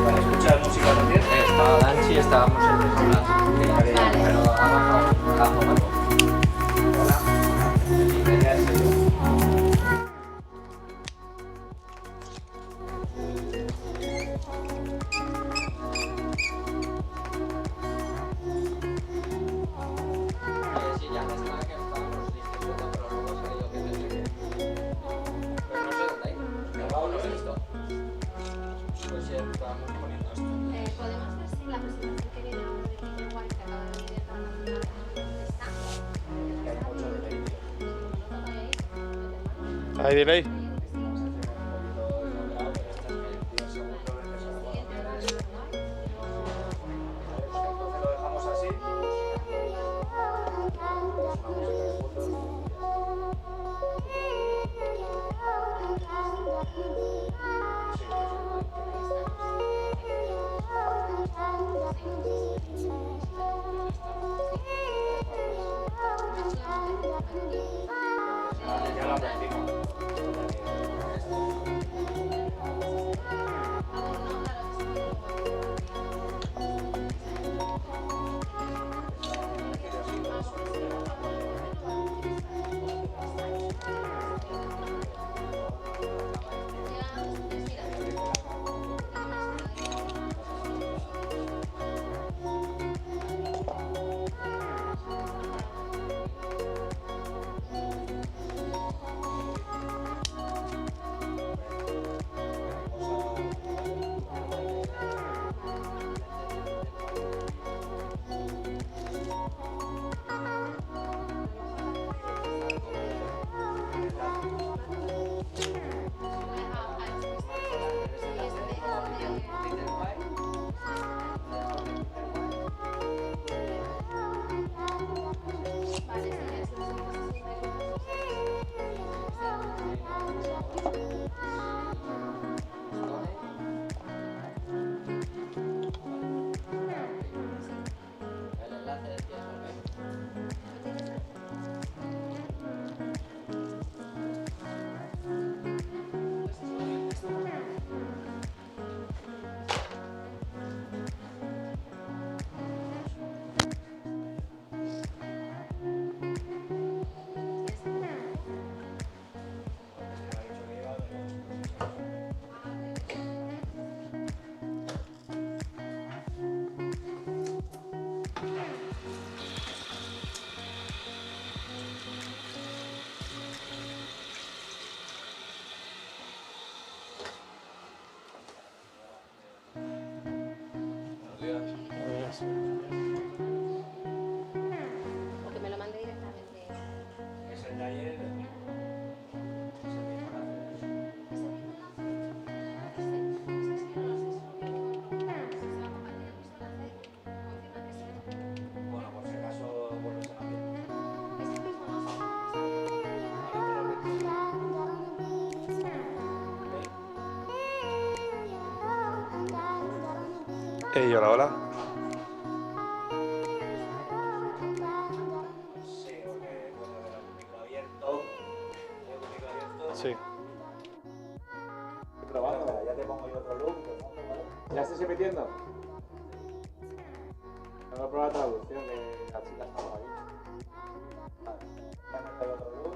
Vale, ¿escuchas música también? Estaba Danchi, estábamos en las pero abajo algo. Hola. Venga, ese yo. Sí, ya me estaba que estábamos discutiendo, pero luego se ha ido que tenía que... Pero no sé dónde hay. No lo he visto. Pues sí, estábamos poniendo esto. Podemos ver si la presentación que viene ahora de Peter White, que acaba de venir internacional, está. Que hay mucho delay, tío. ¿Hay delay? Lo dejamos así. Ya la aprendimos. El enlace decía eso, O que me lo mande directamente. Es el de ayer. Es el mismo enlace. Bueno, por si acaso vuelves a cambiar. Hey, hola, hola. Sí, porque puedo ver el micro abierto. ¿Tengo el micro abierto? Sí. Probando, ya te pongo yo otro loop. ¿Ya estás emitiendo? Tengo que probar la traducción, que la chica estaba ahí. Vale, ya me traigo otro loop.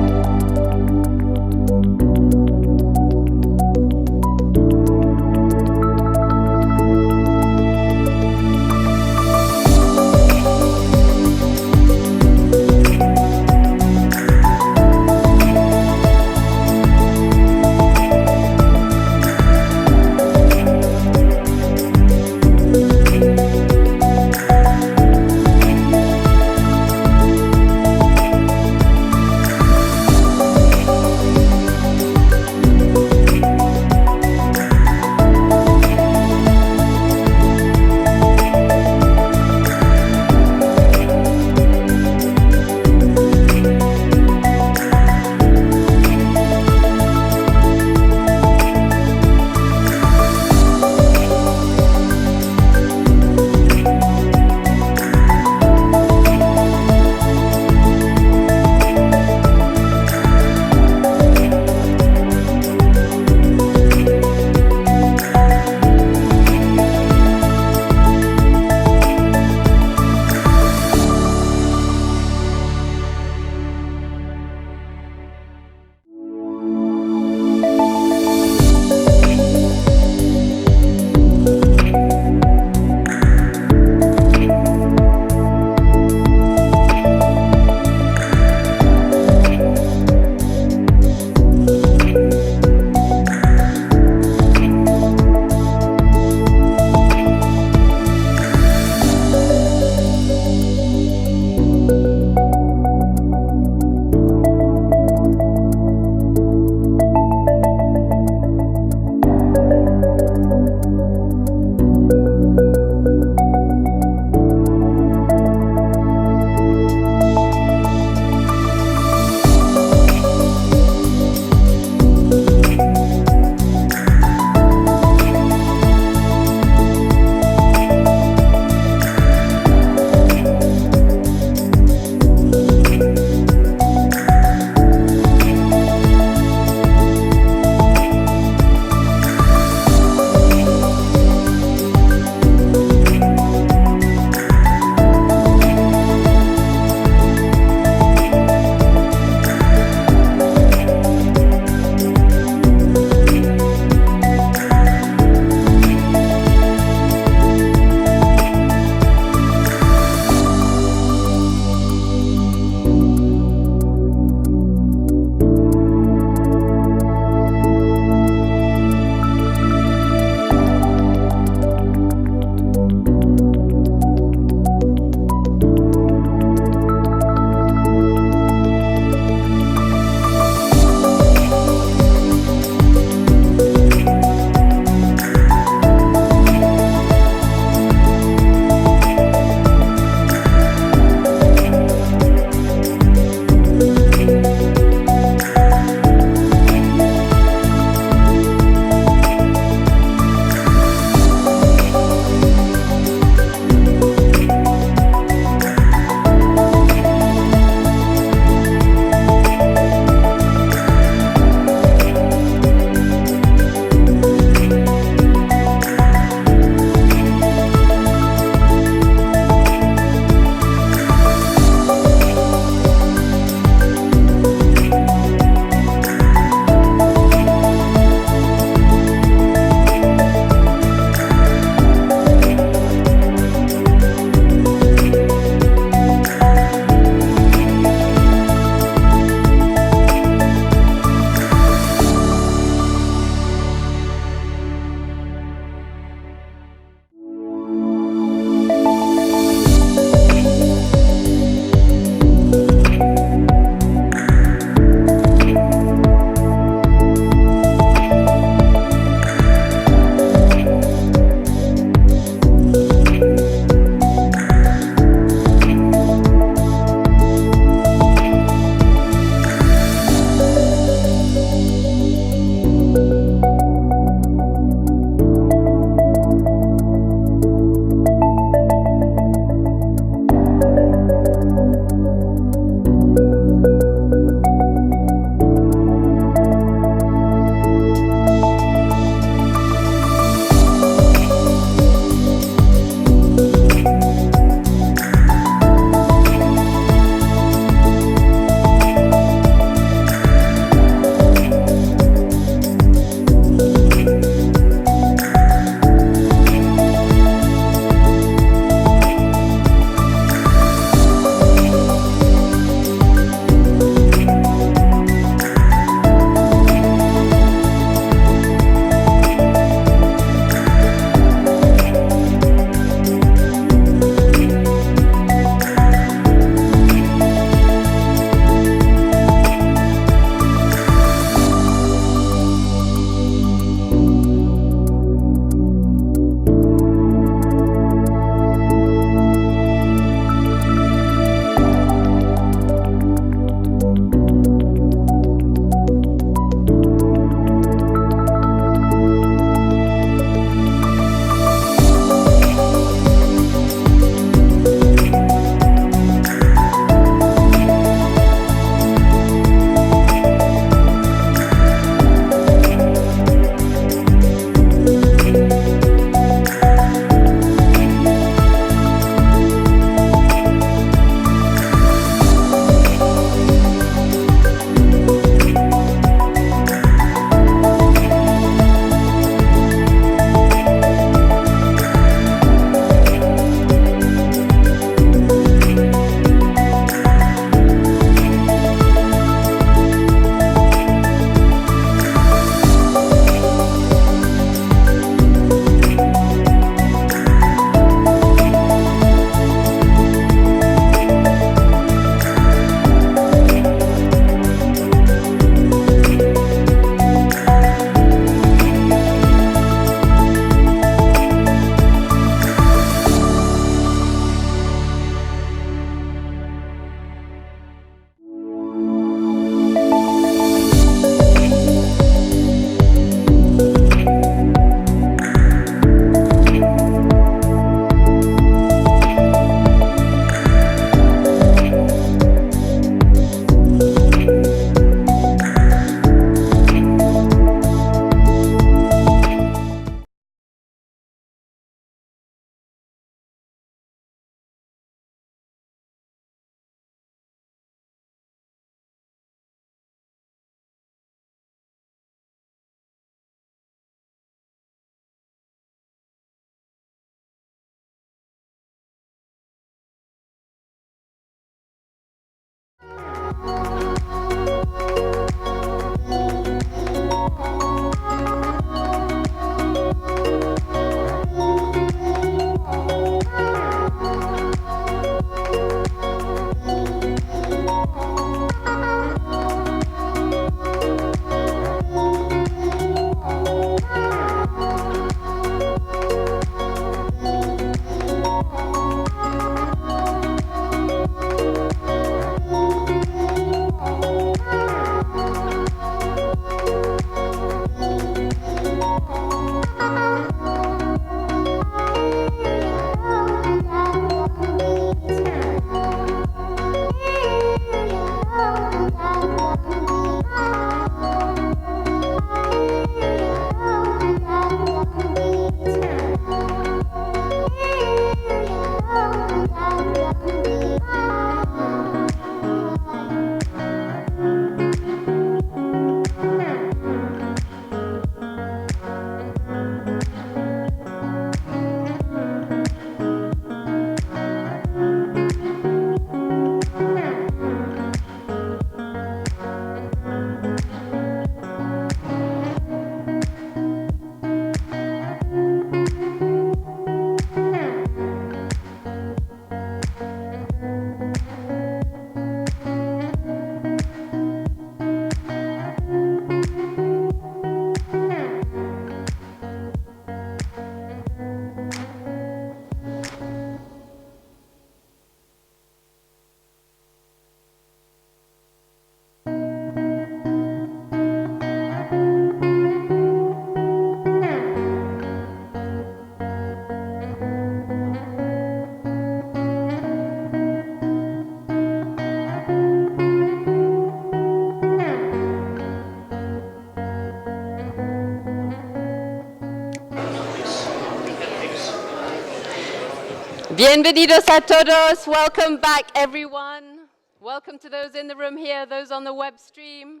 Bienvenidos a todos. Welcome back, everyone. Welcome to those in the room here, those on the web stream.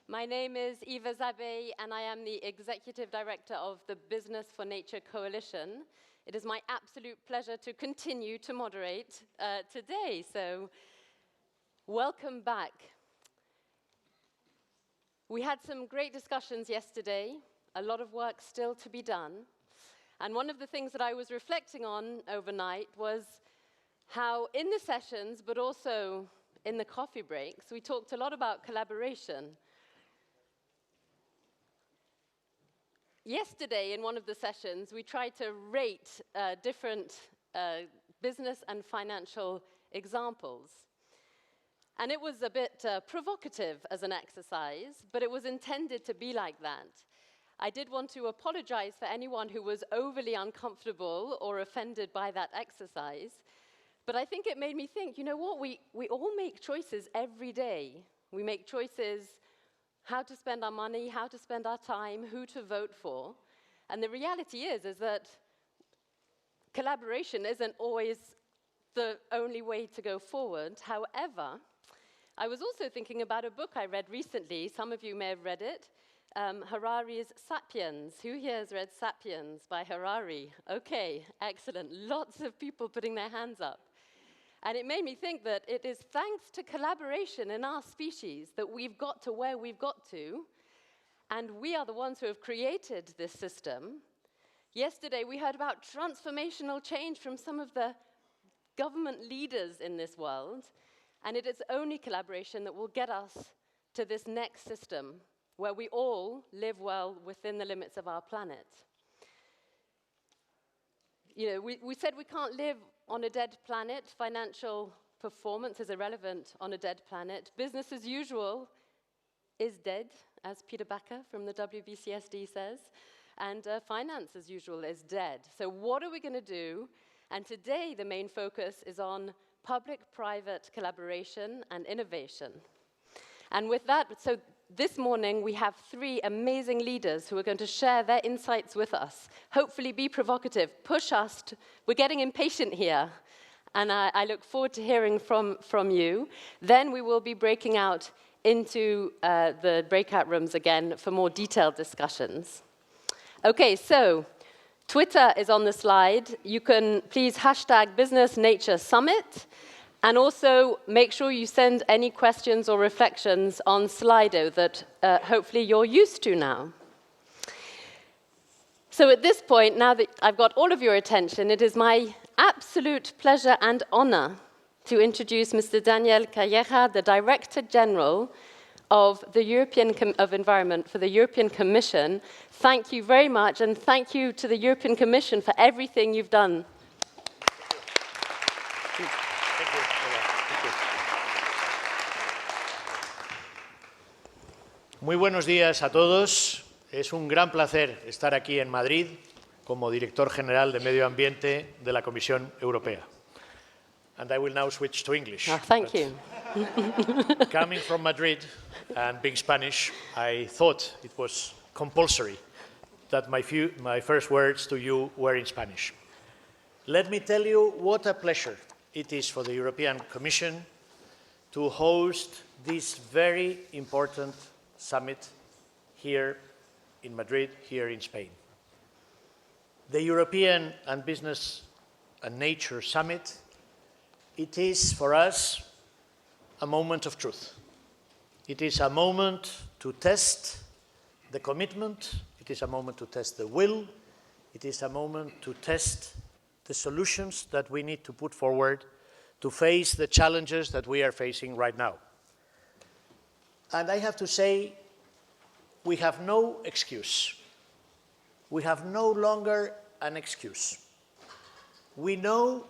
My name is Eva Zabe, and I am the Executive Director of the Business for Nature Coalition. It is my absolute pleasure to continue to moderate today, so welcome back. We had some great discussions yesterday, a lot of work still to be done. And one of the things that I was reflecting on overnight was how in the sessions, but also in the coffee breaks, we talked a lot about collaboration. Yesterday, in one of the sessions, we tried to rate different business and financial examples. And it was a bit provocative as an exercise, but it was intended to be like that. I did want to apologize for anyone who was overly uncomfortable or offended by that exercise, but I think it made me think, you know what, we all make choices every day. We make choices how to spend our money, how to spend our time, who to vote for. And the reality is that collaboration isn't always the only way to go forward. However, I was also thinking about a book I read recently. Some of you may have read it. Harari's Sapiens. Who here has read Sapiens by Harari? Okay, excellent. Lots of people putting their hands up. And it made me think that it is thanks to collaboration in our species that we've got to where we've got to, and we are the ones who have created this system. Yesterday, we heard about transformational change from some of the government leaders in this world, and it is only collaboration that will get us to this next system where we all live well within the limits of our planet. You know, we said we can't live on a dead planet. Financial performance is irrelevant on a dead planet. Business as usual is dead, as Peter Backer from the WBCSD says, and finance as usual is dead. So what are we going to do? And today the main focus is on public-private collaboration and innovation. And with that, so this morning we have three amazing leaders who are going to share their insights with us. Hopefully be provocative, push us. We're getting impatient here, and I look forward to hearing from you. Then we will be breaking out into the breakout rooms again for more detailed discussions. Okay, so Twitter is on the slide. You can please hashtag Business Nature Summit. And also, make sure you send any questions or reflections on Slido that hopefully you're used to now. So at this point, now that I've got all of your attention, it is my absolute pleasure and honor to introduce Mr. Daniel Calleja, the Director General of the Environment for the European Commission. Thank you very much, and thank you to the European Commission for everything you've done. Muy buenos días a todos. Es un gran placer estar aquí en Madrid como Director General de Medio Ambiente de la Comisión Europea. And I will now switch to English. Oh, thank you. Coming from Madrid and being Spanish, I thought it was compulsory that my first words to you were in Spanish. Let me tell you what a pleasure it is for the European Commission to host this very important summit here in Madrid, here in Spain. The European and Business and Nature Summit, it is for us a moment of truth. It is a moment to test the commitment, it is a moment to test the will, it is a moment to test the solutions that we need to put forward to face the challenges that we are facing right now. And I have to say, we have no excuse. We have no longer an excuse. We know,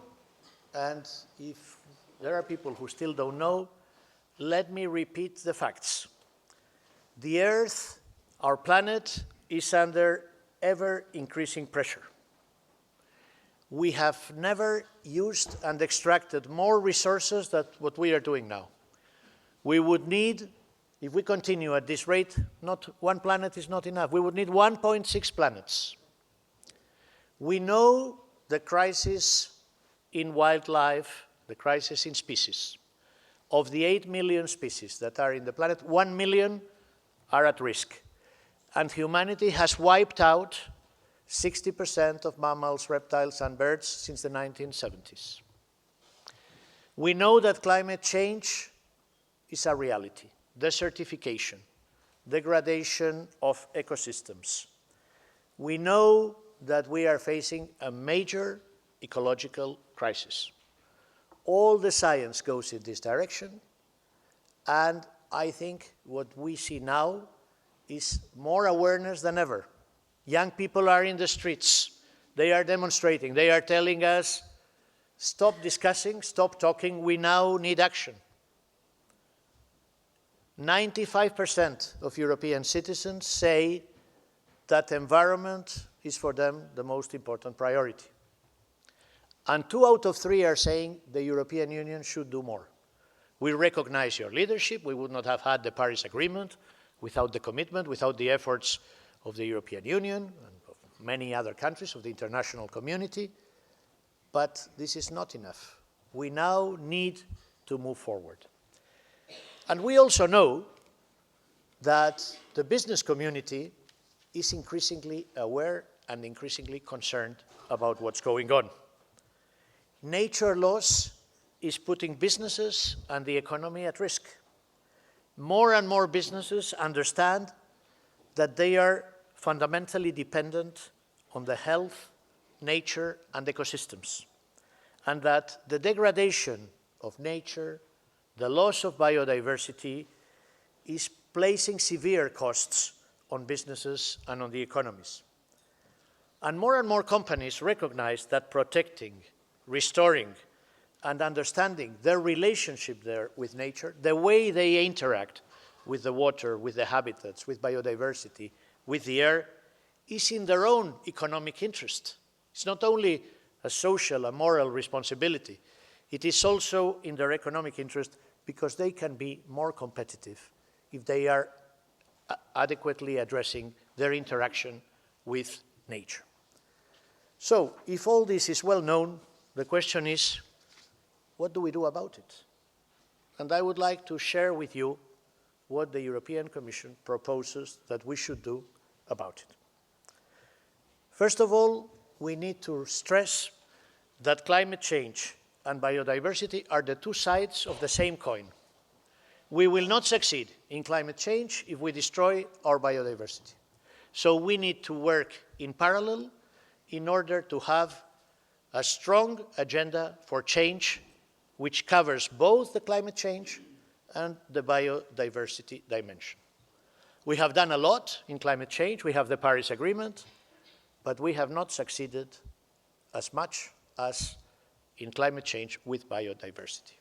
and if there are people who still don't know, let me repeat the facts. The Earth, our planet, is under ever-increasing pressure. We have never used and extracted more resources than what we are doing now. We would need, if we continue at this rate, not one planet is not enough. We would need 1.6 planets. We know the crisis in wildlife, the crisis in species. Of the 8 million species that are in the planet, 1 million are at risk. And humanity has wiped out 60% of mammals, reptiles, and birds since the 1970s. We know that climate change is a reality. Desertification, degradation of ecosystems. We know that we are facing a major ecological crisis. All the science goes in this direction, and I think what we see now is more awareness than ever. Young people are in the streets. They are demonstrating. They are telling us, stop discussing, stop talking, we now need action. 95% of European citizens say that environment is for them the most important priority. And 2 out of 3 are saying the European Union should do more. We recognize your leadership. We would not have had the Paris Agreement without the commitment, without the efforts of the European Union and of many other countries of the international community. But this is not enough. We now need to move forward. And we also know that the business community is increasingly aware and increasingly concerned about what's going on. Nature loss is putting businesses and the economy at risk. More and more businesses understand that they are fundamentally dependent on the health, nature, and ecosystems, and that the degradation of nature, the loss of biodiversity, is placing severe costs on businesses and on the economies. And more companies recognize that protecting, restoring, and understanding their relationship there with nature, the way they interact with the water, with the habitats, with biodiversity, with the air, is in their own economic interest. It's not only a social, a moral responsibility, it is also in their economic interest because they can be more competitive if they are adequately addressing their interaction with nature. So, if all this is well known, the question is, what do we do about it? And I would like to share with you what the European Commission proposes that we should do about it. First of all, we need to stress that climate change and biodiversity are the 2 sides of the same coin. We will not succeed in climate change if we destroy our biodiversity. So we need to work in parallel in order to have a strong agenda for change which covers both the climate change and the biodiversity dimension. We have done a lot in climate change. We have the Paris Agreement, but we have not succeeded as much as in climate change with biodiversity.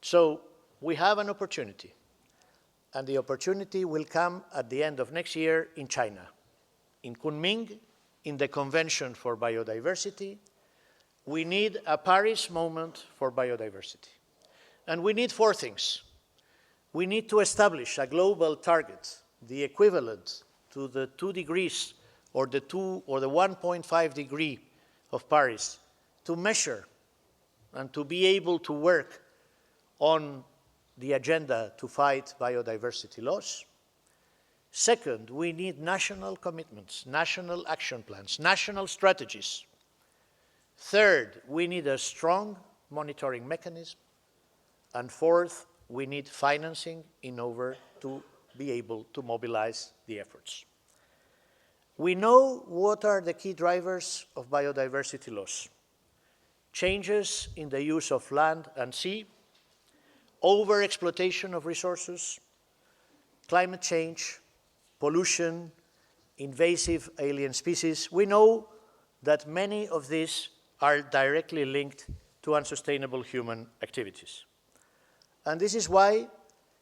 So we have an opportunity, and the opportunity will come at the end of next year in China, in Kunming, in the Convention for Biodiversity. We need a Paris moment for biodiversity. And we need 4 things. We need to establish a global target, the equivalent to the 2 degrees or the 1.5 degree of Paris, to measure and to be able to work on the agenda to fight biodiversity loss. Second, we need national commitments, national action plans, national strategies. Third, we need a strong monitoring mechanism. And fourth, we need financing in order to be able to mobilize the efforts. We know what are the key drivers of biodiversity loss. Changes in the use of land and sea, overexploitation of resources, climate change, pollution, invasive alien species. We know that many of these are directly linked to unsustainable human activities. And this is why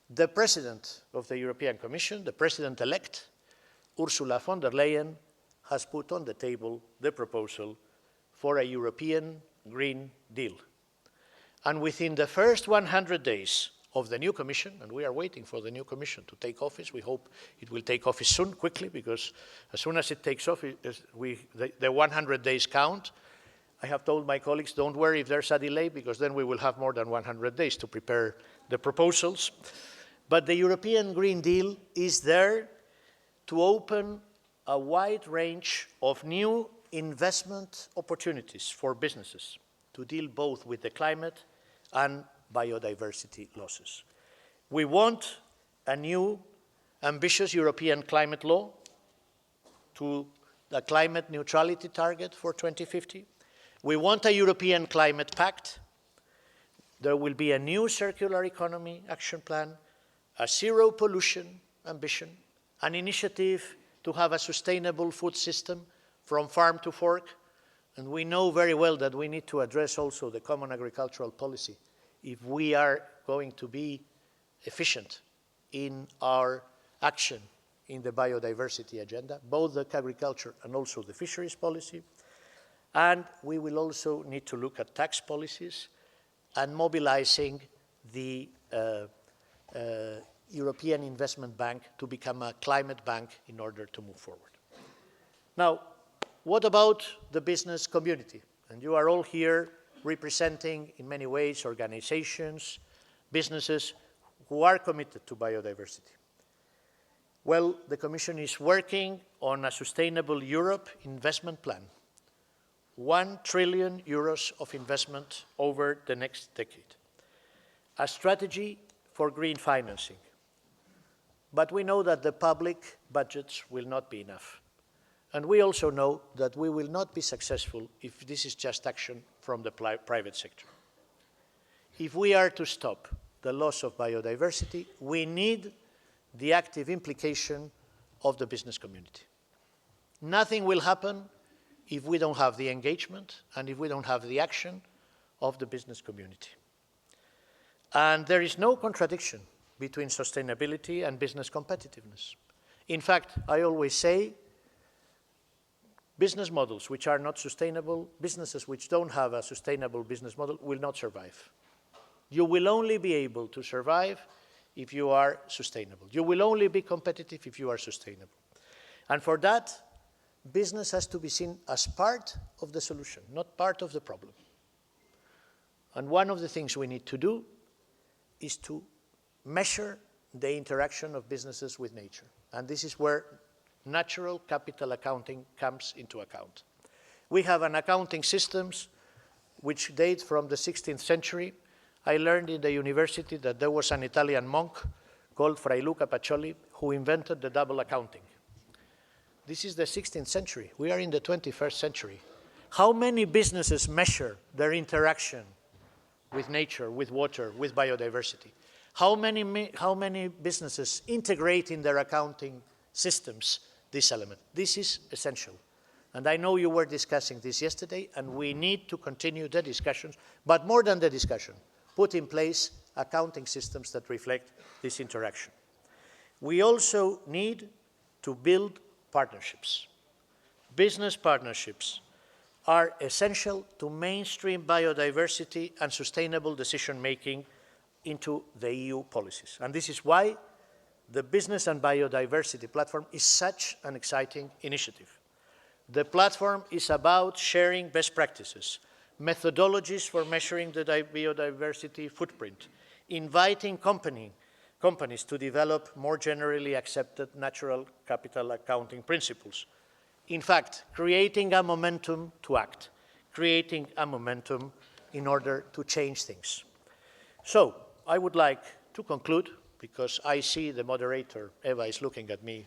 the President of the European Commission, the President-elect, Ursula von der Leyen, has put on the table the proposal for a European Green Deal. And within the first 100 days of the new Commission, and we are waiting for the new Commission to take office, we hope it will take office soon, quickly, because as soon as it takes office, the 100 days count, I have told my colleagues, don't worry if there's a delay, because then we will have more than 100 days to prepare the proposals. But the European Green Deal is there to open a wide range of new investment opportunities for businesses to deal both with the climate and biodiversity losses. We want a new ambitious European climate law to the climate neutrality target for 2050. We want a European climate pact. There will be a new circular economy action plan, a zero pollution ambition, an initiative to have a sustainable food system from farm to fork. And we know very well that we need to address also the common agricultural policy if we are going to be efficient in our action in the biodiversity agenda, both the agriculture and also the fisheries policy. And we will also need to look at tax policies and mobilizing the European Investment Bank to become a climate bank in order to move forward. Now, what about the business community? And you are all here representing, in many ways, organizations, businesses who are committed to biodiversity. Well, the Commission is working on a Sustainable Europe investment plan. 1 trillion euros of investment over the next decade. A strategy for green financing. But we know that the public budgets will not be enough. And we also know that we will not be successful if this is just action from the private sector. If we are to stop the loss of biodiversity, we need the active implication of the business community. Nothing will happen if we don't have the engagement and if we don't have the action of the business community. And there is no contradiction between sustainability and business competitiveness. In fact, I always say business models which are not sustainable, businesses which don't have a sustainable business model will not survive. You will only be able to survive if you are sustainable. You will only be competitive if you are sustainable. And for that, business has to be seen as part of the solution, not part of the problem. And one of the things we need to do is to measure the interaction of businesses with nature. And this is where natural capital accounting comes into account. We have an accounting systems which date from the 16th century. I learned in the university that there was an Italian monk called Fray Luca Pacioli who invented the double accounting. This is the 16th century. We are in the 21st century. How many businesses measure their interaction with nature, with water, with biodiversity? How many businesses integrate in their accounting systems this element? This is essential. And I know you were discussing this yesterday, and we need to continue the discussions, but more than the discussion, put in place accounting systems that reflect this interaction. We also need to build partnerships. Business partnerships are essential to mainstream biodiversity and sustainable decision-making into the EU policies. And this is why the Business and Biodiversity Platform is such an exciting initiative. The platform is about sharing best practices, methodologies for measuring the biodiversity footprint, inviting companies to develop more generally accepted natural capital accounting principles. In fact, creating a momentum to act, creating a momentum in order to change things. So, I would like to conclude, because I see the moderator, Eva, is looking at me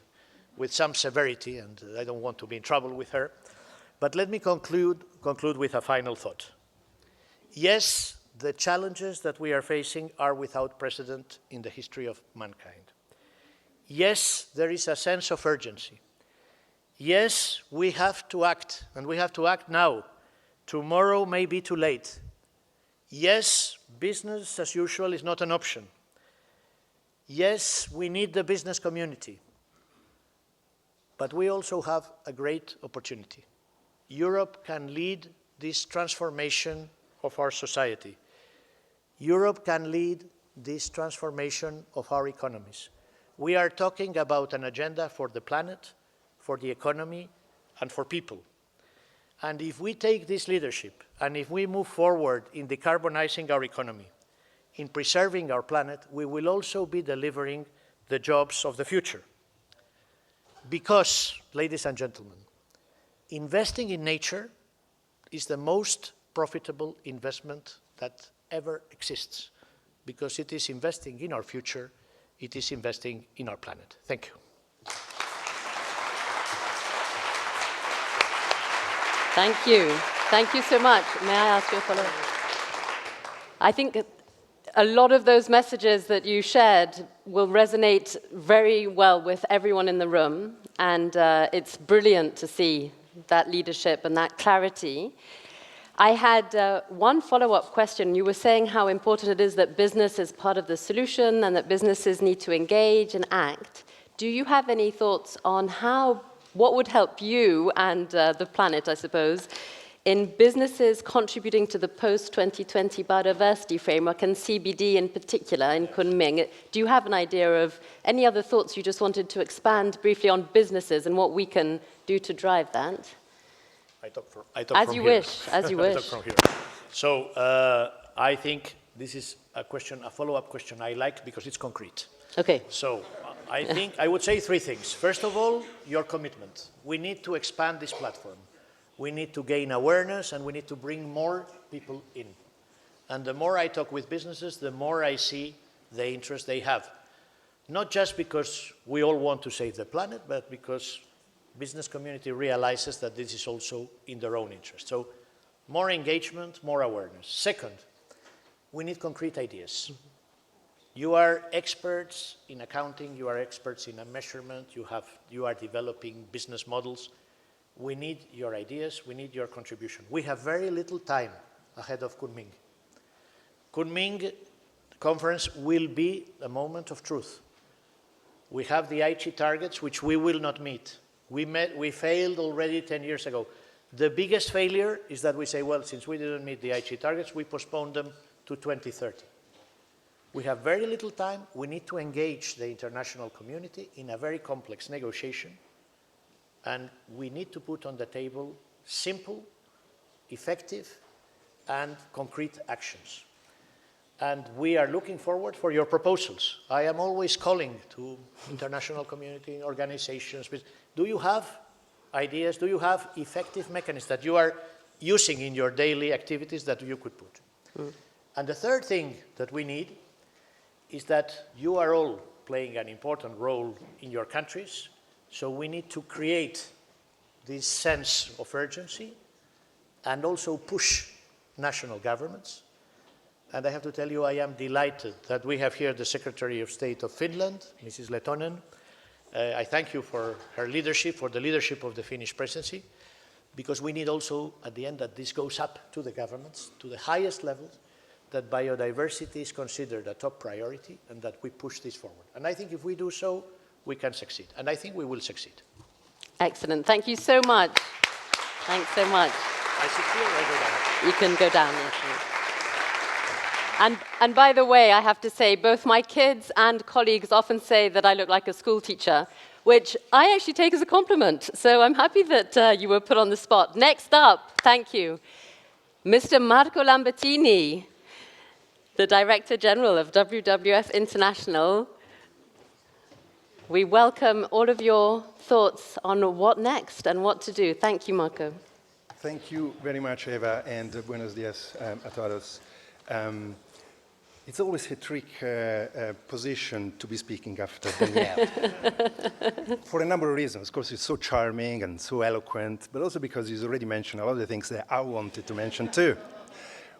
with some severity, and I don't want to be in trouble with her. But let me conclude with a final thought. Yes, the challenges that we are facing are without precedent in the history of mankind. Yes, there is a sense of urgency. Yes, we have to act, and we have to act now. Tomorrow may be too late. Yes, business as usual is not an option. Yes, we need the business community. But we also have a great opportunity. Europe can lead this transformation of our society. Europe can lead this transformation of our economies. We are talking about an agenda for the planet, for the economy, and for people. And if we take this leadership, and if we move forward in decarbonizing our economy, in preserving our planet, we will also be delivering the jobs of the future. Because, ladies and gentlemen, investing in nature is the most profitable investment that ever exists, because it is investing in our future, it is investing in our planet. Thank you. Thank you. Thank you so much. May I ask you a follow-up? I think a lot of those messages that you shared will resonate very well with everyone in the room, and it's brilliant to see that leadership and that clarity. I had one follow-up question. You were saying how important it is that business is part of the solution and that businesses need to engage and act. Do you have any thoughts on what would help you and the planet, I suppose, in businesses contributing to the post-2020 biodiversity framework and CBD in particular in Kunming? Do you have an idea of any other thoughts you just wanted to expand briefly on businesses and what we can do to drive that? I talk from as you here. wish, as you wish. I talk from here. So I think this is a follow-up question I like because it's concrete. Okay. So I think I would say three things. First of all, your commitment. We need to expand this platform. We need to gain awareness and we need to bring more people in. And the more I talk with businesses, the more I see the interest they have. Not just because we all want to save the planet, but because business community realizes that this is also in their own interest. So more engagement, more awareness. Second, we need concrete ideas. You are experts in accounting, you are experts in a measurement, you are developing business models. We need your ideas, we need your contribution. We have very little time ahead of Kunming. Kunming conference will be a moment of truth. We have the Aichi targets, which we will not meet. We failed already 10 years ago. The biggest failure is that we say, well, since we didn't meet the Aichi targets, we postponed them to 2030. We have very little time. We need to engage the international community in a very complex negotiation. And we need to put on the table simple, effective, and concrete actions. And we are looking forward for your proposals. I am always calling to international community organizations. Do you have ideas? Do you have effective mechanisms that you are using in your daily activities that you could put? And the third thing that we need is that you are all playing an important role in your countries, so we need to create this sense of urgency and also push national governments. And I have to tell you, I am delighted that we have here the Secretary of State of Finland, Mrs. Lehtonen. I thank you for her leadership, for the leadership of the Finnish presidency, because we need also, at the end, that this goes up to the governments, to the highest levels, that biodiversity is considered a top priority and that we push this forward. And I think if we do so, we can succeed. And I think we will succeed. Excellent. Thank you so much. Thanks so much. I sit here or I go down? You can go down, yes, please. And by the way, I have to say, both my kids and colleagues often say that I look like a school teacher, which I actually take as a compliment. So I'm happy that you were put on the spot. Next up, thank you, Mr. Marco Lambertini, the Director General of WWF International. We welcome all of your thoughts on what next and what to do. Thank you, Marco. Thank you very much, Eva, and buenos dias a todos. It's always a trick position to be speaking after Danielle. For a number of reasons. Of course, he's so charming and so eloquent, but also because he's already mentioned a lot of the things that I wanted to mention too,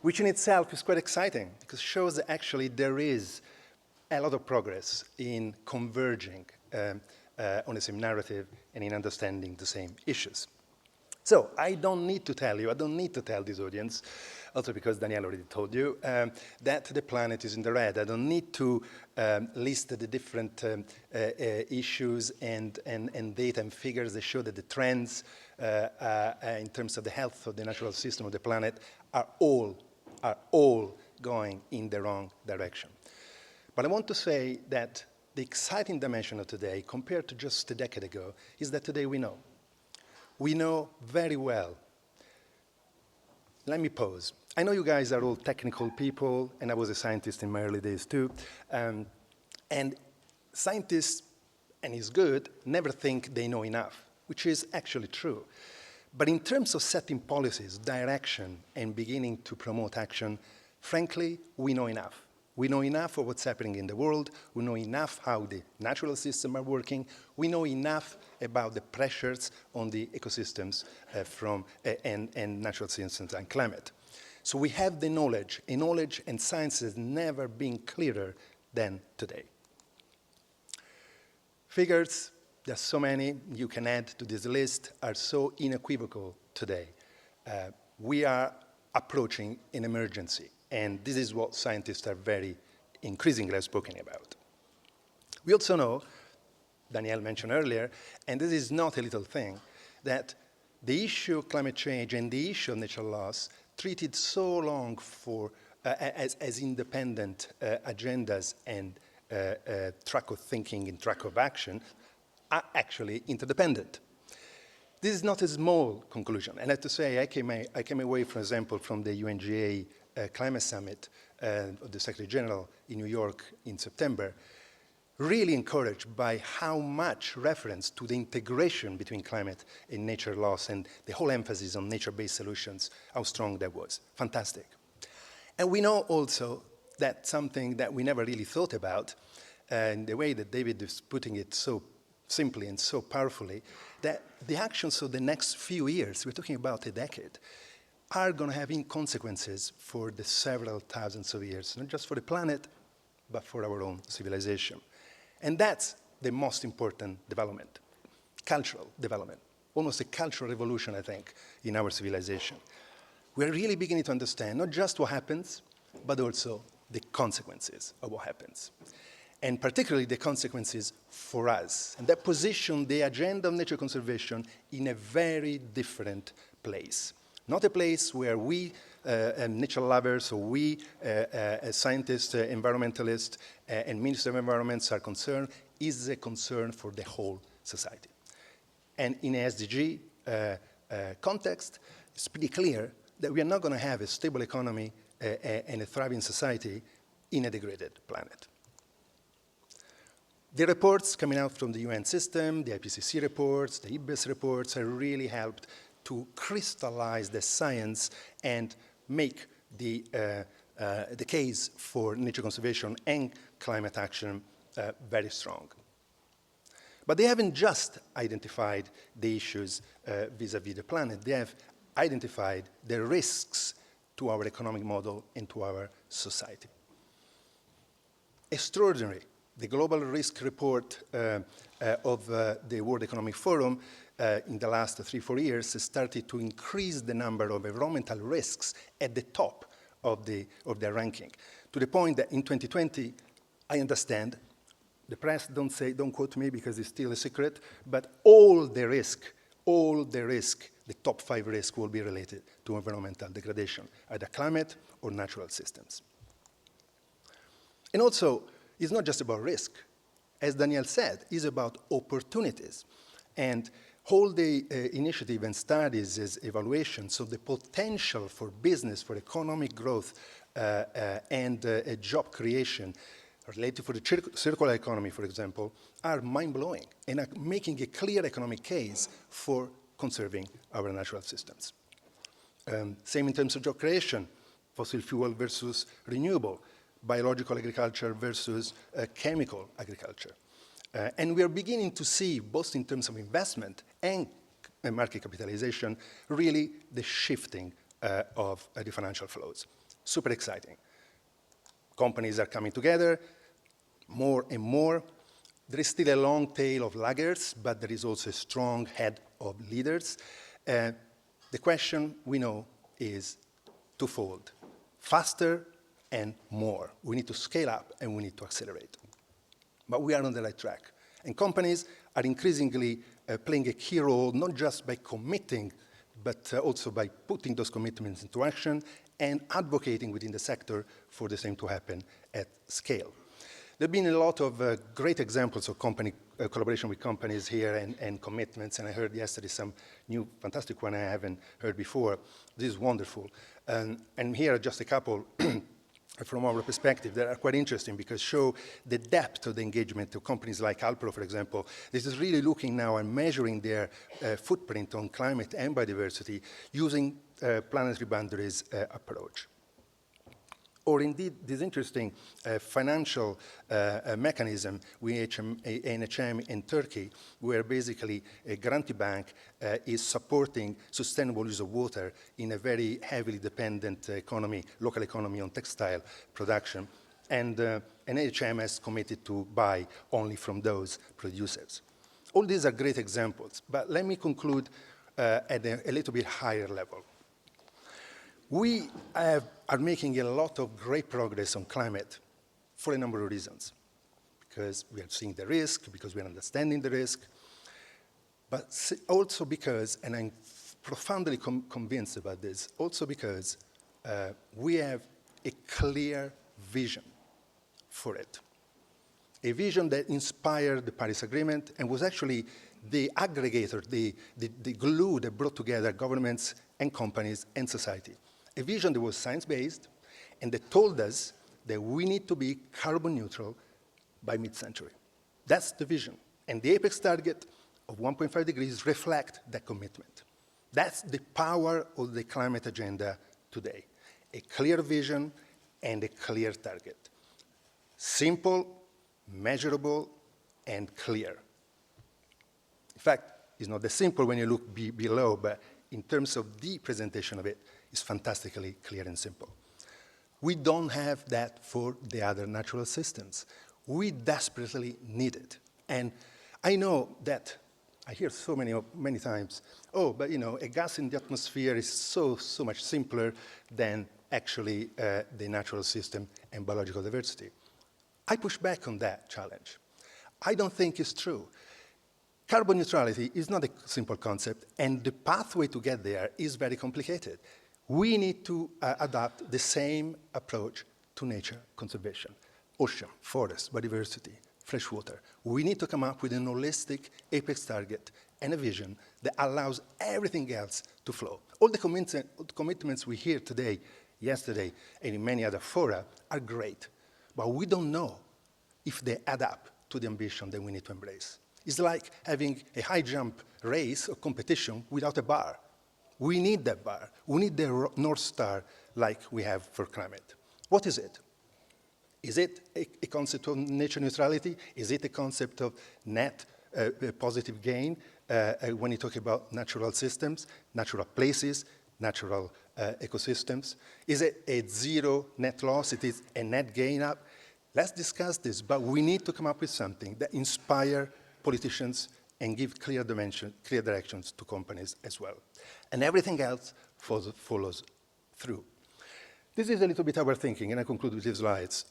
which in itself is quite exciting because it shows that actually there is a lot of progress in converging on the same narrative and in understanding the same issues. So I don't need to tell you, I don't need to tell this audience, also because Danielle already told you, that the planet is in the red. I don't need to list the different issues and data and figures that show that the trends in terms of the health of the natural system of the planet are all going in the wrong direction. But I want to say that the exciting dimension of today, compared to just a decade ago, is that today we know. We know very well let me pause. I know you guys are all technical people, and I was a scientist in my early days too. And scientists, and it's good, never think they know enough, which is actually true. But in terms of setting policies, direction, and beginning to promote action, frankly, we know enough. We know enough of what's happening in the world. We know enough how the natural systems are working. We know enough about the pressures on the ecosystems and natural systems and climate. So we have the knowledge. And knowledge and science has never been clearer than today. Figures, there's so many you can add to this list, are so unequivocal today. We are approaching an emergency. And this is what scientists are very increasingly speaking about. We also know, Danielle mentioned earlier, and this is not a little thing, that the issue of climate change and the issue of natural loss treated so long as independent agendas and track of thinking and track of action are actually interdependent. This is not a small conclusion. And I have to say, I came away, for example, from the UNGA Climate Summit of the Secretary General in New York in September, really encouraged by how much reference to the integration between climate and nature loss and the whole emphasis on nature-based solutions, how strong that was. Fantastic. And we know also that something that we never really thought about, and the way that David is putting it so simply and so powerfully, that the actions of the next few years, we're talking about a decade, are going to have consequences for the several thousands of years, not just for the planet, but for our own civilization. And that's the most important development, cultural development, almost a cultural revolution, I think, in our civilization. We're really beginning to understand not just what happens, but also the consequences of what happens. And particularly the consequences for us. And that positions the agenda of nature conservation in a very different place. Not a place where we, nature lovers, or we, scientists, environmentalists, and Minister of Environments are concerned, is a concern for the whole society. And in a SDG context, it's pretty clear that we are not going to have a stable economy and a thriving society in a degraded planet. The reports coming out from the UN system, the IPCC reports, the IPBES reports, have really helped to crystallize the science and make the case for nature conservation and climate action very strong. But they haven't just identified the issues vis-à-vis the planet. They have identified the risks to our economic model and to our society. Extraordinary. The Global Risk Report of the World Economic Forum in the last 3-4 years has started to increase the number of environmental risks at the top of their ranking, to the point that in 2020, I understand, the press don't quote me because it's still a secret, but all the risk, the top 5 risks will be related to environmental degradation, either climate or natural systems. And also, it's not just about risk. As Danielle said, it's about opportunities. And all the initiative and studies is evaluation, so the potential for business, for economic growth, and job creation related to the circular economy, for example, are mind-blowing and are making a clear economic case for conserving our natural systems. Same in terms of job creation, fossil fuel versus renewable, biological agriculture versus chemical agriculture. And we are beginning to see, both in terms of investment and market capitalization, really the shifting of the financial flows. Super exciting. Companies are coming together more and more. There is still a long tail of laggards, but there is also a strong head of leaders. The question we know is twofold: faster and more. We need to scale up and we need to accelerate. But we are on the right track. And companies are increasingly playing a key role, not just by committing, but also by putting those commitments into action and advocating within the sector for the same to happen at scale. There have been a lot of great examples of company collaboration with companies here and commitments, and I heard yesterday some new fantastic one I haven't heard before. This is wonderful. And here are just a couple from our perspective that are quite interesting because show the depth of the engagement of companies like Alpro, for example. This is really looking now and measuring their footprint on climate and biodiversity using planetary boundaries approach. Or indeed, this interesting financial mechanism with NHM in Turkey, where basically a Garanti Bank is supporting sustainable use of water in a very heavily dependent economy, local economy on textile production. And NHM has committed to buy only from those producers. All these are great examples, but let me conclude at a little bit higher level. We are making a lot of great progress on climate for a number of reasons. Because we are seeing the risk, because we are understanding the risk, but also because, and I'm profoundly convinced about this, also because we have a clear vision for it. A vision that inspired the Paris Agreement and was actually the aggregator, the glue that brought together governments and companies and society. A vision that was science-based and that told us that we need to be carbon neutral by mid-century. That's the vision. And the apex target of 1.5 degrees reflect that commitment. That's the power of the climate agenda today. A clear vision and a clear target. Simple, measurable, and clear. In fact, it's not that simple when you look below, but in terms of the presentation of it, it's fantastically clear and simple. We don't have that for the other natural systems. We desperately need it. And I know that I hear so many times, oh, but you know, a gas in the atmosphere is so much simpler than actually the natural system and biological diversity. I push back on that challenge. I don't think it's true. Carbon neutrality is not a simple concept, and the pathway to get there is very complicated. We need to adopt the same approach to nature conservation, ocean, forest, biodiversity, fresh water. We need to come up with an holistic apex target and a vision that allows everything else to flow. All the commitments we hear today, yesterday, and in many other fora are great, but we don't know if they add up to the ambition that we need to embrace. It's like having a high jump race or competition without a bar. We need that bar. We need the North Star like we have for climate. What is it? Is it a concept of nature neutrality? Is it a concept of net positive gain when you talk about natural systems, natural places, natural ecosystems? Is it a zero net loss? It is a net gain up? Let's discuss this, but we need to come up with something that inspires politicians and give clear directions to companies as well. And everything else follows through. This is a little bit our thinking, and I conclude with these slides.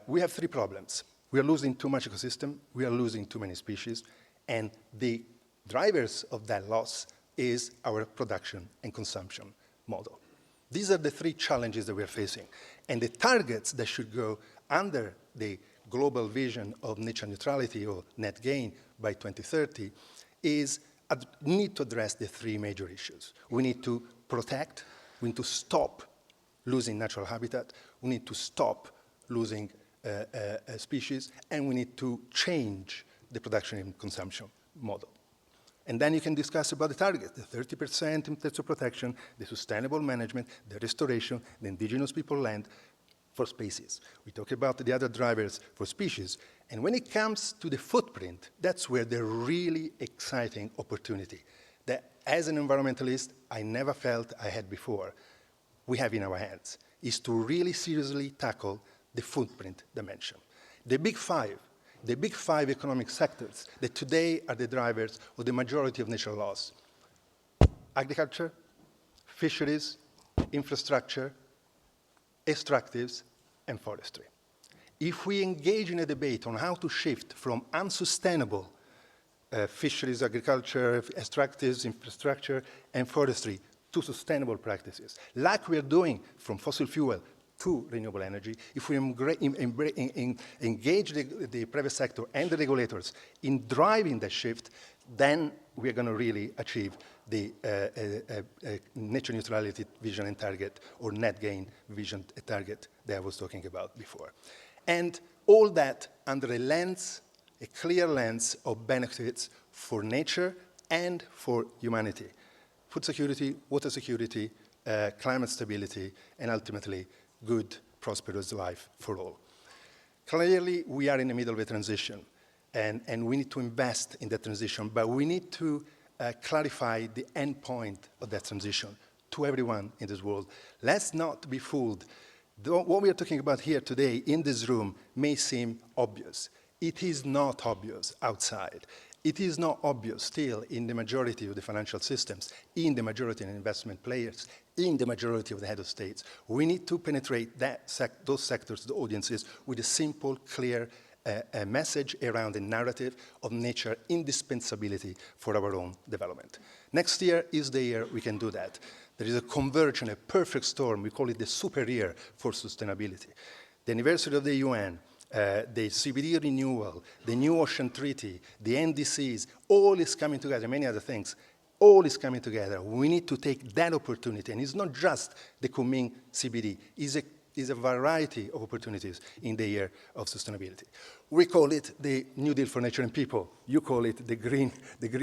We have three problems. We are losing too much ecosystem, we are losing too many species, and the drivers of that loss is our production and consumption model. These are the three challenges that we are facing. And the targets that should go under the global vision of nature neutrality or net gain by 2030 need to address the three major issues. We need to protect, we need to stop losing natural habitat, we need to stop losing species, and we need to change the production and consumption model. And then you can discuss about the target, the 30% in terms of protection, the sustainable management, the restoration, the indigenous people land for species. We talk about the other drivers for species. And when it comes to the footprint, that's where the really exciting opportunity that as an environmentalist, I never felt I had before, we have in our hands, is to really seriously tackle the footprint dimension. The big five economic sectors that today are the drivers of the majority of natural loss: agriculture, fisheries, infrastructure, extractives, and forestry. If we engage in a debate on how to shift from unsustainable fisheries, agriculture, extractives, infrastructure, and forestry to sustainable practices, like we are doing from fossil fuel to renewable energy, if we engage the private sector and the regulators in driving the shift, then we're going to really achieve the nature neutrality vision and target, or net gain vision and target that I was talking about before. And all that under a lens, a clear lens of benefits for nature and for humanity. Food security, water security, climate stability, and ultimately good, prosperous life for all. Clearly, we are in the middle of a transition, and we need to invest in that transition, but we need to clarify the end point of that transition to everyone in this world. Let's not be fooled. What we are talking about here today in this room may seem obvious. It is not obvious outside. It is not obvious still in the majority of the financial systems, in the majority of investment players, in the majority of the head of states. We need to penetrate those sectors, the audiences, with a simple, clear message around the narrative of nature indispensability for our own development. Next year is the year we can do that. There is a convergence, a perfect storm. We call it the super year for sustainability. The anniversary of the UN, the CBD renewal, the new Ocean Treaty, the NDCs, all is coming together, many other things, all is coming together. We need to take that opportunity, and it's not just the Kunming CBD, it's a variety of opportunities in the year of sustainability. We call it the New Deal for Nature and People. You call it the Green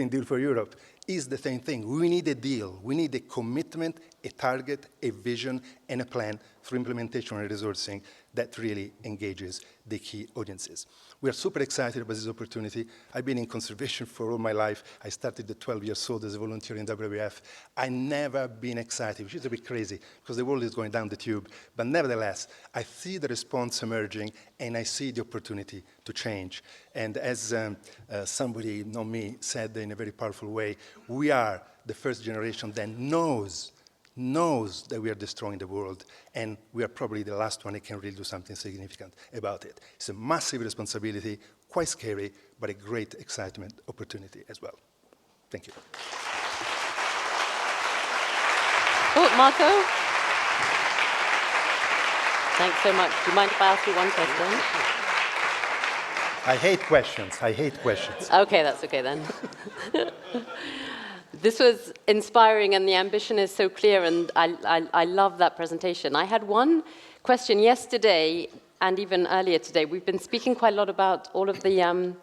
Deal for Europe. It's the same thing. We need a deal. We need a commitment, a target, a vision, and a plan for implementation and resourcing that really engages the key audiences. We are super excited about this opportunity. I've been in conservation for all my life. I started at 12 years old as a volunteer in WWF. I've never been excited, which is a bit crazy because the world is going down the tube. But nevertheless, I see the response emerging, and I see the opportunity to change. And as somebody, not me, said in a very powerful way, we are the first generation that knows that we are destroying the world, and we are probably the last one that can really do something significant about it. It's a massive responsibility, quite scary, but a great excitement opportunity as well. Thank you. Oh, Marco? Thanks so much. Do you mind if I ask you one question? I hate questions. I hate questions. Okay, that's okay then. This was inspiring, and the ambition is so clear, and I love that presentation. I had one question yesterday, and even earlier today. We've been speaking quite a lot about all of the,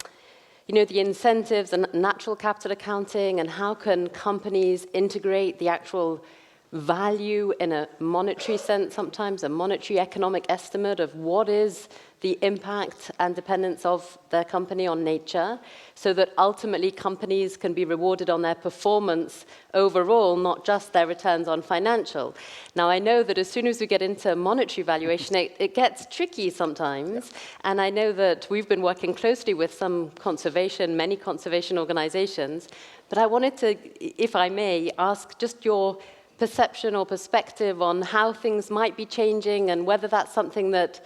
the incentives and natural capital accounting, and how can companies integrate the actual value in a monetary sense, sometimes a monetary economic estimate of what is the impact and dependence of their company on nature, so that ultimately companies can be rewarded on their performance overall, not just their returns on financial. Now, I know that as soon as we get into monetary valuation, it gets tricky sometimes, and I know that we've been working closely with many conservation organizations, but I wanted to, if I may, ask just your perception or perspective on how things might be changing, and whether that's something that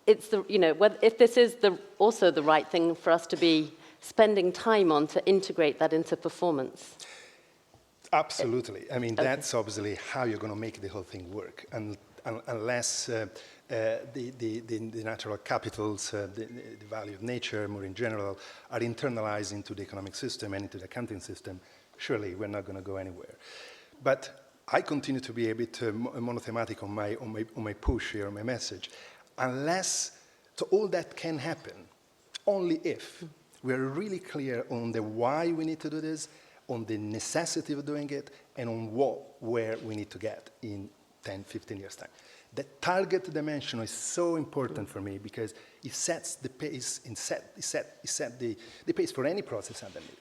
it's if this is also the right thing for us to be spending time on to integrate that into performance. Absolutely. I mean, that's obviously how you're going to make the whole thing work, and unless the natural capitals, the value of nature, more in general, are internalized into the economic system and into the accounting system, surely we're not going to go anywhere. But I continue to be a bit monothematic on my push here, on my message. So all that can happen only if we're really clear on the why we need to do this, on the necessity of doing it, and on where we need to get in 10, 15 years' time. The target dimension is so important for me because it sets the pace, it set the pace for any process underneath.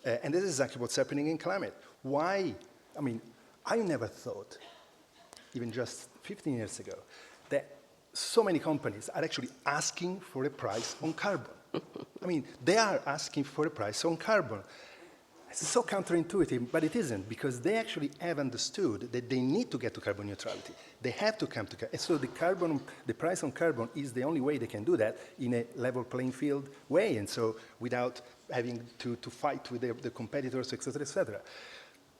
And this is exactly what's happening in climate. Why? I mean, I never thought, even just 15 years ago, that so many companies are actually asking for a price on carbon. I mean, they are asking for a price on carbon. It's so counterintuitive, but it isn't, because they actually have understood that they need to get to carbon neutrality. They have to come to carbon. And so the price on carbon is the only way they can do that in a level playing field way, and so without having to fight with the competitors, et cetera, et cetera.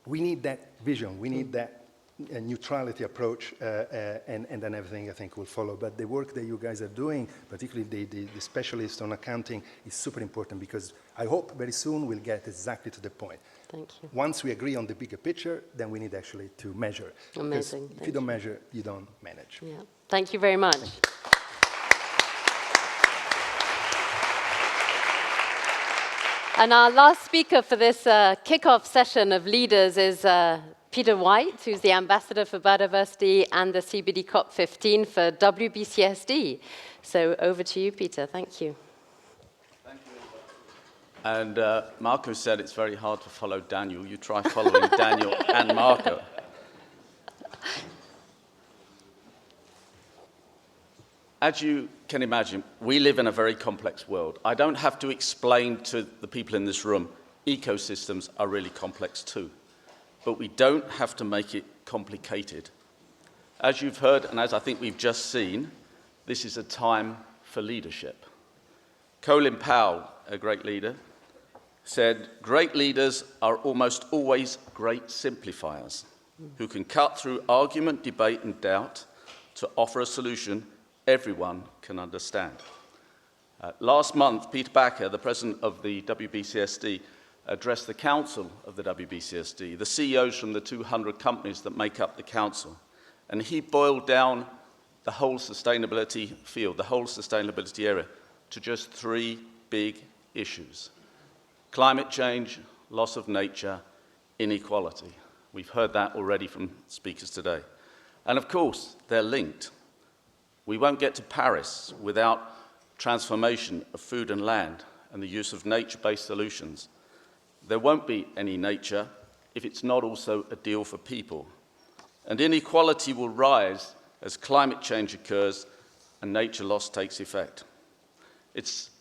We need that vision. We need that a neutrality approach, and then everything, I think, will follow. But the work that you guys are doing, particularly the specialist on accounting, is super important, because I hope very soon we'll get exactly to the point. Thank you. Once we agree on the bigger picture, then we need actually to measure. Because Amazing. if you don't measure, you don't manage. Yeah. Thank you very much. And our last speaker for this kickoff session of leaders is Peter White, who's the ambassador for biodiversity and the CBD COP15 for WBCSD. So over to you, Peter. Thank you. Thank you. And Marco said it's very hard to follow Daniel. You try following Daniel and Marco. As you can imagine, we live in a very complex world. I don't have to explain to the people in this room, ecosystems are really complex too. But we don't have to make it complicated. As you've heard, and as I think we've just seen, this is a time for leadership. Colin Powell, a great leader, said, "Great leaders are almost always great simplifiers who can cut through argument, debate, and doubt to offer a solution everyone can understand." Last month, Peter Backer, the president of the WBCSD, addressed the council of the WBCSD, the CEOs from the 200 companies that make up the council. And he boiled down the whole sustainability field, the whole sustainability area, to just 3 big issues: climate change, loss of nature, inequality. We've heard that already from speakers today. And of course, they're linked. We won't get to Paris without transformation of food and land and the use of nature-based solutions. There won't be any nature if it's not also a deal for people. And inequality will rise as climate change occurs and nature loss takes effect.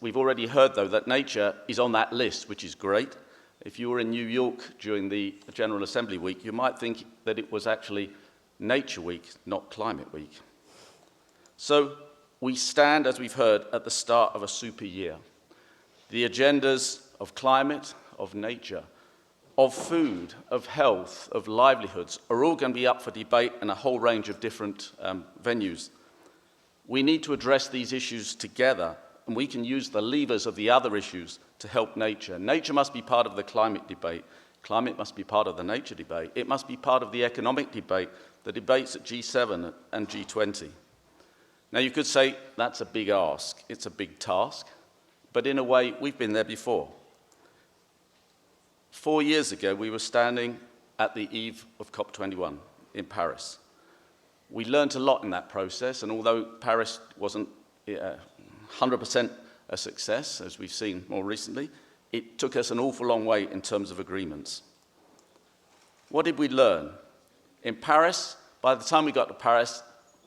We've already heard, though, that nature is on that list, which is great. If you were in New York during the General Assembly week, you might think that it was actually Nature Week, not Climate Week. So we stand, as we've heard, at the start of a super year. The agendas of climate, of nature, of food, of health, of livelihoods are all going to be up for debate in a whole range of different venues. We need to address these issues together, and we can use the levers of the other issues to help nature. Nature must be part of the climate debate. Climate must be part of the nature debate. It must be part of the economic debate, the debates at G7 and G20. Now, you could say that's a big ask. It's a big task. But in a way, we've been there before. 4 years ago, we were standing at the eve of COP21 in Paris. We learned a lot in that process, and although Paris wasn't 100% a success, as we've seen more recently, it took us an awful long way in terms of agreements. What did we learn? In Paris, by the time we got to Paris,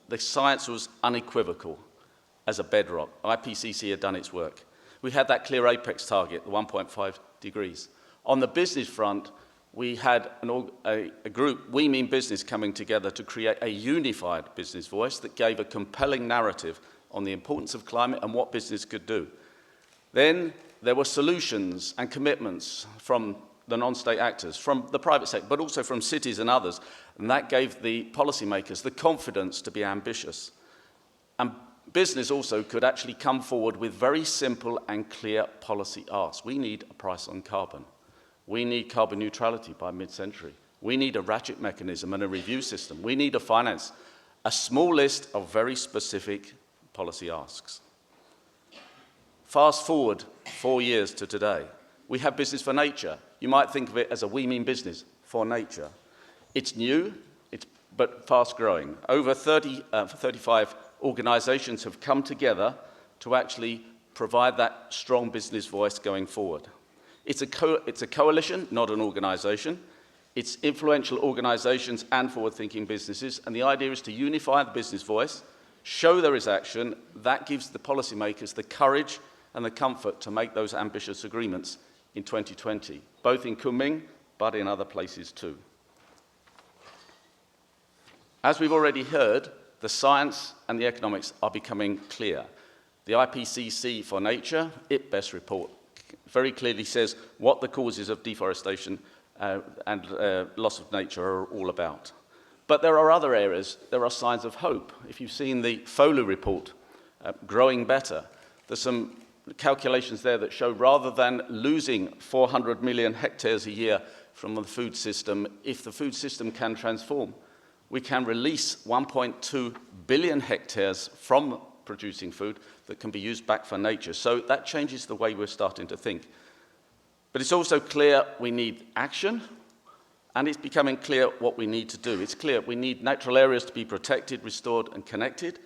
the science was unequivocal as a bedrock. IPCC had done its work. We had that clear apex target, the 1.5 degrees. On the business front, we had a group, We Mean Business, coming together to create a unified business voice that gave a compelling narrative on the importance of climate and what business could do. Then there were solutions and commitments from the non-state actors, from the private sector, but also from cities and others. And that gave the policymakers the confidence to be ambitious. And business also could actually come forward with very simple and clear policy asks. We need a price on carbon. We need carbon neutrality by mid-century. We need a ratchet mechanism and a review system. We need a finance. A small list of very specific policy asks. Fast forward 4 years to today. We have Business for Nature. You might think of it as a We Mean Business for nature. It's new, but fast growing. Over 35 organizations have come together to actually provide that strong business voice going forward. It's a coalition, not an organization. It's influential organizations and forward-thinking businesses, and the idea is to unify the business voice, show there is action. That gives the policymakers the courage and the comfort to make those ambitious agreements in 2020, both in Kunming, but in other places too. As we've already heard, the science and the economics are becoming clear. The IPCC for Nature, IPBES report, very clearly says what the causes of deforestation and loss of nature are all about. But there are other areas, there are signs of hope. If you've seen the FOLU report, Growing Better, there's some calculations there that show rather than losing 400 million hectares a year from the food system, if the food system can transform, we can release 1.2 billion hectares from producing food that can be used back for nature. So that changes the way we're starting to think. But it's also clear we need action, and it's becoming clear what we need to do. It's clear we need natural areas to be protected, restored, and connected.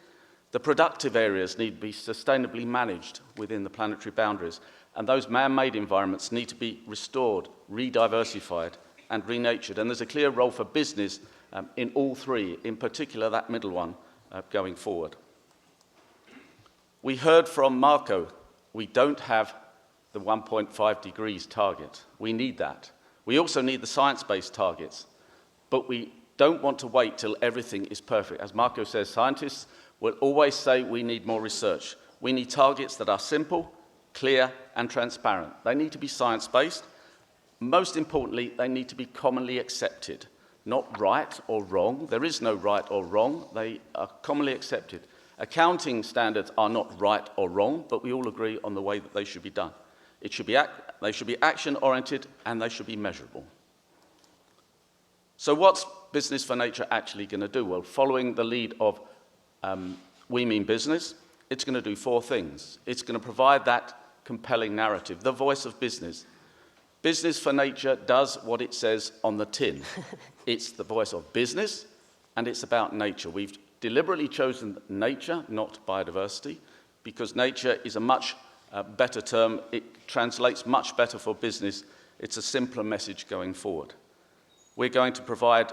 The productive areas need to be sustainably managed within the planetary boundaries, and those man-made environments need to be restored, re-diversified, and renatured. And there's a clear role for business in all three, in particular that middle one, going forward. We heard from Marco, we don't have the 1.5 degrees target. We need that. We also need the science-based targets, but we don't want to wait till everything is perfect. As Marco says, scientists will always say we need more research. We need targets that are simple, clear, and transparent. They need to be science-based. Most importantly, they need to be commonly accepted. Not right or wrong. There is no right or wrong. They are commonly accepted. Accounting standards are not right or wrong, but we all agree on the way that they should be done. They should be action-oriented, and they should be measurable. So what's Business for Nature actually going to do? Well, following the lead of We Mean Business, it's going to do four things. It's going to provide that compelling narrative, the voice of business. Business for Nature does what it says on the tin. It's the voice of business, and it's about nature. We've deliberately chosen nature, not biodiversity, because nature is a much better term. It translates much better for business. It's a simpler message going forward. We're going to provide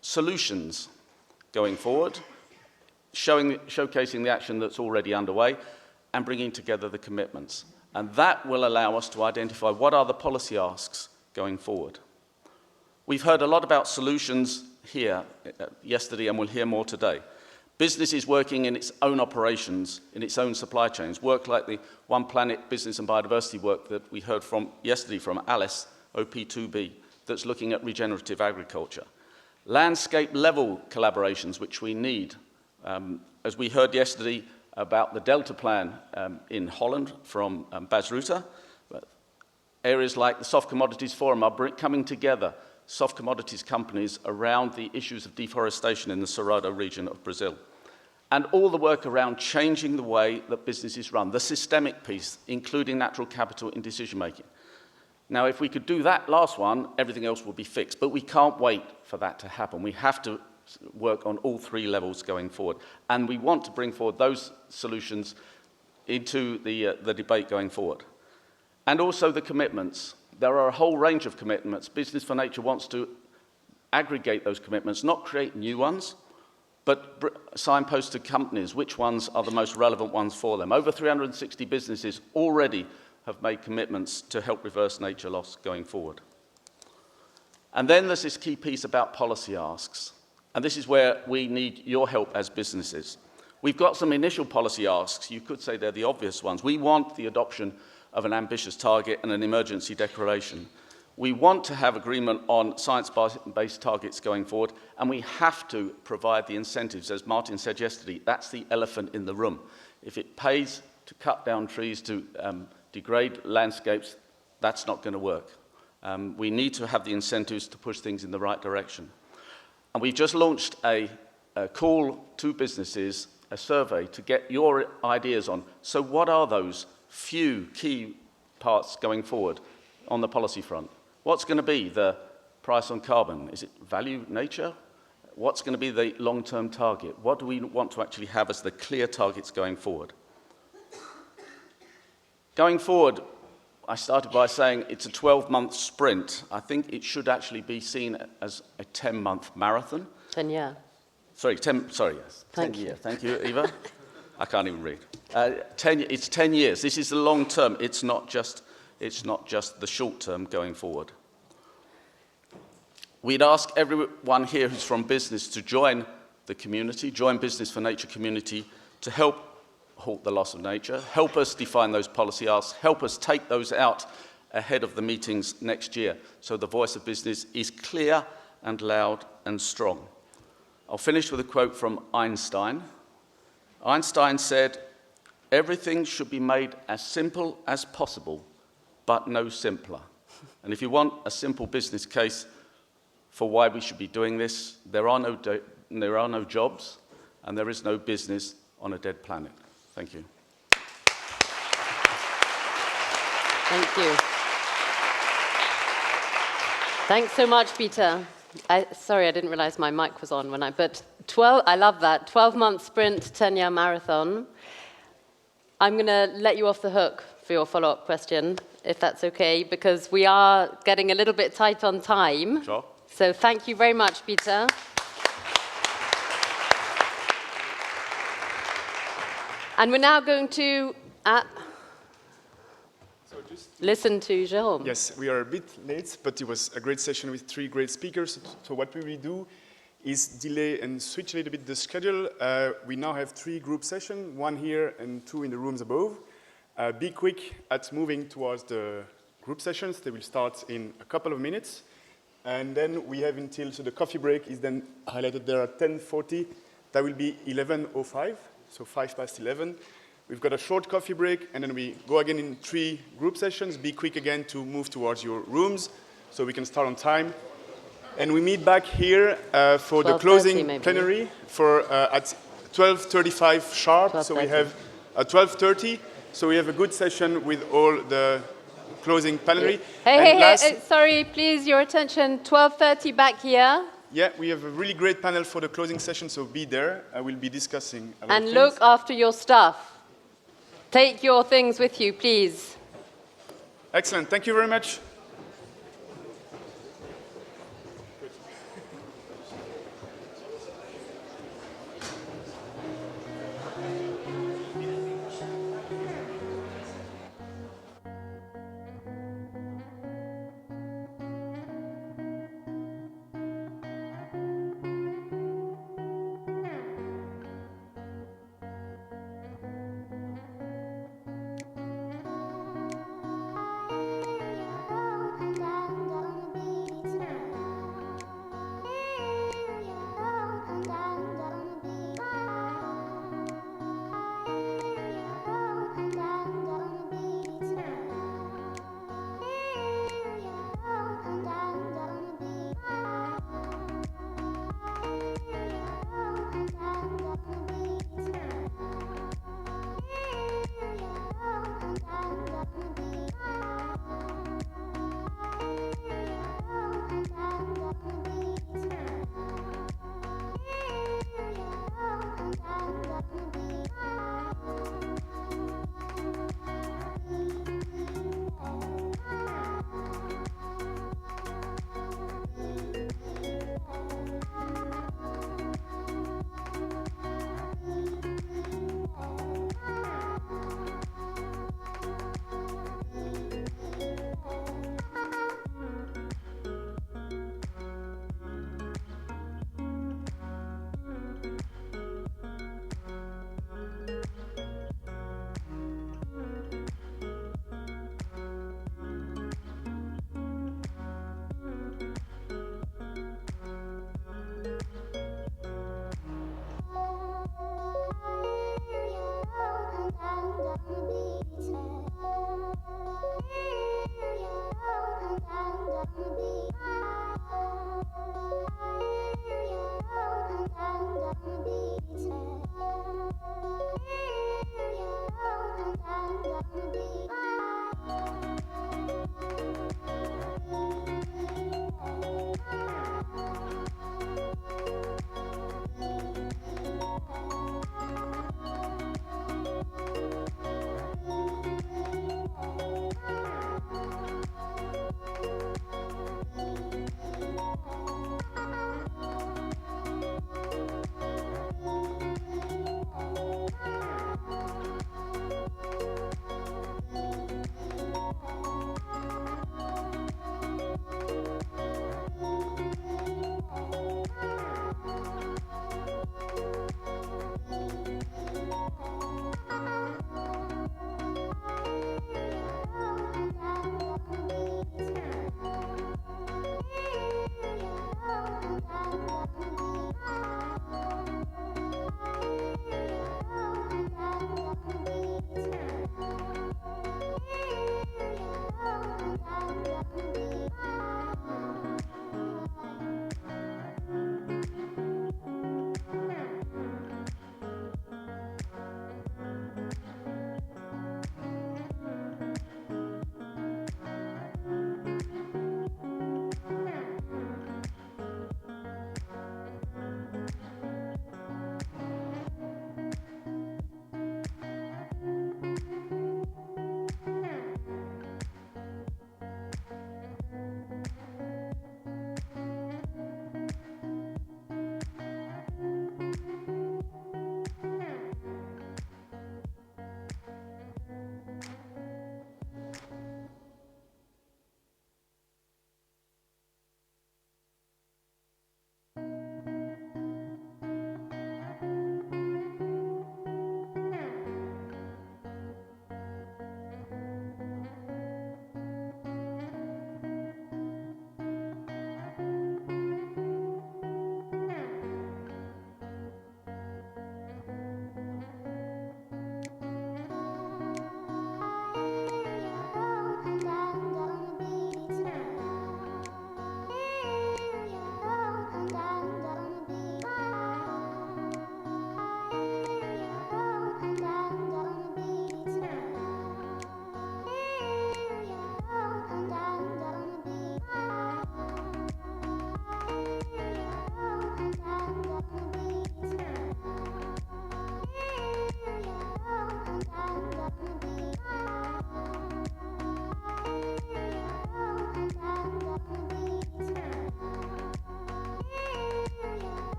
solutions going forward, showcasing the action that's already underway and bringing together the commitments. And that will allow us to identify what are the policy asks going forward. We've heard a lot about solutions here yesterday, and we'll hear more today. Business is working in its own operations, in its own supply chains, work like the One Planet Business and Biodiversity work that we heard from yesterday from Alice, OP2B, that's looking at regenerative agriculture. Landscape-level collaborations, which we need. As we heard yesterday about the Delta Plan in Holland from Bas Rutte, areas like the Soft Commodities Forum are coming together, soft commodities companies around the issues of deforestation in the Cerrado region of Brazil. And all the work around changing the way that business is run, the systemic piece, including natural capital in decision-making. Now, if we could do that last one, everything else will be fixed. But we can't wait for that to happen. We have to work on all three levels going forward. And we want to bring forward those solutions into the debate going forward. And also the commitments. There are a whole range of commitments. Business for Nature wants to aggregate those commitments, not create new ones, but signpost to companies which ones are the most relevant ones for them. Over 360 businesses already have made commitments to help reverse nature loss going forward. And then there's this key piece about policy asks. And this is where we need your help as businesses. We've got some initial policy asks. You could say they're the obvious ones. We want the adoption of an ambitious target and an emergency declaration. We want to have agreement on science-based targets going forward, and we have to provide the incentives. As Martin said yesterday, that's the elephant in the room. If it pays to cut down trees, to degrade landscapes, that's not going to work. We need to have the incentives to push things in the right direction. And we've just launched a call to businesses, a survey, to get your ideas on. So what are those few key parts going forward on the policy front? What's going to be the price on carbon? Is it value nature? What's going to be the long-term target? What do we want to actually have as the clear targets going forward? Going forward, I started by saying it's a 12-month sprint. I think it should actually be seen as a 10-month marathon. 10 year. Sorry, 10 years. Thank you, Eva. I can't even read. It's 10 years. This is the long term. It's not just the short term going forward. We'd ask everyone here who's from business to join the community, join Business for Nature community to help halt the loss of nature, help us define those policy asks, help us take those out ahead of the meetings next year so the voice of business is clear and loud and strong. I'll finish with a quote from Einstein. Einstein said, "Everything should be made as simple as possible, but no simpler." And if you want a simple business case for why we should be doing this, there are no jobs, and there is no business on a dead planet. Thank you. Thank you. Thanks so much, Peter. Sorry, I didn't realize my mic was on but 12, I love that. 12-month sprint, 10-year marathon. I'm going to let you off the hook for your follow-up question, if that's okay, because we are getting a little bit tight on time. Sure. So thank you very much, Peter. And we're now going to listen to Jérôme. Yes, we are a bit late, but it was a great session with 3 great speakers. So what we will do is delay and switch a little bit the schedule. We now have 3 group sessions, 1 here and 2 in the rooms above. Be quick at moving towards the group sessions. They will start in a couple of minutes. And then we have until, so the coffee break is then highlighted there at 10:40. That will be 11:05, so 11:05. We've got a short coffee break, and then we go again in 3 group sessions. Be quick again to move towards your rooms so we can start on time. And we meet back here for the closing plenary at 12:35 sharp. So we have 12:30. So we have a good session with all the closing plenary. Hey, sorry, please, your attention. 12:30 back here. Yeah, we have a really great panel for the closing session, so be there. I will be discussing a lot of And things. look after your stuff. Take your things with you, please. Excellent. Thank you very much.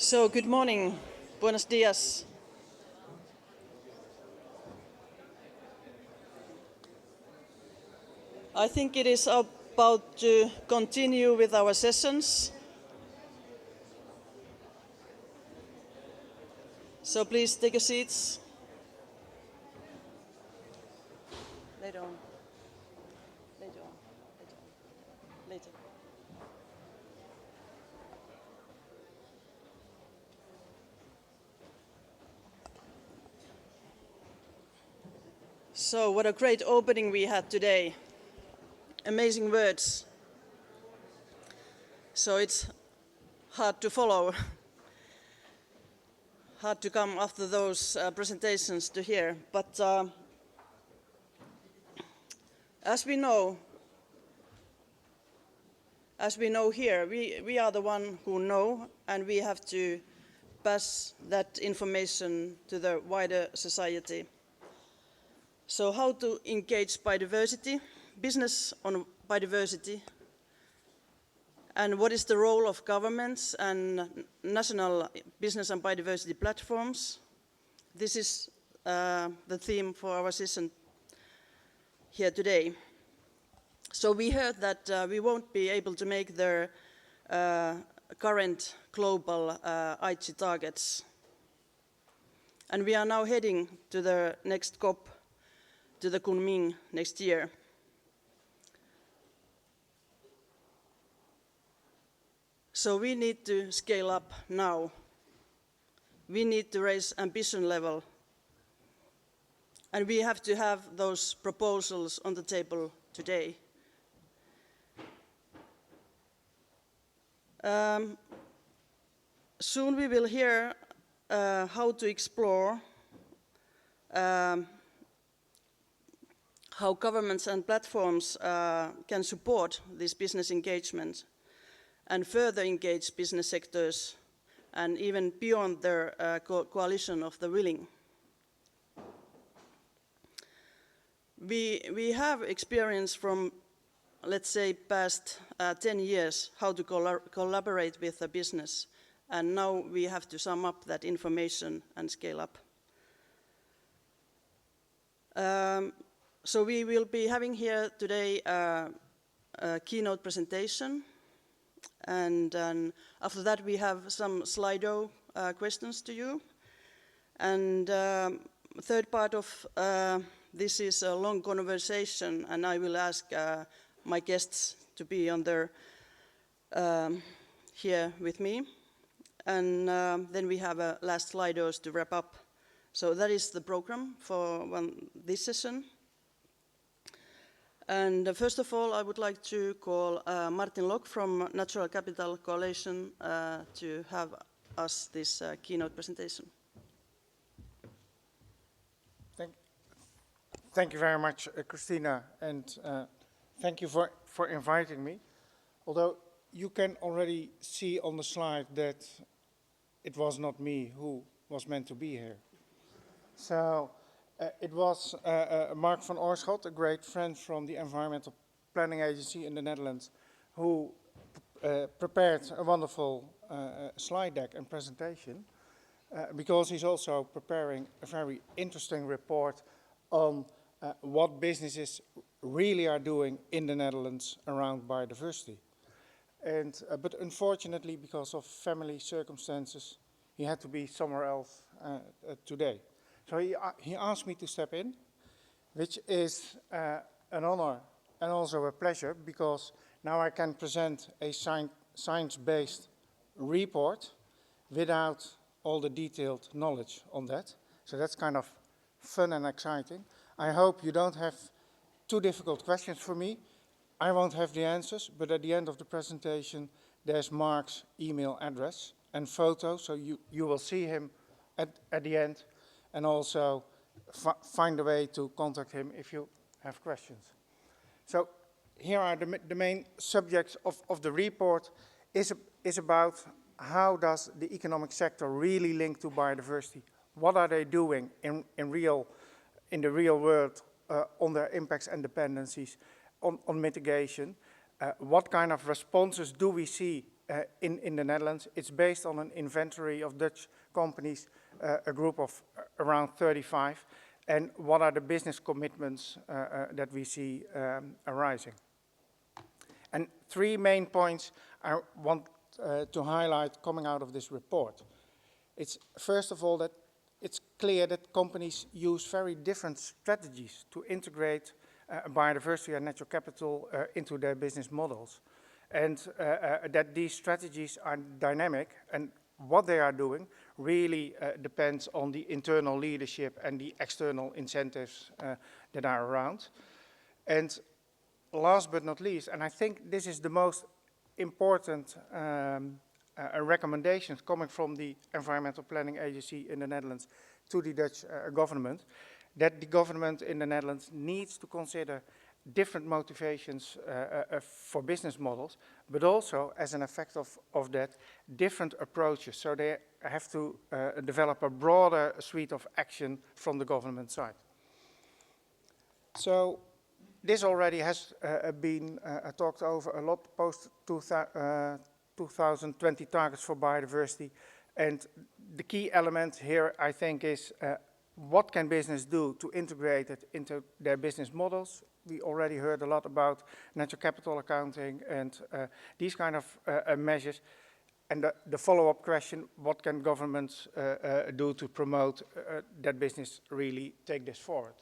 So, good morning. Buenos dias. I think it is about to continue with our sessions. So please take your seats. Later on. Later on. Later on. Later. So what a great opening we had today. Amazing words. So it's hard to follow. Hard to come after those presentations to hear. But as we know here, we are the one who know, and we have to pass that information to the wider society. So how to engage biodiversity, business on biodiversity, and what is the role of governments and national business and biodiversity platforms? This is the theme for our session here today. So we heard that we won't be able to make the current global Aichi targets. And we are now heading to the next COP, to the Kunming next year. So we need to scale up now. We need to raise ambition level. And we have to have those proposals on the table today. Soon we will hear how to explore how governments and platforms can support this business engagement and further engage business sectors and even beyond their coalition of the willing. We have experience from, let's say, past 10 years how to collaborate with the business, and now we have to sum up that information and scale up. So we will be having here today a keynote presentation, and after that we have some Slido questions to you. And third part of this is a long conversation, and I will ask my guests to be on their here with me. And then we have last Slidos to wrap up. So that is the program for this session. And first of all, I would like to call Martin Lok from Natural Capital Coalition to have us this keynote presentation. Thank you very much, Christina, and thank you for inviting me. Although you can already see on the slide that it was not me who was meant to be here. So it was Mark van Oorschot, a great friend from the Environmental Planning Agency in the Netherlands, who prepared a wonderful slide deck and presentation, because he's also preparing a very interesting report on what businesses really are doing in the Netherlands around biodiversity. And, but unfortunately, because of family circumstances, he had to be somewhere else today. So he asked me to step in, which is an honor and also a pleasure, because now I can present a science-based report without all the detailed knowledge on that. So that's kind of fun and exciting. I hope you don't have too difficult questions for me. I won't have the answers, but at the end of the presentation, there's Mark's email address and photo, so you will see him at the end, and also find a way to contact him if you have questions. So here are the main subjects of the report. Is about how does the economic sector really link to biodiversity? What are they doing in the real world on their impacts and dependencies on mitigation? What kind of responses do we see in the Netherlands. It's based on an inventory of Dutch companies, a group of around 35, and what are the business commitments that we see arising. And 3 main points I want to highlight coming out of this report. It's first of all that it's clear that companies use very different strategies to integrate biodiversity and natural capital into their business models. And that these strategies are dynamic, and what they are doing really depends on the internal leadership and the external incentives that are around. And last but not least, and I think this is the most important recommendations coming from the Environmental Planning Agency in the Netherlands to the Dutch government, that the government in the Netherlands needs to consider different motivations for business models, but also as an effect of that, different approaches. So they have to develop a broader suite of action from the government side. So this already has been talked over a lot post 2020 targets for biodiversity. And the key element here, I think, is what can business do to integrate it into their business models? We already heard a lot about natural capital accounting and these kind of measures. And the follow-up question, what can governments do to promote that business really take this forward?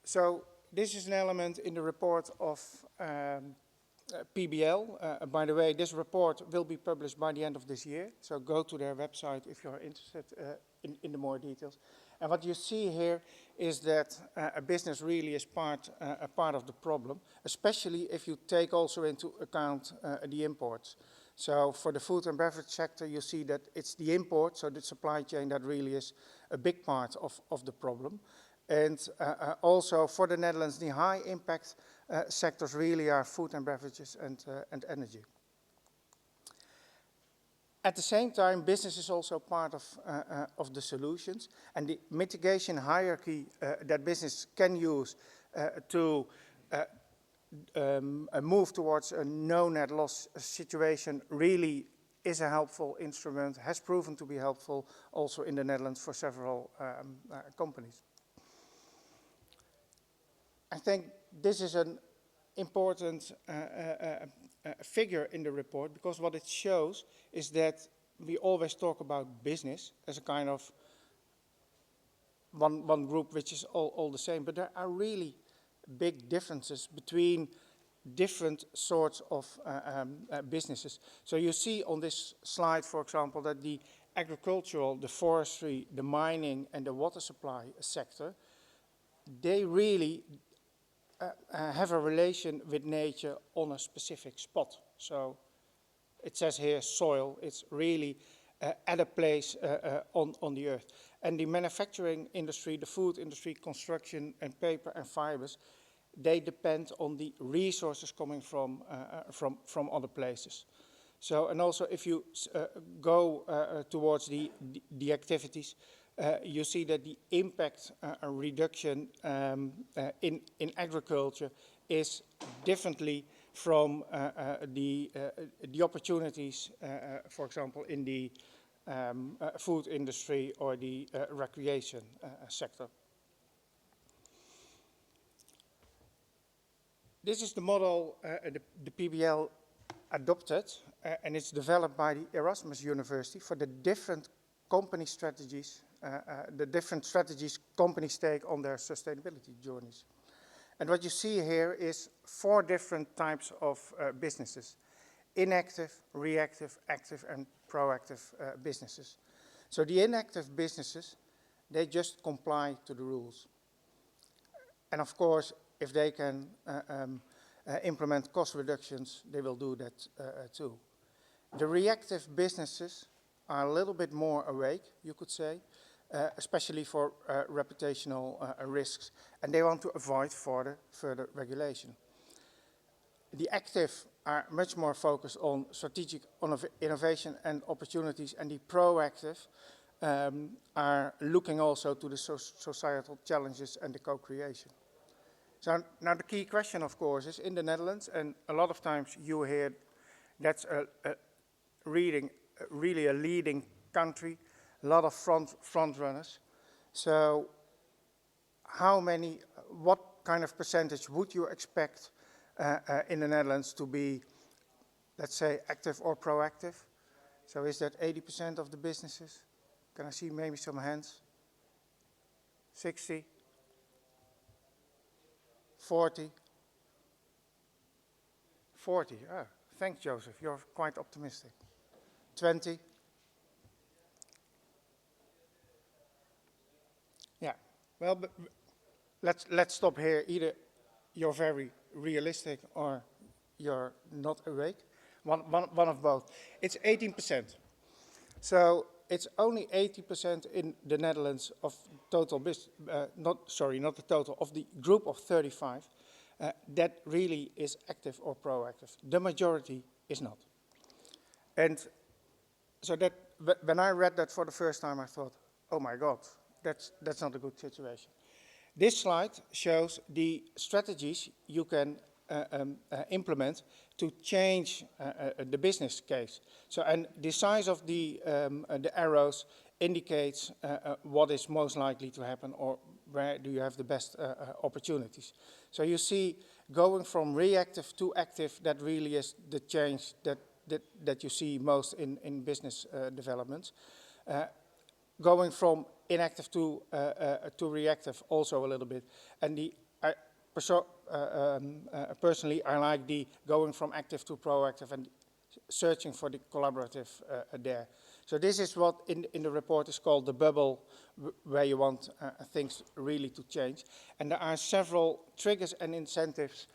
So this is an element in the report of PBL. By the way, this report will be published by the end of this year. So go to their website if you're interested in the more details. And what you see here is that a business really is a part of the problem, especially if you take also into account the imports. So for the food and beverage sector, you see that it's the import, so the supply chain, that really is a big part of the problem. And also for the Netherlands, the high impact sectors really are food and beverages and energy. At the same time, business is also part of the solutions, and the mitigation hierarchy that business can use to move towards a no net loss situation really is a helpful instrument, has proven to be helpful also in the Netherlands for several companies. I think this is an important figure in the report, because what it shows is that we always talk about business as a kind of one group which is all the same, but there are really big differences between different sorts of businesses. So you see on this slide, for example, that the agricultural, the forestry, the mining and the water supply sector, they really have a relation with nature on a specific spot. So it says here soil, it's really at a place on the earth. And the manufacturing industry, the food industry, construction and paper and fibers, they depend on the resources coming from other places. So, and also if you go towards the activities, you see that the impact reduction in agriculture is differently from the opportunities, for example, in the food industry or the recreation sector. This is the model the PBL adopted, and it's developed by the Erasmus University for the different company strategies, the different strategies companies take on their sustainability journeys. And what you see here is 4 different types of businesses: inactive, reactive, active, and proactive businesses. So the inactive businesses, they just comply to the rules. And of course, if they can implement cost reductions, they will do that too. The reactive businesses are a little bit more awake, you could say, especially for reputational risks, and they want to avoid further regulation. The active are much more focused on strategic innovation and opportunities, and the proactive are looking also to the societal challenges and the co-creation. So now the key question, of course, is in the Netherlands, and a lot of times you hear That's really a leading country, a lot of front runners. So what kind of percentage would you expect in the Netherlands to be, let's say, active or proactive? So is that 80% of the businesses? Can I see maybe some hands? 60? 40? 40, thanks Joseph, you're quite optimistic. 20? Yeah, well, but let's stop here. Either you're very realistic or you're not awake. One of both. It's 18%. So it's only 80% in the Netherlands of total business, not the total, of the group of 35 that really is active or proactive. The majority is not. And so that when I read that for the first time, I thought, oh my God, that's not a good situation. This slide shows the strategies you can implement to change the business case. So, and the size of the arrows indicates what is most likely to happen or where do you have the best opportunities. So you see, going from reactive to active, that really is the change that you see most in business developments. Going from inactive to reactive also a little bit. And personally, I like the going from active to proactive and searching for the collaborative there. So this is what in the report is called the bubble, where you want things really to change. And there are several triggers and incentives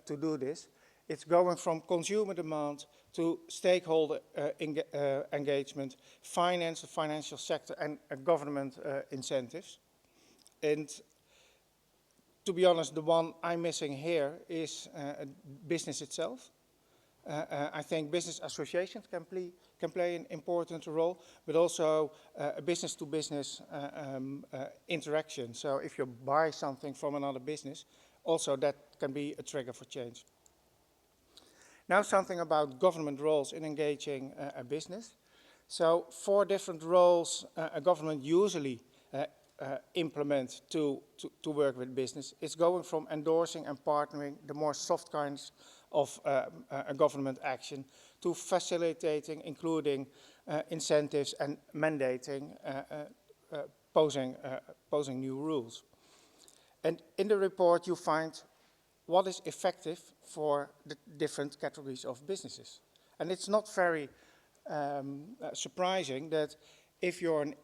to do this. It's going from consumer demand to stakeholder engagement, finance, the financial sector, and government incentives. And to be honest, the one I'm missing here is business itself. I think business associations can play an important role, but also business-to-business interaction. So if you buy something from another business, also that can be a trigger for change. Now something about government roles in engaging a business. So 4 different roles a government usually implement to work with business. It's going from endorsing and partnering, the more soft kinds of a government action, to facilitating, including incentives and mandating, posing new rules. And in the report you find what is effective for the different categories of businesses. And it's not very surprising that if you're an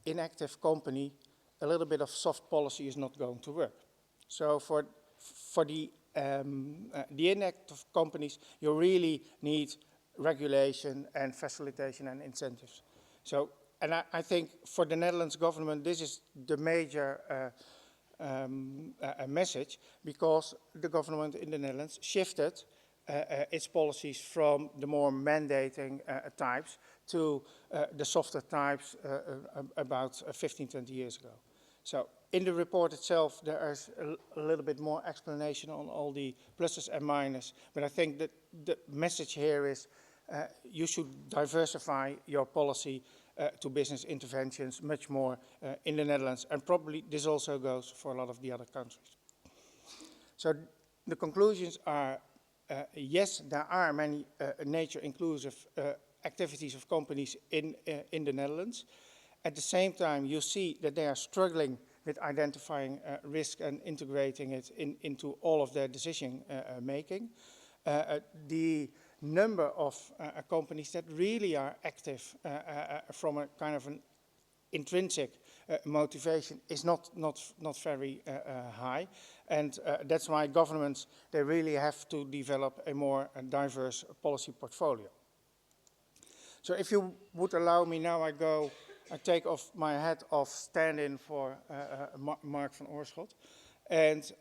inactive company, a little bit of soft policy is not going to work. So for the inactive companies, you really need regulation and facilitation and incentives. So, and I think for the Netherlands government, this is the major message, because the government in the Netherlands shifted its policies from the more mandating types to the softer types about 15, 20 years ago. So in the report itself, there is a little bit more explanation on all the pluses and minuses, but I think that the message here is you should diversify your policy to business interventions much more in the Netherlands, and probably this also goes for a lot of the other countries. So the conclusions are, yes, there are many nature-inclusive activities of companies in the Netherlands. At the same time, you see that they are struggling with identifying risk and integrating it into all of their decision making. The number of companies that really are active from a kind of an intrinsic motivation is not very high, and that's why governments, they really have to develop a more diverse policy portfolio. So if you would allow me now, I take off my hat of stand-in for Mark van Oorschot, and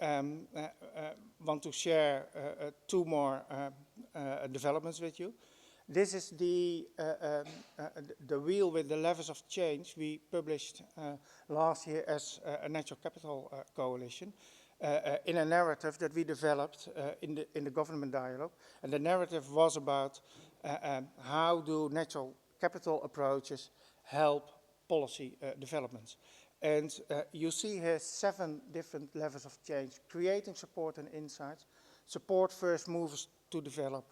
want to share 2 more developments with you. This is the wheel with the levers of change we published last year as a Natural Capital Coalition. in a narrative that we developed in the government dialogue. And the narrative was about how do natural capital approaches help policy developments. And you see here 7 different levels of change: creating support and insights, support first movers to develop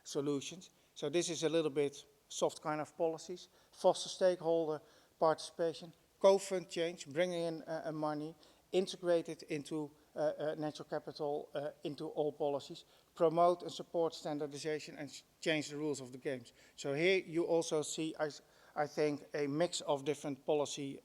solutions. So this is a little bit soft kind of policies, foster stakeholder participation, co-fund change, bringing in money, integrate it into natural capital, into all policies, promote and support standardization, and change the rules of the games. So here you also see, I think, a mix of different policy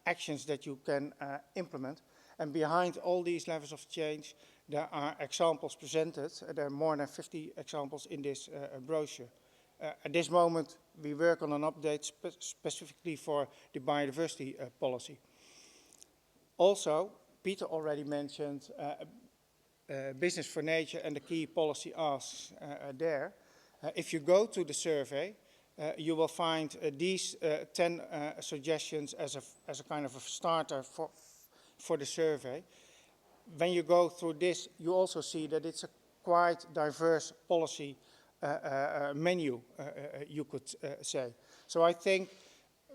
actions that you can implement. And behind all these levels of change, there are examples presented. There are more than 50 examples in this brochure. At this moment, we work on an update specifically for the biodiversity policy. Also, Peter already mentioned Business for Nature and the key policy asks there. If you go to the survey, you will find these 10 suggestions as a kind of a starter for the survey. When you go through this, you also see that it's a quite diverse policy menu, you could say. So I think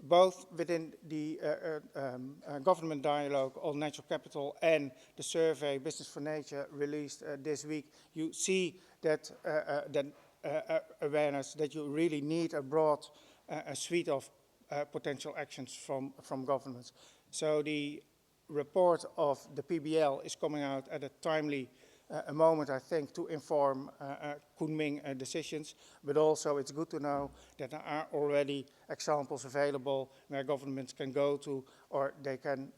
both within the government dialogue on natural capital and the survey Business for Nature released this week, you see that awareness that you really need a broad suite of potential actions from governments. So the report of the PBL is coming out at a timely moment, I think, to inform Kunming decisions, but also it's good to know that there are already examples available where governments can go to, or they can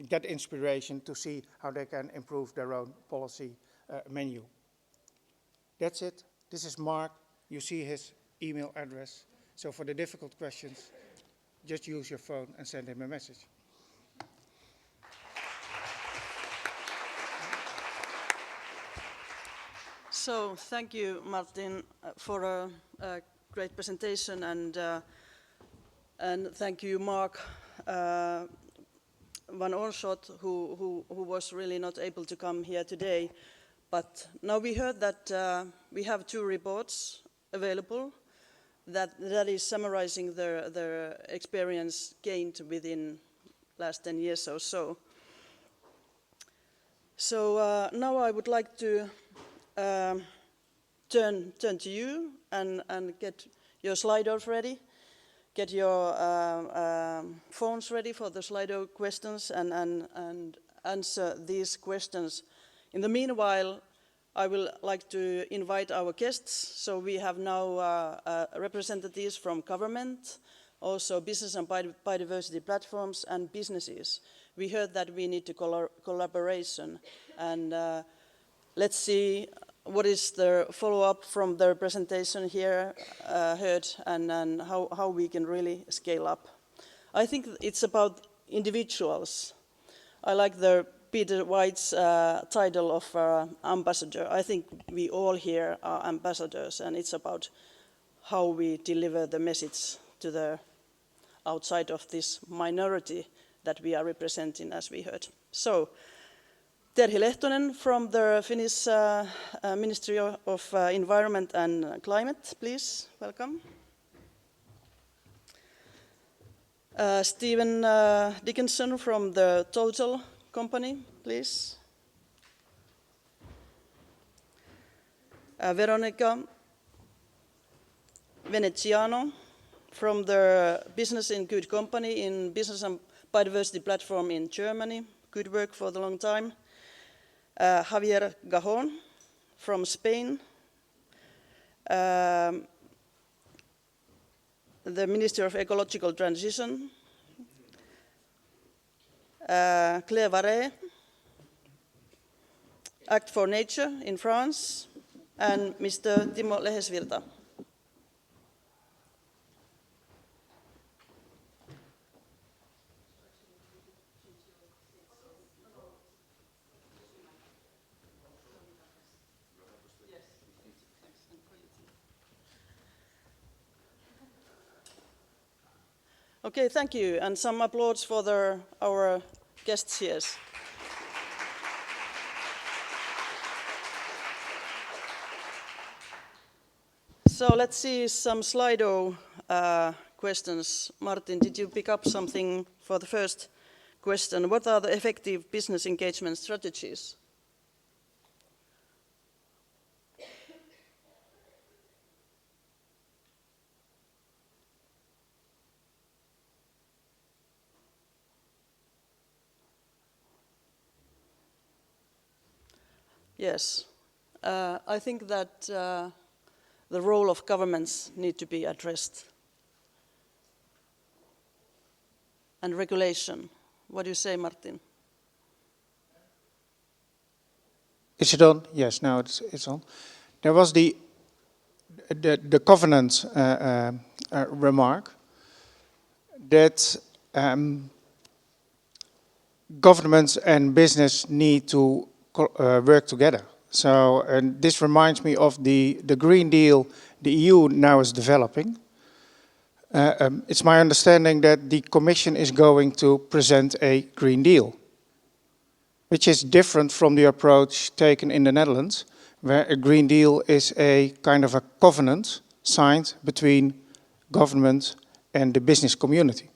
get inspiration to see how they can improve their own policy menu. That's it. This is Mark. You see his email address. So for the difficult questions, just use your phone and send him a message. So thank you, Martin, for a great presentation, and thank you, Mark Van Oorschot, who was really not able to come here today. But now we heard that we have 2 reports available that is summarizing their experience gained within last 10 years or so. So now I would like to turn to you and get your Slido ready, get your phones ready for the Slido questions and answer these questions. In the meanwhile, I will like to invite our guests. So we have now representatives from government, also business and biodiversity platforms and businesses. We heard that we need collaboration, and let's see what is the follow-up from their presentation here heard, and how we can really scale up. I think it's about individuals. I like Peter White's title of ambassador. I think we all here are ambassadors, and it's about how we deliver the message to the outside of this minority that we are representing, as we heard. So, Terhi Lehtonen from the Finnish Ministry of Environment and Climate, please, welcome. Stephen Dickinson from the Total company, please. Veronica Veneziano from the Business in Good Company in Business and Biodiversity Platform in Germany. Good work for the long time. Javier Gajon from Spain. The Minister of Ecological Transition. Claire Varret, Act for Nature in France, and Mr. Timo Lehesvirta. Okay, thank you, and some applause for our guests here. So let's see some Slido questions. Martin, did you pick up something for the first question? What are the effective business engagement strategies? Yes, I think that the role of governments need to be addressed. And regulation. What do you say, Martin? Is it on? Yes, now it's on. There was the covenant remark that governments and business need to work together. So, and this reminds me of the Green Deal the EU now is developing. It's my understanding that the Commission is going to present a Green Deal, which is different from the approach taken in the Netherlands, where a Green Deal is a kind of a covenant signed between government and the business community.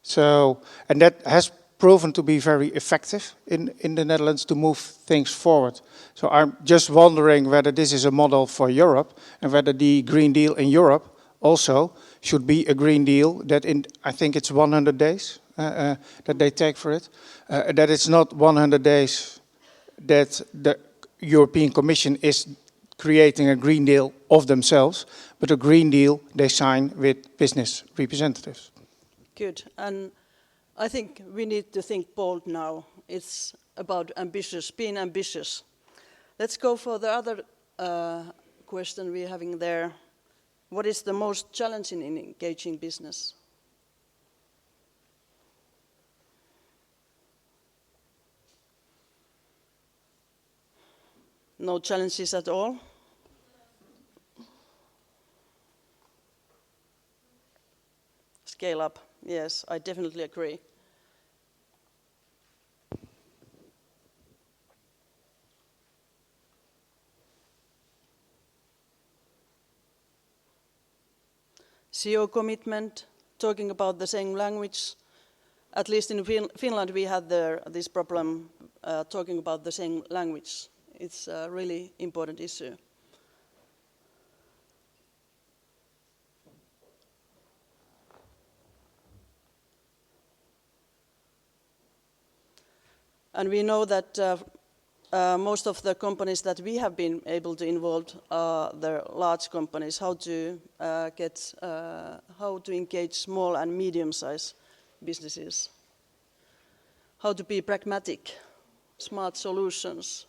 So, and that has proven to be very effective in the Netherlands to move things forward. So I'm just wondering whether this is a model for Europe and whether the Green Deal in Europe also should be a Green Deal that in, I think it's 100 days that they take for it. That it's not 100 days that the European Commission is creating a Green Deal of themselves, but a Green Deal they sign with business representatives. Good. And I think we need to think bold now. It's about being ambitious. Let's go for the other question we're having there. What is the most challenging in engaging business? No challenges at all? Scale up. Yes, I definitely agree. CEO commitment, talking about the same language. At least in Finland we had this problem talking about the same language. It's a really important issue. And we know that most of the companies that we have been able to involve are the large companies. How to engage small and medium-sized businesses. How to be pragmatic, smart solutions.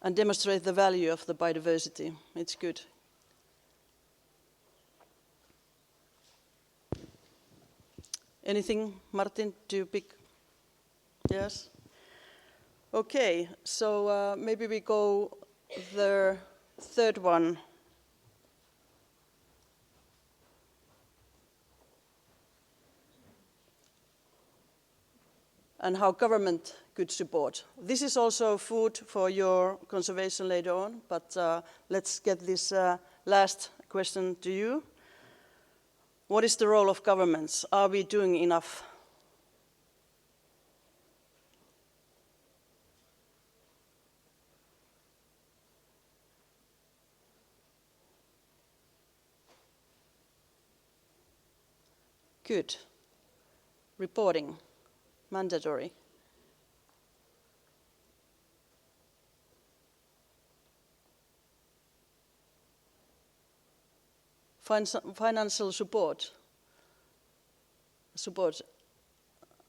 And demonstrate the value of the biodiversity. It's good. Anything, Martin, do you pick? Yes? Okay, so maybe we go the third one. And how government could support. This is also food for your conservation later on, but let's get this last question to you. What is the role of governments? Are we doing enough? Good. Reporting, mandatory. Financial support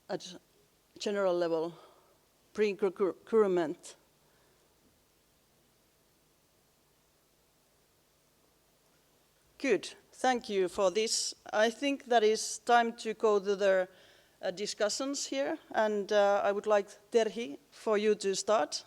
at general level, pre-procurement. Good, thank you for this. I think that is time to go to the discussions here, and I would like, Terhi, for you to start.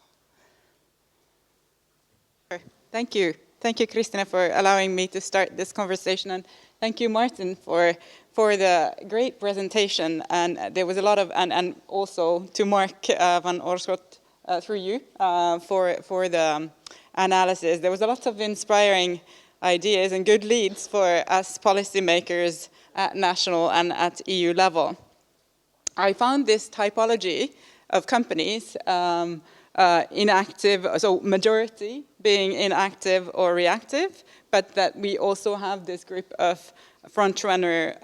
Thank you. Thank you, Christina, for allowing me to start this conversation, and thank you, Martin, for the great presentation. And there was a lot of, and also to Mark van Oorschot through you for the analysis. There was a lot of inspiring ideas and good leads for us policymakers at national and at EU level. I found this typology of companies inactive, so majority being inactive or reactive, but that we also have this group of front-runner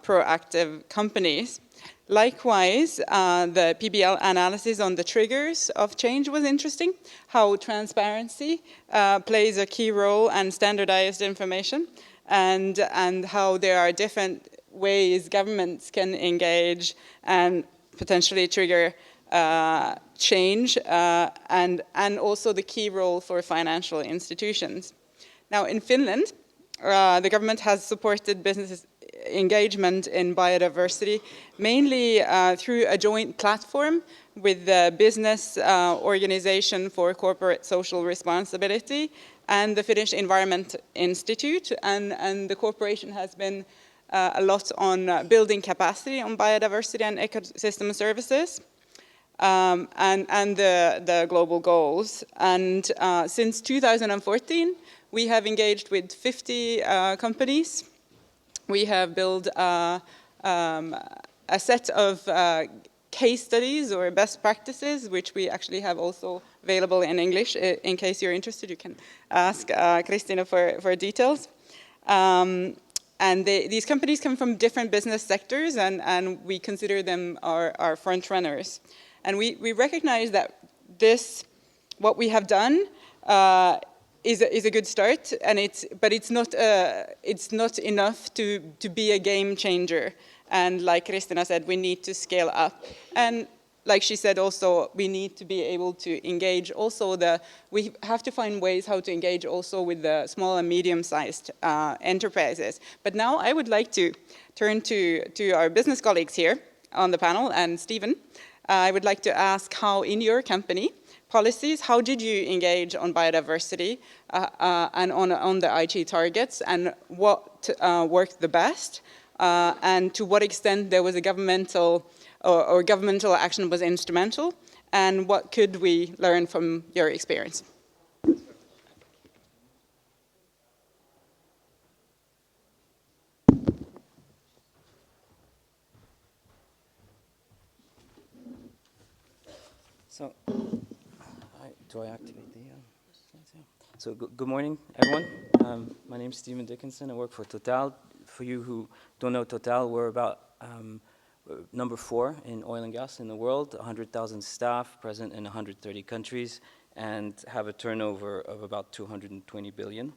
proactive companies. Likewise, the PBL analysis on the triggers of change was interesting, how transparency plays a key role and standardized information, and how there are different ways governments can engage and potentially trigger change, and also the key role for financial institutions. Now, in Finland, the government has supported business engagement in biodiversity, mainly through a joint platform with the Business Organization for Corporate Social Responsibility and the Finnish Environment Institute, and the cooperation has been a lot on building capacity on biodiversity and ecosystem services. And the global goals. And since 2014, we have engaged with 50 companies. We have built a set of case studies or best practices, which we actually have also available in English. In case you're interested, you can ask Christina for details. And these companies come from different business sectors, and we consider them our front runners. And we recognize that what we have done is a good start, but it's not enough to be a game changer. And like Christina said, we need to scale up. And like she said also, we need to be able to engage also we have to find ways how to engage also with the small and medium-sized enterprises. But now I would like to turn to our business colleagues here on the panel, and Stephen. I would like to ask how in your company policies, how did you engage on biodiversity and on the IG targets, and what worked the best, and to what extent there was a governmental or governmental action was instrumental, and what could we learn from your experience? So, do I activate the slides? Yeah. So, good morning, everyone. My name is Stephen Dickinson. I work for Total. For you who don't know Total, we're about number 4 in oil and gas in the world, 100,000 staff, present in 130 countries, and have a turnover of about 220 billion.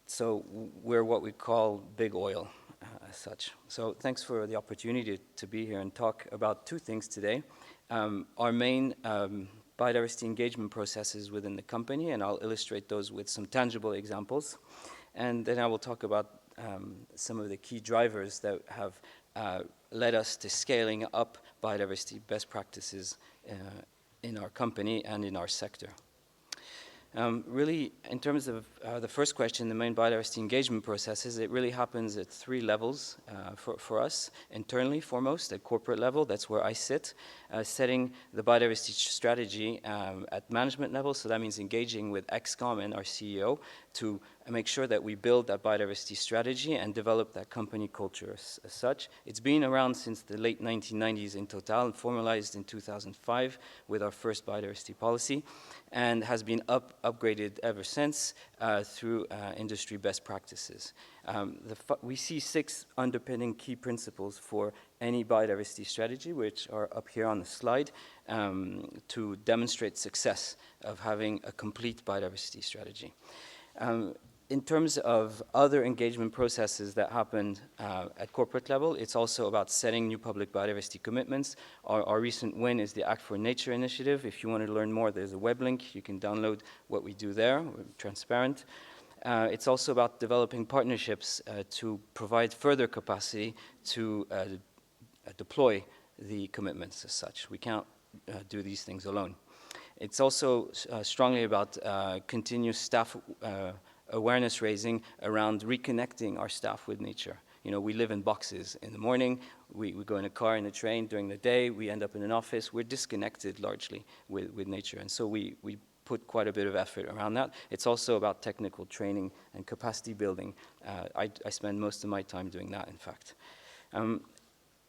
So, we're what we call big oil as such. So, thanks for the opportunity to be here and talk about 2 things today. Our main biodiversity engagement processes within the company, and I'll illustrate those with some tangible examples. And then I will talk about some of the key drivers that have led us to scaling up biodiversity best practices in our company and in our sector. Really, in terms of the first question, the main biodiversity engagement processes, it really happens at 3 levels for us. Internally, foremost, at corporate level, that's where I sit, setting the biodiversity strategy at management level. So that means engaging with ExCom and our CEO to make sure that we build that biodiversity strategy and develop that company culture as such. It's been around since the late 1990s in Total and formalized in 2005 with our first biodiversity policy, and has been upgraded ever since through industry best practices. We see 6 underpinning key principles for any biodiversity strategy, which are up here on the slide, to demonstrate success of having a complete biodiversity strategy. In terms of other engagement processes that happened at corporate level, it's also about setting new public biodiversity commitments. Our recent win is the Act for Nature initiative. If you want to learn more, there's a web link. You can download what we do there. We're transparent. It's also about developing partnerships to provide further capacity to deploy the commitments as such. We can't do these things alone. It's also strongly about continuous staff awareness raising around reconnecting our staff with nature. You know, we live in boxes. In the morning, we go in a car, in a train. During the day, we end up in an office. We're disconnected largely with nature. And so we put quite a bit of effort around that. It's also about technical training and capacity building. I spend most of my time doing that, in fact.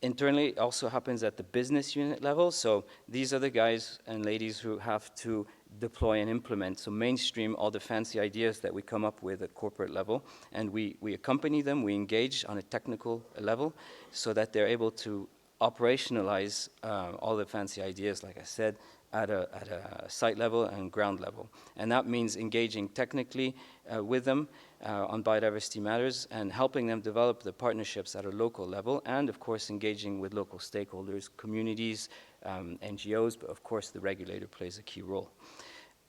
Internally, it also happens at the business unit level. So these are the guys and ladies who have to deploy and implement, so mainstream all the fancy ideas that we come up with at corporate level. And we accompany them, we engage on a technical level so that they're able to operationalize all the fancy ideas, like I said, at a site level and ground level. And that means engaging technically with them on biodiversity matters and helping them develop the partnerships at a local level, and of course engaging with local stakeholders, communities, NGOs, but of course the regulator plays a key role.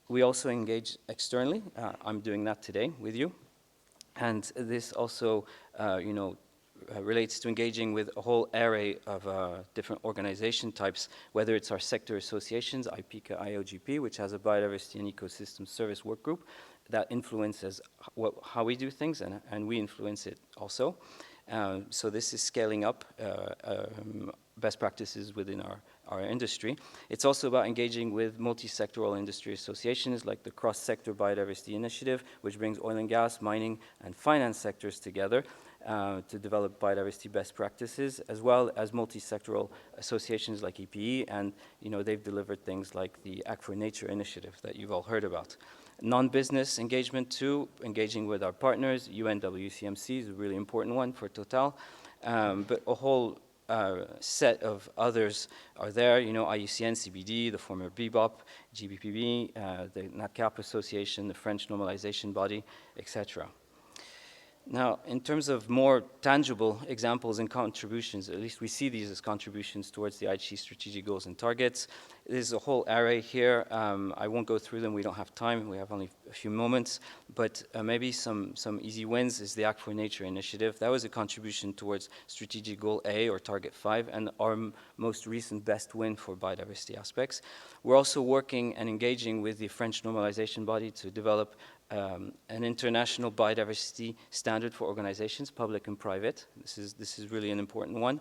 We also engage externally. I'm doing that today with you. And this also, relates to engaging with a whole array of different organization types, whether it's our sector associations, IPICA, IOGP, which has a biodiversity and ecosystem service work group that influences how we do things, and we influence it also. So this is scaling up best practices within our industry. It's also about engaging with multi-sectoral industry associations like the Cross-Sector Biodiversity Initiative, which brings oil and gas, mining, and finance sectors together to develop biodiversity best practices, as well as multi-sectoral associations like EPE, and they've delivered things like the Act for Nature initiative that you've all heard about. Non-business engagement too, engaging with our partners. UNWCMC is a really important one for Total, but a whole set of others are there, IUCN, CBD, the former BBOP, GBPB, the NatCap Association, the French normalization body, etc. Now, in terms of more tangible examples and contributions, at least we see these as contributions towards the Aichi strategic goals and targets. There's a whole array here. I won't go through them. We don't have time. We have only a few moments. But maybe some easy wins is the Act for Nature initiative. That was a contribution towards strategic goal A, or target 5, and our most recent best win for biodiversity aspects. We're also working and engaging with the French normalization body to develop an international biodiversity standard for organizations, public and private. This is really an important one.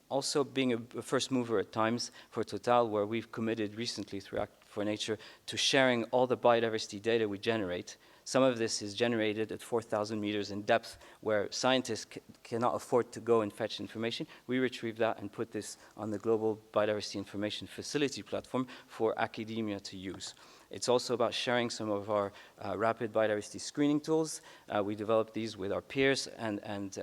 Also being a first mover at times for Total, where we've committed recently through Act for Nature to sharing all the biodiversity data we generate. Some of this is generated at 4,000 meters in depth, where scientists cannot afford to go and fetch information. We retrieve that and put this on the Global Biodiversity Information Facility platform for academia to use. It's also about sharing some of our rapid biodiversity screening tools. We developed these with our peers and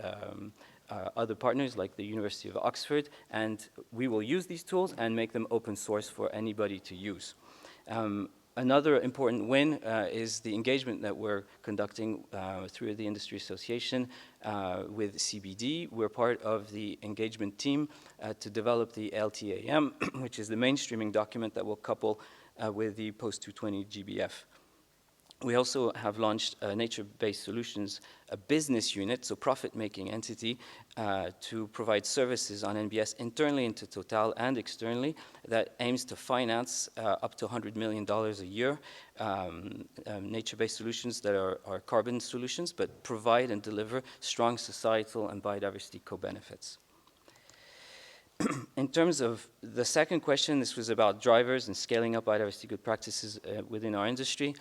other partners like the University of Oxford, and we will use these tools and make them open source for anybody to use. Another important win is the engagement that we're conducting through the Industry Association with CBD. We're part of the engagement team to develop the LTAM, which is the mainstreaming document that will couple with the post-220 GBF. We also have launched Nature-Based Solutions, a business unit, so profit-making entity, to provide services on NBS internally into Total and externally that aims to finance up to $100 million a year, nature-based solutions that are carbon solutions, but provide and deliver strong societal and biodiversity co-benefits. In terms of the second question, this was about drivers and scaling up biodiversity good practices within our industry.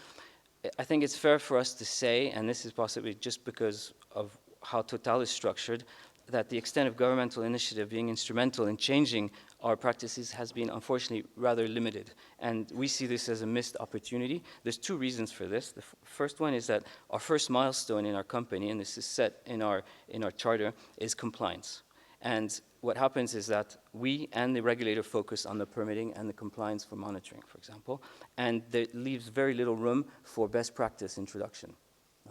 I think it's fair for us to say, and this is possibly just because of how Total is structured, that the extent of governmental initiative being instrumental in changing our practices has been unfortunately rather limited. And we see this as a missed opportunity. There's two reasons for this. The first one is that our first milestone in our company, and this is set in our charter, is compliance. And what happens is that we and the regulator focus on the permitting and the compliance for monitoring, for example, and that leaves very little room for best practice introduction.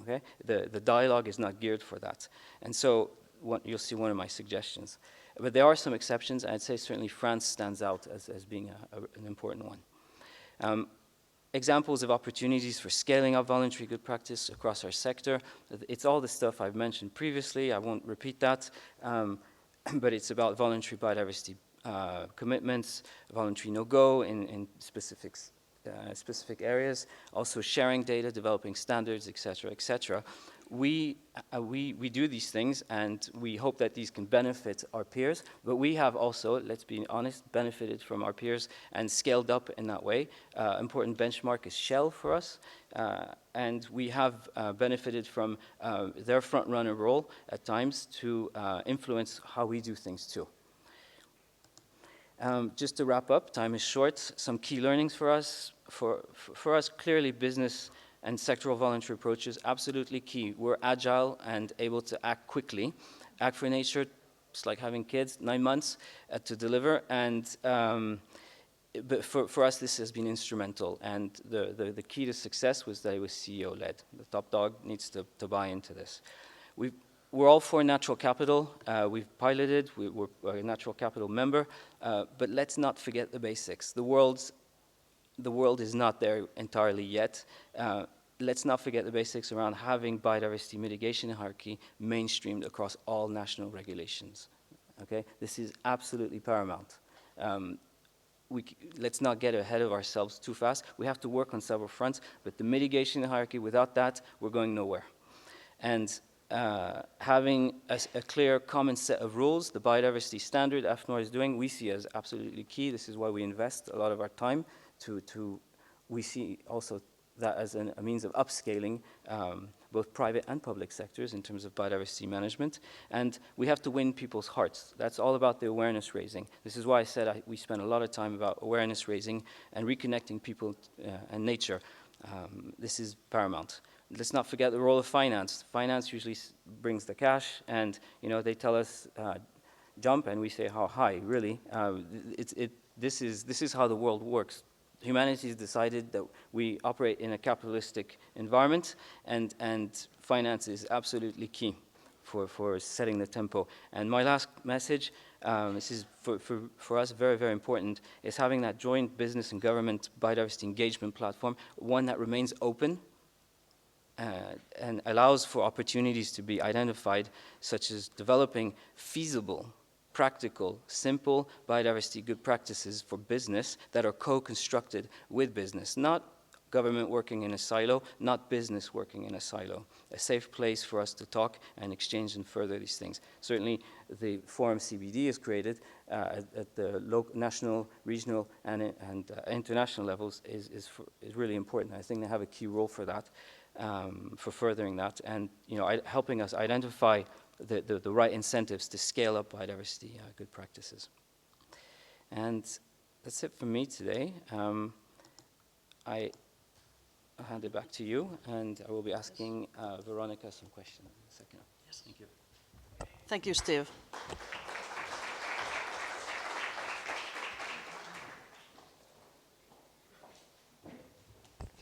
Okay? The dialogue is not geared for that. And so you'll see one of my suggestions. But there are some exceptions. I'd say certainly France stands out as being an important one. Examples of opportunities for scaling up voluntary good practice across our sector. It's all the stuff I've mentioned previously. I won't repeat that. But it's about voluntary biodiversity commitments, voluntary no-go in specific areas, also sharing data, developing standards, etc., etc. We do these things, and we hope that these can benefit our peers, but we have also, let's be honest, benefited from our peers and scaled up in that way. Important benchmark is Shell for us, and we have benefited from their front-runner role at times to influence how we do things too. Just to wrap up, time is short. Some key learnings for us. For us, clearly business and sectoral voluntary approaches, absolutely key. We're agile and able to act quickly. Act for Nature, it's like having kids, 9 months to deliver. And but for us, this has been instrumental. And the key to success was that it was CEO-led. The top dog needs to buy into this. We're all for natural capital. We've piloted, we're a natural capital member. But let's not forget the basics. The world is not there entirely yet. Let's not forget the basics around having biodiversity mitigation hierarchy mainstreamed across all national regulations. Okay, this is absolutely paramount. Let's not get ahead of ourselves too fast. We have to work on several fronts, but the mitigation hierarchy, without that, we're going nowhere. And having a clear common set of rules, the biodiversity standard AFNOR is doing, we see as absolutely key. This is why we invest a lot of our time we see also that as a means of upscaling both private and public sectors in terms of biodiversity management. And we have to win people's hearts. That's all about the awareness raising. This is why I said we spend a lot of time about awareness raising and reconnecting people and nature. This is paramount. Let's not forget the role of finance. Finance usually brings the cash, and they tell us jump, and we say how high. Really, this is how the world works. Humanity has decided that we operate in a capitalistic environment, and finance is absolutely key for setting the tempo. And my last message, this is for us very, very important, is having that joint business and government biodiversity engagement platform, one that remains open and allows for opportunities to be identified, such as developing feasible, practical, simple biodiversity good practices for business that are co-constructed with business, not government working in a silo, not business working in a silo. A safe place for us to talk and exchange and further these things. Certainly the Forum CBD is created at the local, national, regional, and international levels is really important. I think they have a key role for that, for furthering that, and helping us identify the right incentives to scale up biodiversity good practices. And that's it for me today. I'll hand it back to you, and I will be asking Veronica some questions in a second. Yes. Thank you. Thank you, Steve.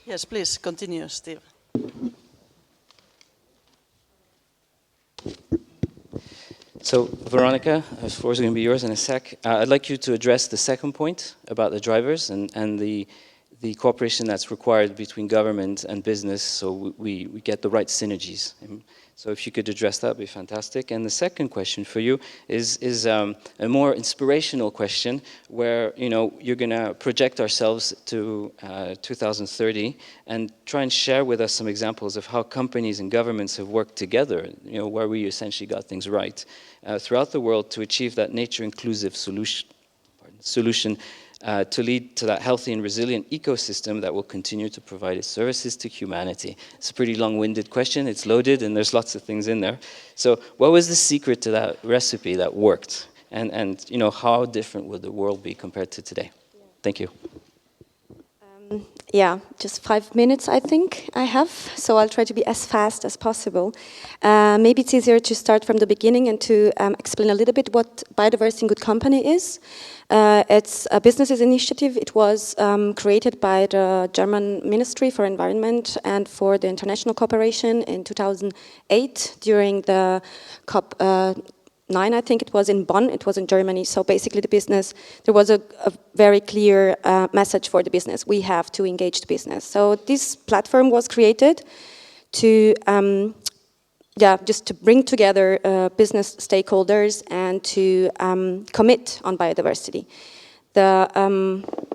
Yes, please continue, Steve. So, Veronica, the floor is going to be yours in a sec. I'd like you to address the second point about the drivers and the cooperation that's required between government and business, so we get the right synergies. So if you could address that, would be fantastic. And the second question for you is a more inspirational question, where you're going to project ourselves to 2030 and try and share with us some examples of how companies and governments have worked together, where we essentially got things right throughout the world to achieve that nature-inclusive solution to lead to that healthy and resilient ecosystem that will continue to provide its services to humanity. It's a pretty long-winded question, it's loaded, and there's lots of things in there. So what was the secret to that recipe that worked? And how different would the world be compared to today? Thank you. Yeah, just 5 minutes I think I have, so I'll try to be as fast as possible. Maybe it's easier to start from the beginning and to explain a little bit what Biodiversity in Good Company is. It's a businesses initiative. It was created by the German Ministry for Environment and for the International Cooperation in 2008 during the COP9, I think it was in Bonn, it was in Germany. So basically the business, there was a very clear message for the business. We have to engage the business. So this platform was created to yeah, just to bring together business stakeholders and to commit on biodiversity. The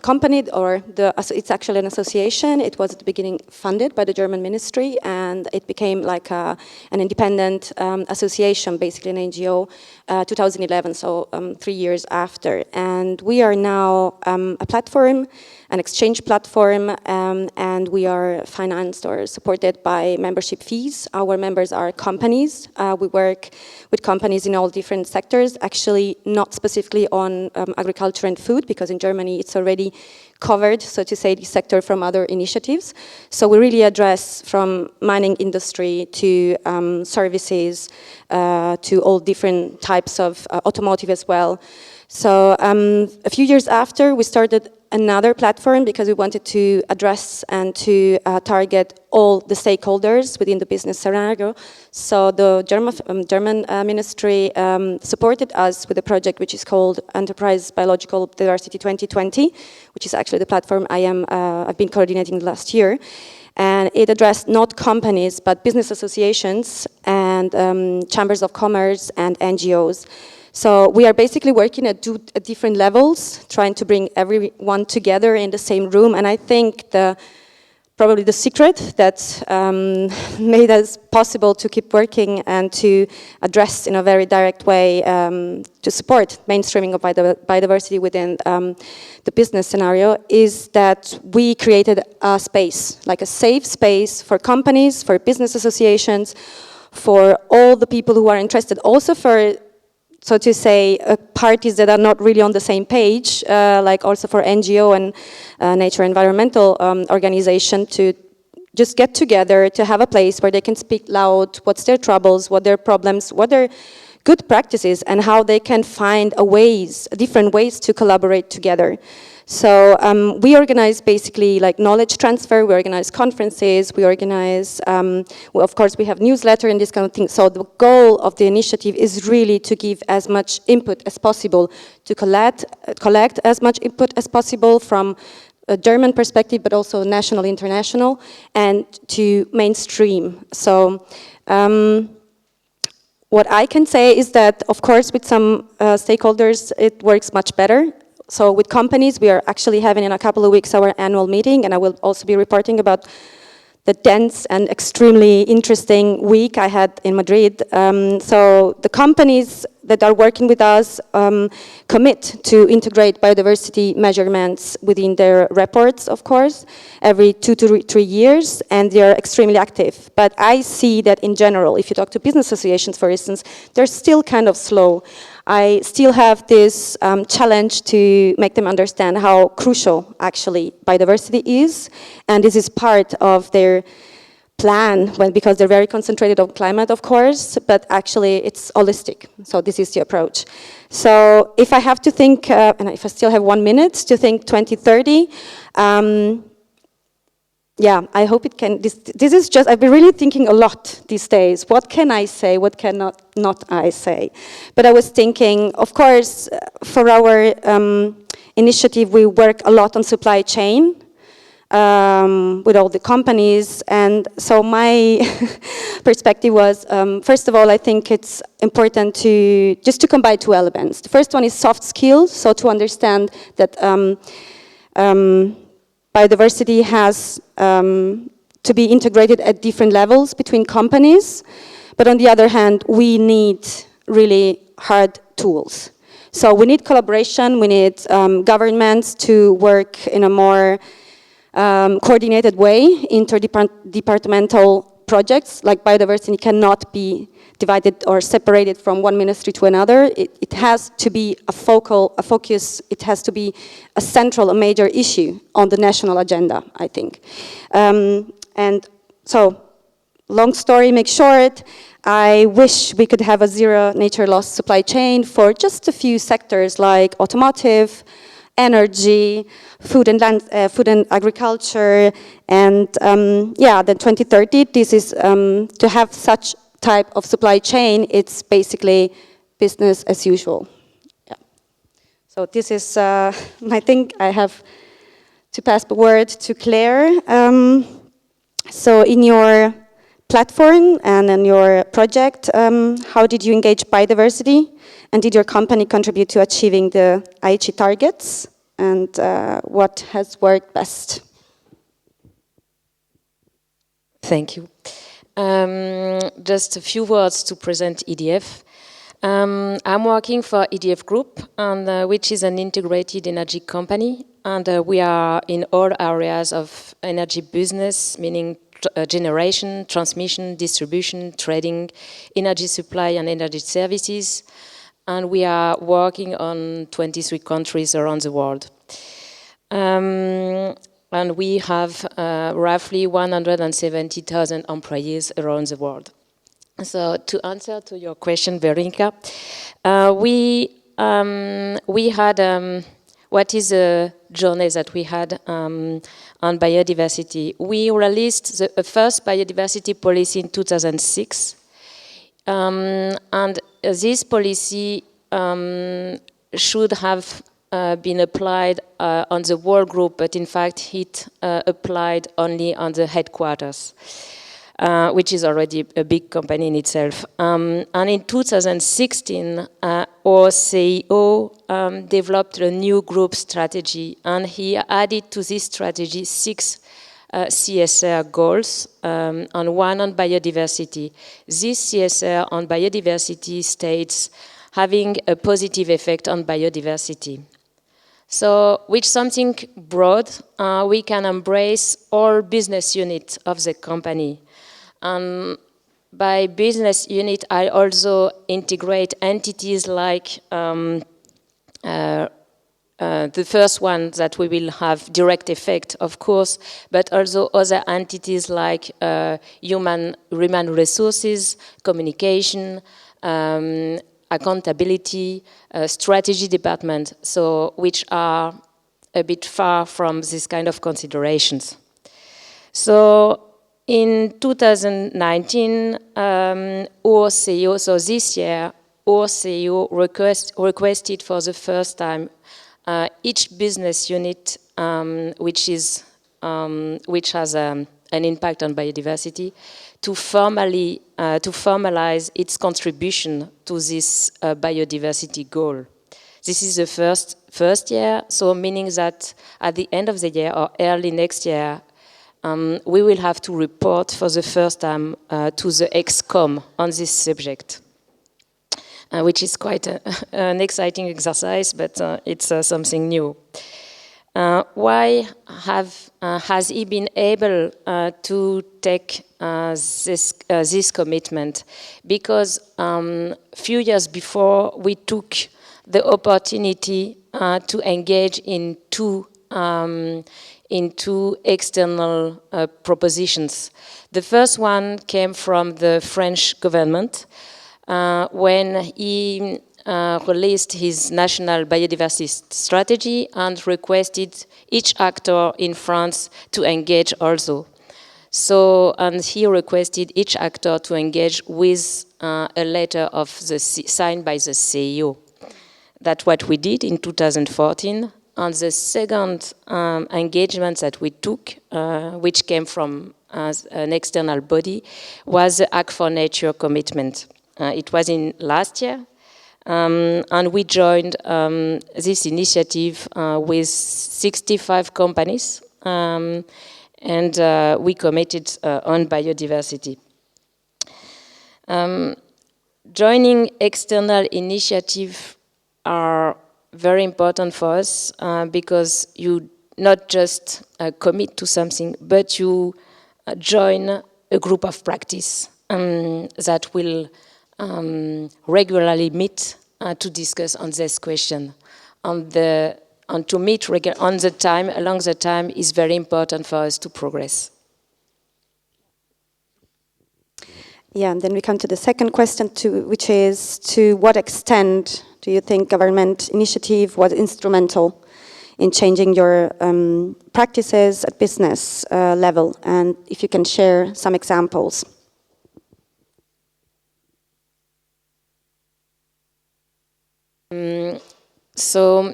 company, it's actually an association. It was at the beginning funded by the German ministry, and it became like an independent association, basically an NGO, 2011, so 3 years after. And we are now a platform, an exchange platform, and we are financed or supported by membership fees. Our members are companies. We work with companies in all different sectors, actually not specifically on agriculture and food, because in Germany it's already covered, so to say, the sector from other initiatives. So we really address from mining industry to services, to all different types of automotive as well. So a few years after, we started another platform because we wanted to address and to target all the stakeholders within the business scenario. So the German ministry supported us with a project which is called Enterprise Biological Diversity 2020, which is actually the platform I've been coordinating last year. And it addressed not companies, but business associations and chambers of commerce and NGOs. So we are basically working at different levels, trying to bring everyone together in the same room. And I think probably the secret that made us possible to keep working and to address in a very direct way to support mainstreaming of biodiversity within the business scenario is that we created a space, like a safe space for companies, for business associations, for all the people who are interested, also for, so to say, parties that are not really on the same page, like also for NGO and nature environmental organization to just get together, to have a place where they can speak loud, what's their troubles, what their problems, what their good practices, and how they can find different ways to collaborate together. So we organize basically like knowledge transfer, we organize conferences, we organize, of course we have newsletter and this kind of thing. So the goal of the initiative is really to give as much input as possible, to collect as much input as possible from a German perspective, but also national, international, and to mainstream. So what I can say is that, of course, with some stakeholders, it works much better. So with companies, we are actually having in a couple of weeks our annual meeting, and I will also be reporting about the dense and extremely interesting week I had in Madrid. So the companies that are working with us commit to integrate biodiversity measurements within their reports, of course, every 2 to 3 years, and they are extremely active. But I see that in general, if you talk to business associations, for instance, they're still kind of slow. I still have this challenge to make them understand how crucial actually biodiversity is, and this is part of their plan, because they're very concentrated on climate, of course, but actually it's holistic. So this is the approach. So if I have to think, and if I still have 1 minute to think 2030, yeah, I hope it can, this is just, I've been really thinking a lot these days. What can I say, what cannot not I say? But I was thinking, of course, for our initiative, we work a lot on supply chain with all the companies. And so my perspective was, first of all, I think it's important to combine 2 elements. The first one is soft skills, so to understand that biodiversity has to be integrated at different levels between companies, but on the other hand, we need really hard tools. So we need collaboration, we need governments to work in a more coordinated way, interdepartmental projects, like biodiversity cannot be divided or separated from one ministry to another. It has to be a focus, it has to be a major issue on the national agenda, I think. And so, long story make short, I wish we could have a zero nature loss supply chain for just a few sectors like automotive, energy, food and agriculture, and yeah, then 2030, this is to have such type of supply chain, it's basically business as usual. Yeah. So this is, I think I have to pass the word to Claire. So in your platform and in your project, how did you engage biodiversity? And did your company contribute to achieving the Aichi targets? And what has worked best? Thank you. Just a few words to present EDF. I'm working for EDF Group, and, which is an integrated energy company, and we are in all areas of energy business, meaning generation, transmission, distribution, trading, energy supply and energy services, and we are working on 23 countries around the world. And we have roughly 170,000 employees around the world. So to answer to your question, Veronica, we had, what is the journey that we had on biodiversity? We released the first biodiversity policy in 2006. And this policy should have been applied on the whole group, but in fact it applied only on the headquarters, which is already a big company in itself. And in 2016, our CEO developed a new group strategy, and he added to this strategy 6 CSR goals, and one on biodiversity. This CSR on biodiversity states having a positive effect on biodiversity. So with something broad, we can embrace all business units of the company. By business unit, I also integrate entities like the first one that we will have direct effect, of course, but also other entities like human resources, communication, accountability, strategy department, so which are a bit far from this kind of considerations. So in 2019, our CEO, so this year, our CEO requested for the first time each business unit which has an impact on biodiversity to formalize its contribution to this biodiversity goal. This is the first year, so meaning that at the end of the year or early next year, we will have to report for the first time to the ExCom on this subject. Which is quite an exciting exercise, but it's something new. Why has he been able to take this commitment? Because a few years before, we took the opportunity to engage in two external propositions. The first one came from the French government, when he released his national biodiversity strategy and requested each actor in France to engage also. So, and he requested each actor to engage with a letter signed by the CEO. That's what we did in 2014. And the second engagement that we took, which came from an external body, was the Act for Nature commitment. It was in last year, and we joined this initiative with 65 companies, and we committed on biodiversity. Joining external initiatives are very important for us because you not just commit to something, but you join a group of practice that will regularly meet to discuss on this question. And to meet on the time, along the time, is very important for us to progress. Yeah, and then we come to the second question, which is, to what extent do you think government initiative was instrumental in changing your practices at business level? And if you can share some examples. So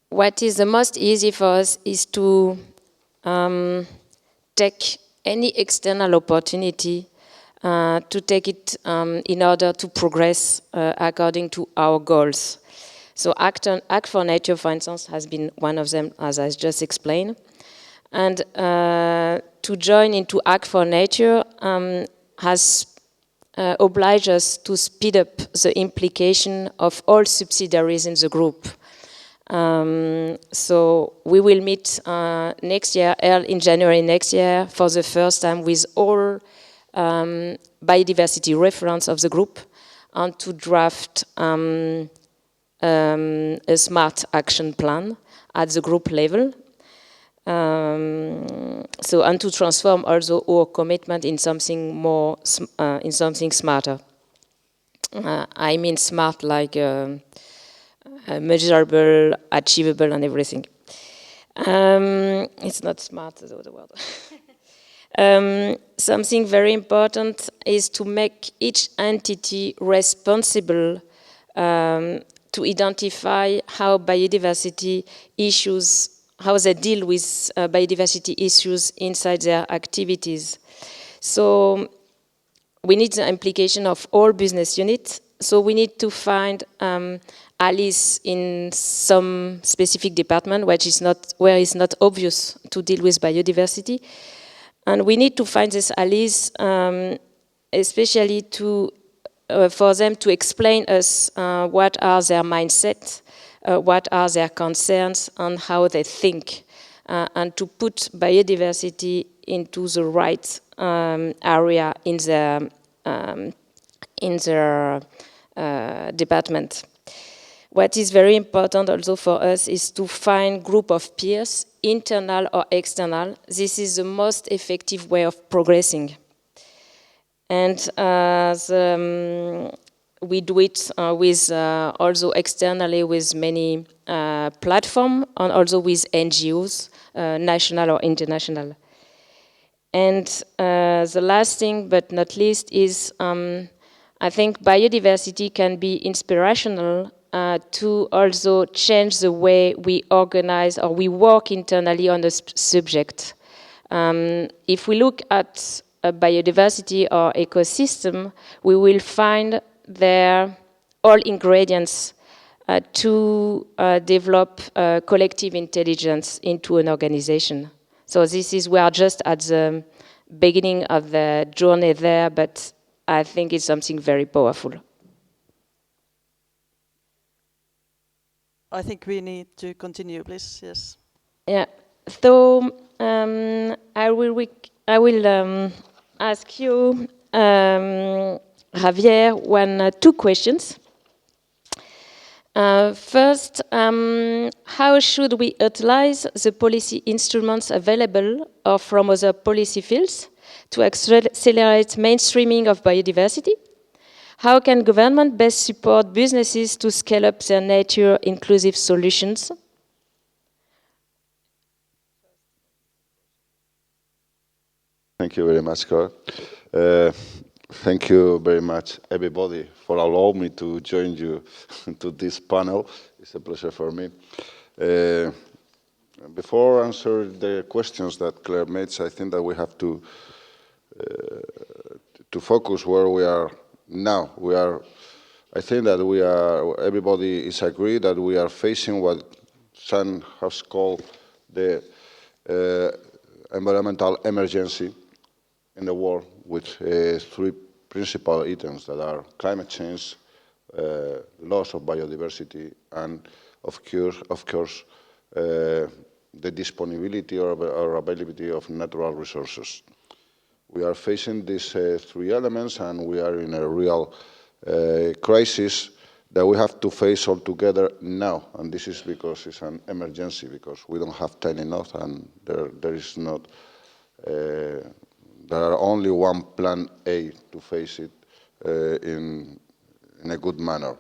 what is the most easy for us is to take any external opportunity to take it in order to progress according to our goals. So Act for Nature, for instance, has been one of them, as I just explained. And to join into Act for Nature has obliged us to speed up the implication of all subsidiaries in the group. So we will meet next year, in January next year, for the first time with all biodiversity reference of the group, and to draft a smart action plan at the group level. So, and to transform also our commitment in something more, in something smarter. I mean smart like measurable, achievable, and everything. It's not smart, the word. Something very important is to make each entity responsible to identify how biodiversity issues, how they deal with biodiversity issues inside their activities. So we need the implication of all business units. So we need to find allies in some specific department where it's not obvious to deal with biodiversity. And we need to find these allies, especially for them to explain us what are their mindset, what are their concerns, and how they think, and to put biodiversity into the right area in their department. What is very important also for us is to find group of peers, internal or external. This is the most effective way of progressing. And we do it with also externally with many platforms, and also with NGOs, national or international. And the last thing, but not least, is I think biodiversity can be inspirational to also change the way we organize or we work internally on a subject. If we look at a biodiversity or ecosystem, we will find there all ingredients to develop collective intelligence into an organization. So we are just at the beginning of the journey there, but I think it's something very powerful. I think we need to continue, please. Yes. Yeah. So I will ask you, Javier, two questions. First, how should we utilize the policy instruments available or from other policy fields to accelerate mainstreaming of biodiversity? How can government best support businesses to scale up their nature-inclusive solutions? Thank you very much, Carl. Thank you very much, everybody, for allowing me to join you to this panel. It's a pleasure for me. Before answering the questions that Claire made, I think that we have to focus where we are now. I think that everybody is agreed that we are facing what Sun has called the environmental emergency in the world, with three principal items that are climate change, loss of biodiversity, and of course the disponibility or availability of natural resources. We are facing these three elements, and we are in a real crisis that we have to face all together now. And this is because it's an emergency, because we don't have time enough, and there are only one plan A to face it in a good manner.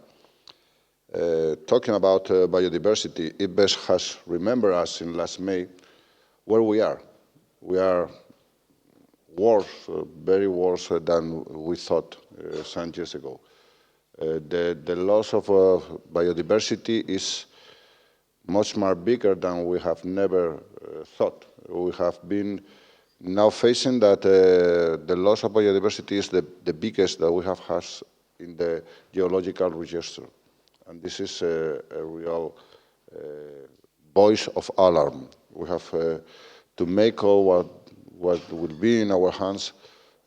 Talking about biodiversity, IPBES has remembered us in last May where we are. We are worse, very worse than we thought some years ago. The loss of biodiversity is much more bigger than we have never thought. We have been now facing that the loss of biodiversity is the biggest that we have had in the geological register. And this is a real voice of alarm. We have to make all what will be in our hands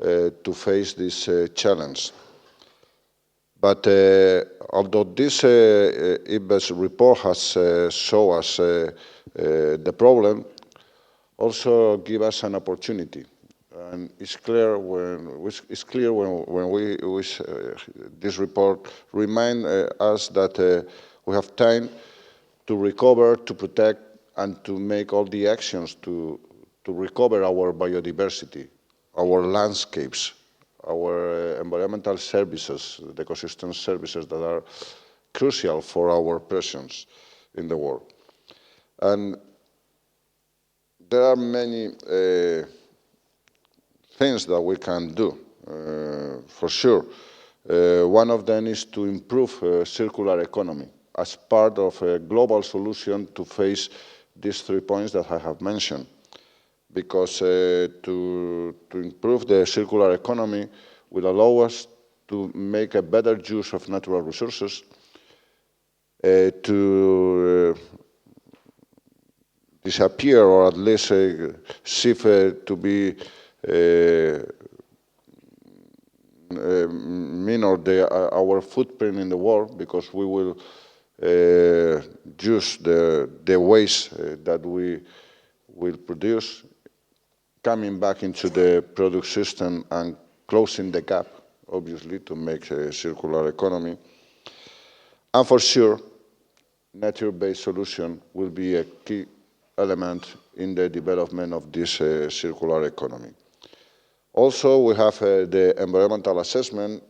to face this challenge. But although this IPBES report has shown us the problem, also give us an opportunity. And it's clear when this report remind us that we have time to recover, to protect, and to make all the actions to recover our biodiversity, our landscapes, our environmental services, the ecosystem services that are crucial for our presence in the world. And there are many things that we can do, for sure. One of them is to improve circular economy as part of a global solution to face these 3 points that I have mentioned. Because to improve the circular economy will allow us to make a better use of natural resources, to disappear or at least shift to be minor our footprint in the world, because we will use the waste that we will produce coming back into the product system and closing the gap, obviously, to make a circular economy. And for sure, nature-based solution will be a key element in the development of this circular economy. Also, we have the environmental assessment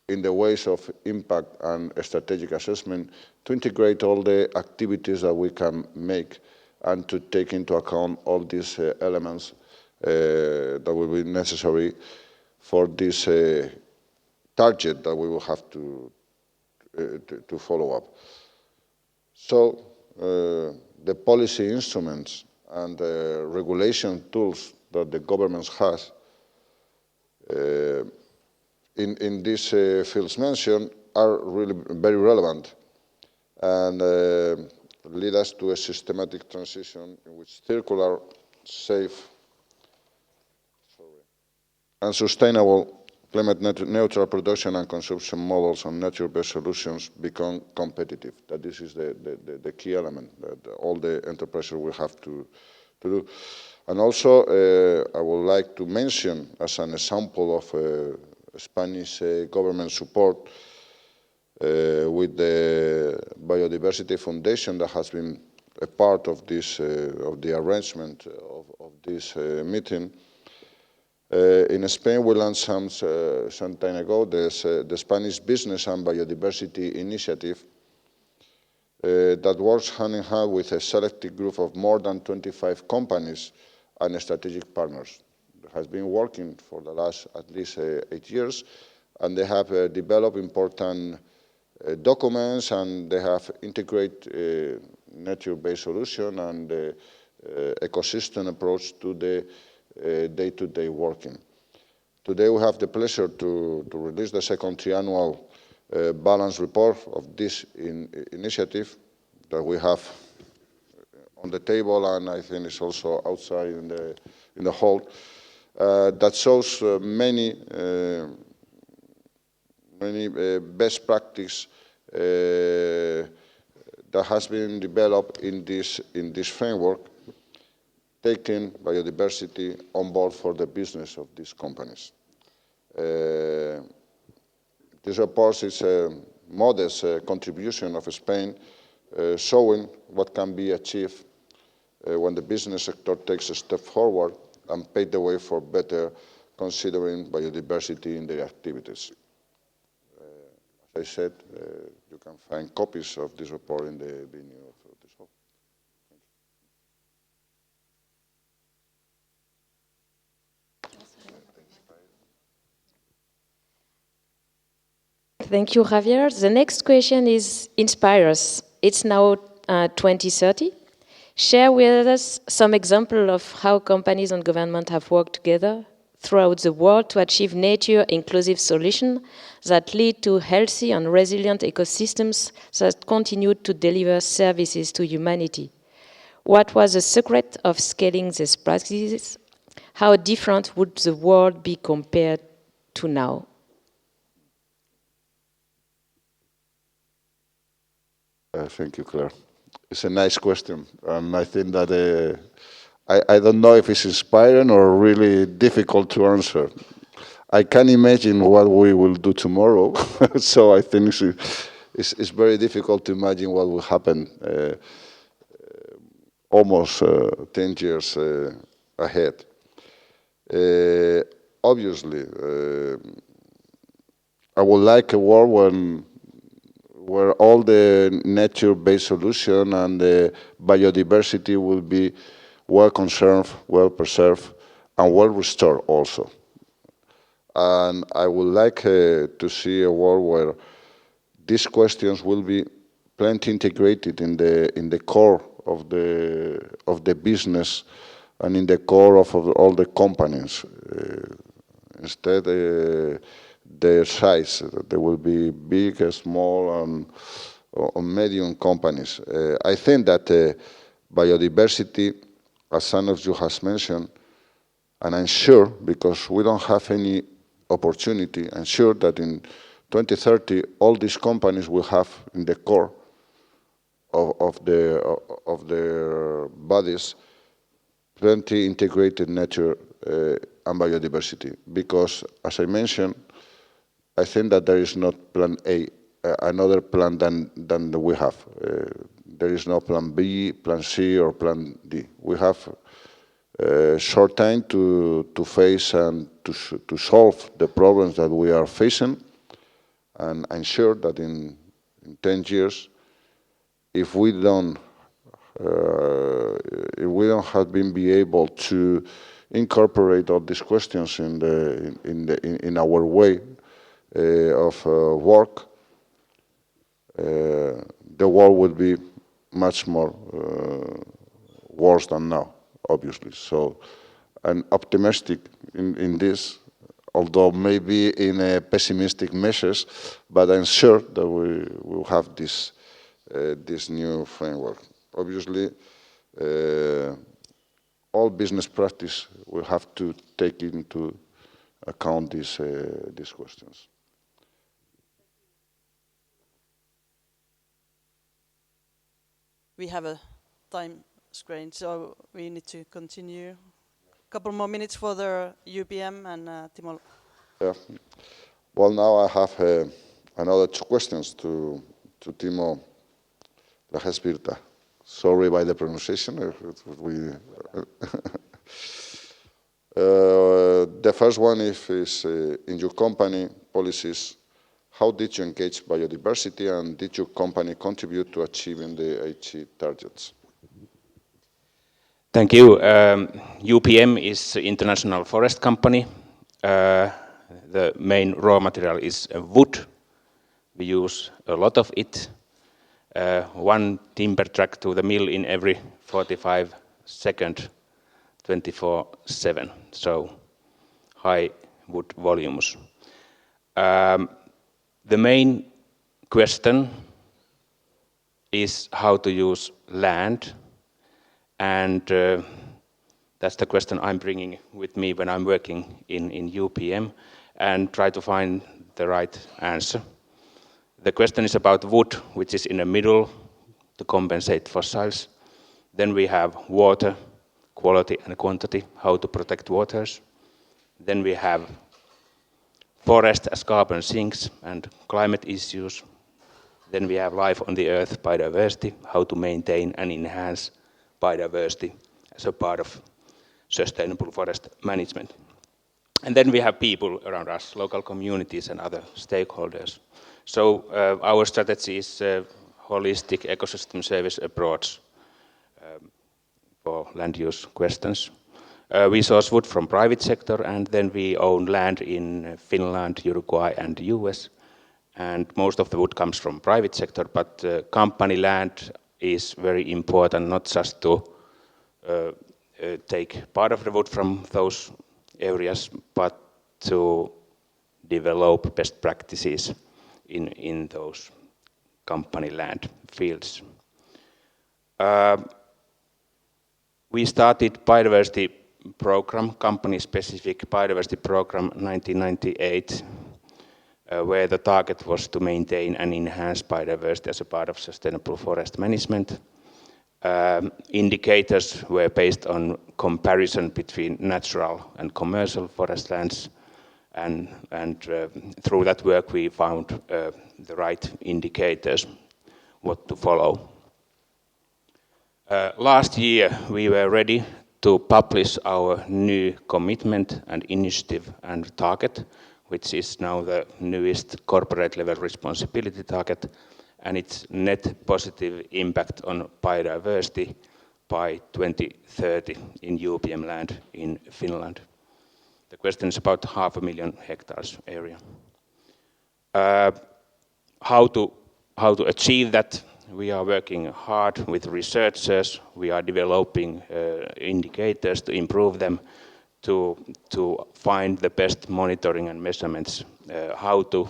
in the ways of impact and strategic assessment to integrate all the activities that we can make and to take into account all these elements that will be necessary for this target that we will have to follow up. So the policy instruments and the regulation tools that the government has in these fields mentioned are really very relevant and lead us to a systematic transition in which circular, safe, and sustainable climate-neutral production and consumption models and nature-based solutions become competitive. That this is the key element that all the enterprises will have to do. And also, I would like to mention as an example of Spanish government support with the Biodiversity Foundation that has been a part of this, of the arrangement of this meeting. In Spain, we launched some time ago the Spanish Business and Biodiversity Initiative that works hand in hand with a selected group of more than 25 companies and strategic partners. It has been working for the last at least 8 years, and they have developed important documents, and they have integrated nature-based solution and ecosystem approach to the day-to-day working. Today we have the pleasure to release the second triennial balance report of this initiative that we have on the table, and I think it's also outside in the hall, that shows many best practice that has been developed in this framework, taking biodiversity on board for the business of these companies. This report is a modest contribution of Spain, showing what can be achieved when the business sector takes a step forward and pave the way for better considering biodiversity in their activities. As I said, you can find copies of this report in the venue of this hall. Thank you, Javier. The next question is inspire us. It's now 2030. Share with us some example of how companies and government have worked together throughout the world to achieve nature-inclusive solutions that lead to healthy and resilient ecosystems that continue to deliver services to humanity. What was the secret of scaling these practices? How different would the world be compared to now? Thank you, Claire. It's a nice question, and I think that I don't know if it's inspiring or really difficult to answer. I can imagine what we will do tomorrow, so I think it's very difficult to imagine what will happen almost 10 years ahead. Obviously, I would like a world where all the nature-based solution and the biodiversity will be well conserved, well preserved, and well restored also. And I would like to see a world where these questions will be plenty integrated in the core of the business and in the core of all the companies. Instead, their size, there will be big, small, or medium companies. I think that biodiversity, as some of you has mentioned, and I'm sure, because we don't have any opportunity, I'm sure that in 2030, all these companies will have in the core of their bodies plenty integrated nature and biodiversity. Because, as I mentioned, I think that there is not plan A, another plan than we have. There is no plan B, plan C, or plan D. We have short time to face and to solve the problems that we are facing. And I'm sure that in 10 years, if we don't have been be able to incorporate all these questions in our way of work, the world would be much more worse than now, obviously. So I'm optimistic in this, although maybe in a pessimistic measures, but I'm sure that we will have this new framework. Obviously, all business practice will have to take into account these questions. We have a time screen, so we need to continue. A couple more minutes for the UPM and Timo. Yeah. Well, now I have another 2 questions to Timo Lajes-Virta. Sorry by the pronunciation. The first one is in your company policies, how did you engage biodiversity and did your company contribute to achieving the Aichi targets? Thank you. UPM is an international forest company. The main raw material is wood. We use a lot of it. 1 timber truck to the mill in every 45 seconds, 24/7. So high wood volumes. The main question is how to use land, and that's the question I'm bringing with me when I'm working in UPM and try to find the right answer. The question is about wood, which is in the middle to compensate fossils. Then we have water, quality and quantity, how to protect waters. Then we have forest as carbon sinks and climate issues. Then we have life on the earth, biodiversity, how to maintain and enhance biodiversity as a part of sustainable forest management. And then we have people around us, local communities and other stakeholders. So our strategy is holistic ecosystem service approach for land use questions. We source wood from private sector, and then we own land in Finland, Uruguay, and the US. And most of the wood comes from private sector, but company land is very important, not just to take part of the wood from those areas, but to develop best practices in those company land fields. We started biodiversity program, company-specific biodiversity program, 1998, where the target was to maintain and enhance biodiversity as a part of sustainable forest management. Indicators were based on comparison between natural and commercial forest lands, and through that work we found the right indicators, what to follow. Last year we were ready to publish our new commitment and initiative and target, which is now the newest corporate level responsibility target, and its net positive impact on biodiversity by 2030 in UPM land in Finland. The question is about 500,000 hectares area. How to achieve that? We are working hard with researchers. We are developing indicators to improve them, to find the best monitoring and measurements, how to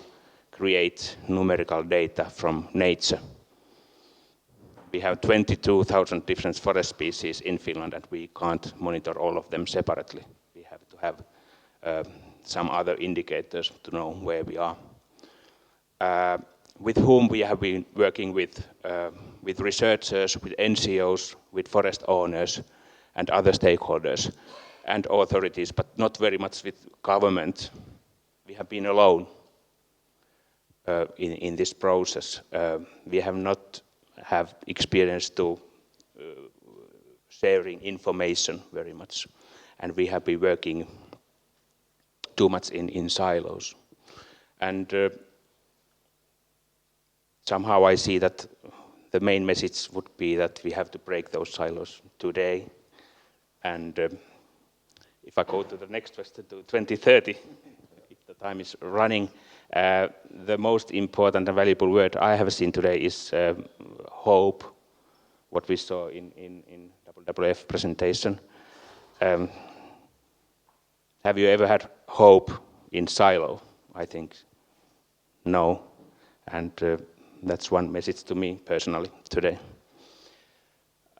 create numerical data from nature. We have 22,000 different forest species in Finland, and we can't monitor all of them separately. We have to have some other indicators to know where we are. With whom we have been working with researchers, with NGOs, with forest owners, and other stakeholders, and authorities, but not very much with government. We have been alone in this process. We have not have experience to sharing information very much, and we have been working too much in silos. And somehow I see that the main message would be that we have to break those silos today. And if I go to the next question, to 2030, if the time is running, the most important and valuable word I have seen today is hope, what we saw in WWF presentation. Have you ever had hope in silo? I think no. And that's one message to me personally today.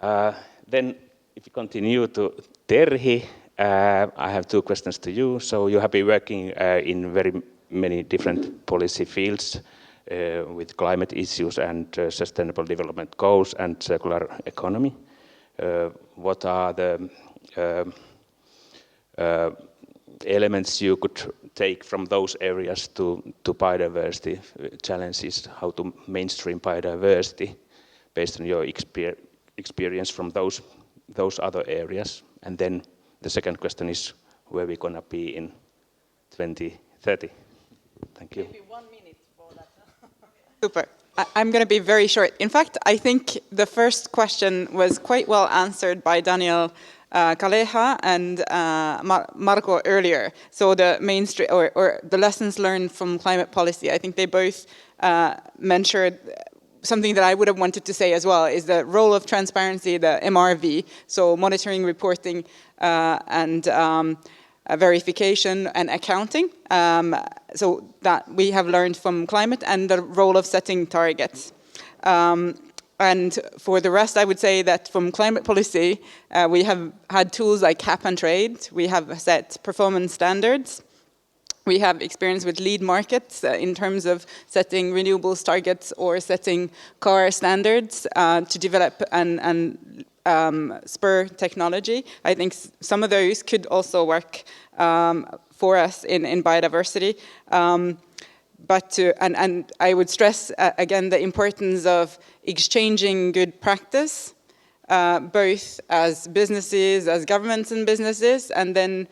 Then if you continue to Terhi, I have two questions to you. So you have been working in very many different policy fields with climate issues and sustainable development goals and circular economy. What are the elements you could take from those areas to biodiversity challenges, how to mainstream biodiversity based on your experience from those other areas? And then the second question is where we're going to be in 2030. Thank you. Maybe 1 minute for that. Super. I'm going to be very short. In fact, I think the first question was quite well answered by Daniel Kaleha and Marco earlier. So the mainstream or the lessons learned from climate policy, I think they both mentioned something that I would have wanted to say as well, is the role of transparency, the MRV, so monitoring, reporting, and verification and accounting. So that we have learned from climate, and the role of setting targets. And for the rest, I would say that from climate policy, we have had tools like cap and trade. We have set performance standards. We have experience with lead markets in terms of setting renewables targets or setting car standards to develop and spur technology. I think some of those could also work for us in biodiversity. And I would stress again the importance of exchanging good practice, both as businesses, as governments and businesses, and then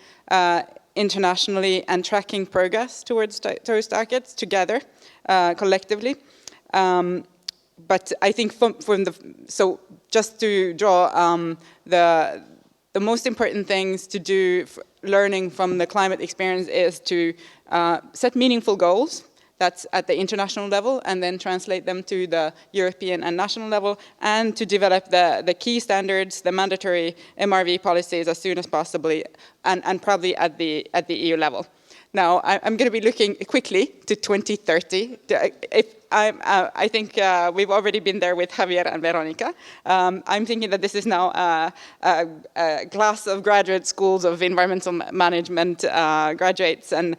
internationally, and tracking progress towards those targets together, collectively. But I think so just to draw the most important things to do, learning from the climate experience, is to set meaningful goals, that's at the international level, and then translate them to the European and national level, and to develop the key standards, the mandatory MRV policies as soon as possible, and probably at the EU level. Now, I'm going to be looking quickly to 2030. I think we've already been there with Javier and Veronica. I'm thinking that this is now a class of graduate schools of environmental management graduates, and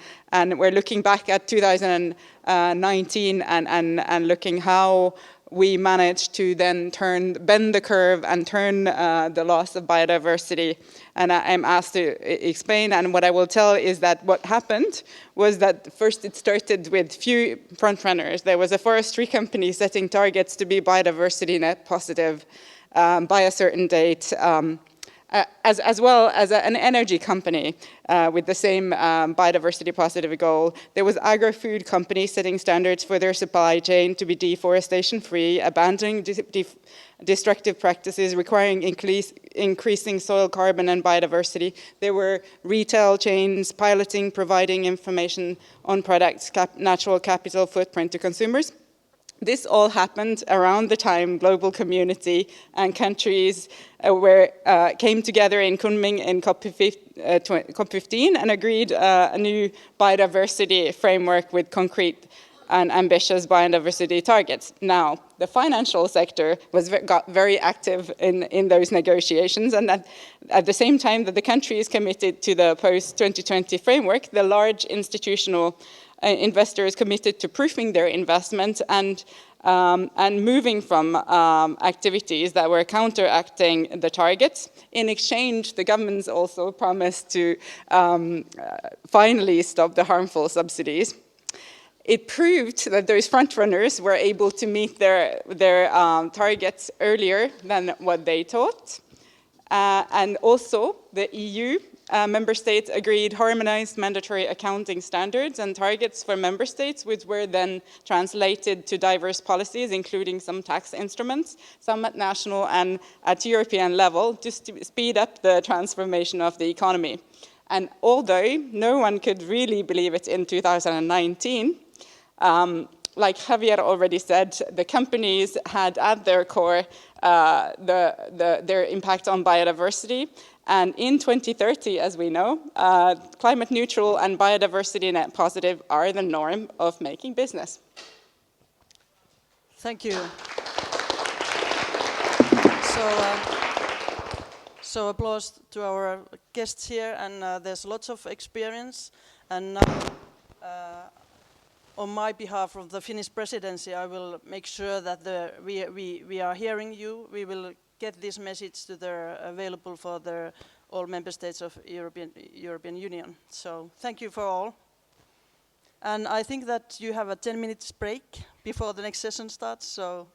we're looking back at 2019 and looking how we managed to then bend the curve and turn the loss of biodiversity. And I'm asked to explain, and what I will tell is that what happened was that first it started with few frontrunners. There was a forestry company setting targets to be biodiversity net positive by a certain date, as well as an energy company with the same biodiversity positive goal. There was agro-food company setting standards for their supply chain to be deforestation free, abandoning destructive practices, requiring increasing soil carbon and biodiversity. There were retail chains piloting, providing information on products, natural capital footprint to consumers. This all happened around the time global community and countries came together in Kunming in COP15 and agreed a new biodiversity framework with concrete and ambitious biodiversity targets. Now, the financial sector got very active in those negotiations, and at the same time that the country is committed to the post-2020 framework, the large institutional investors committed to proofing their investment and moving from activities that were counteracting the targets. In exchange, the governments also promised to finally stop the harmful subsidies. It proved that those frontrunners were able to meet their targets earlier than what they thought. And also, the EU member states agreed harmonized mandatory accounting standards and targets for member states, which were then translated to diverse policies, including some tax instruments, some at national and at European level, just to speed up the transformation of the economy. And although no one could really believe it in 2019, like Javier already said, the companies had at their core their impact on biodiversity. And in 2030, as we know, climate neutral and biodiversity net positive are the norm of making business. Thank you. So applause to our guests here, and there's lots of experience. And now, on my behalf of the Finnish presidency, I will make sure that we are hearing you. We will get this message to available for all member states of European Union. So thank you for all. And I think that you have a 10 minutes break before the next session starts. So.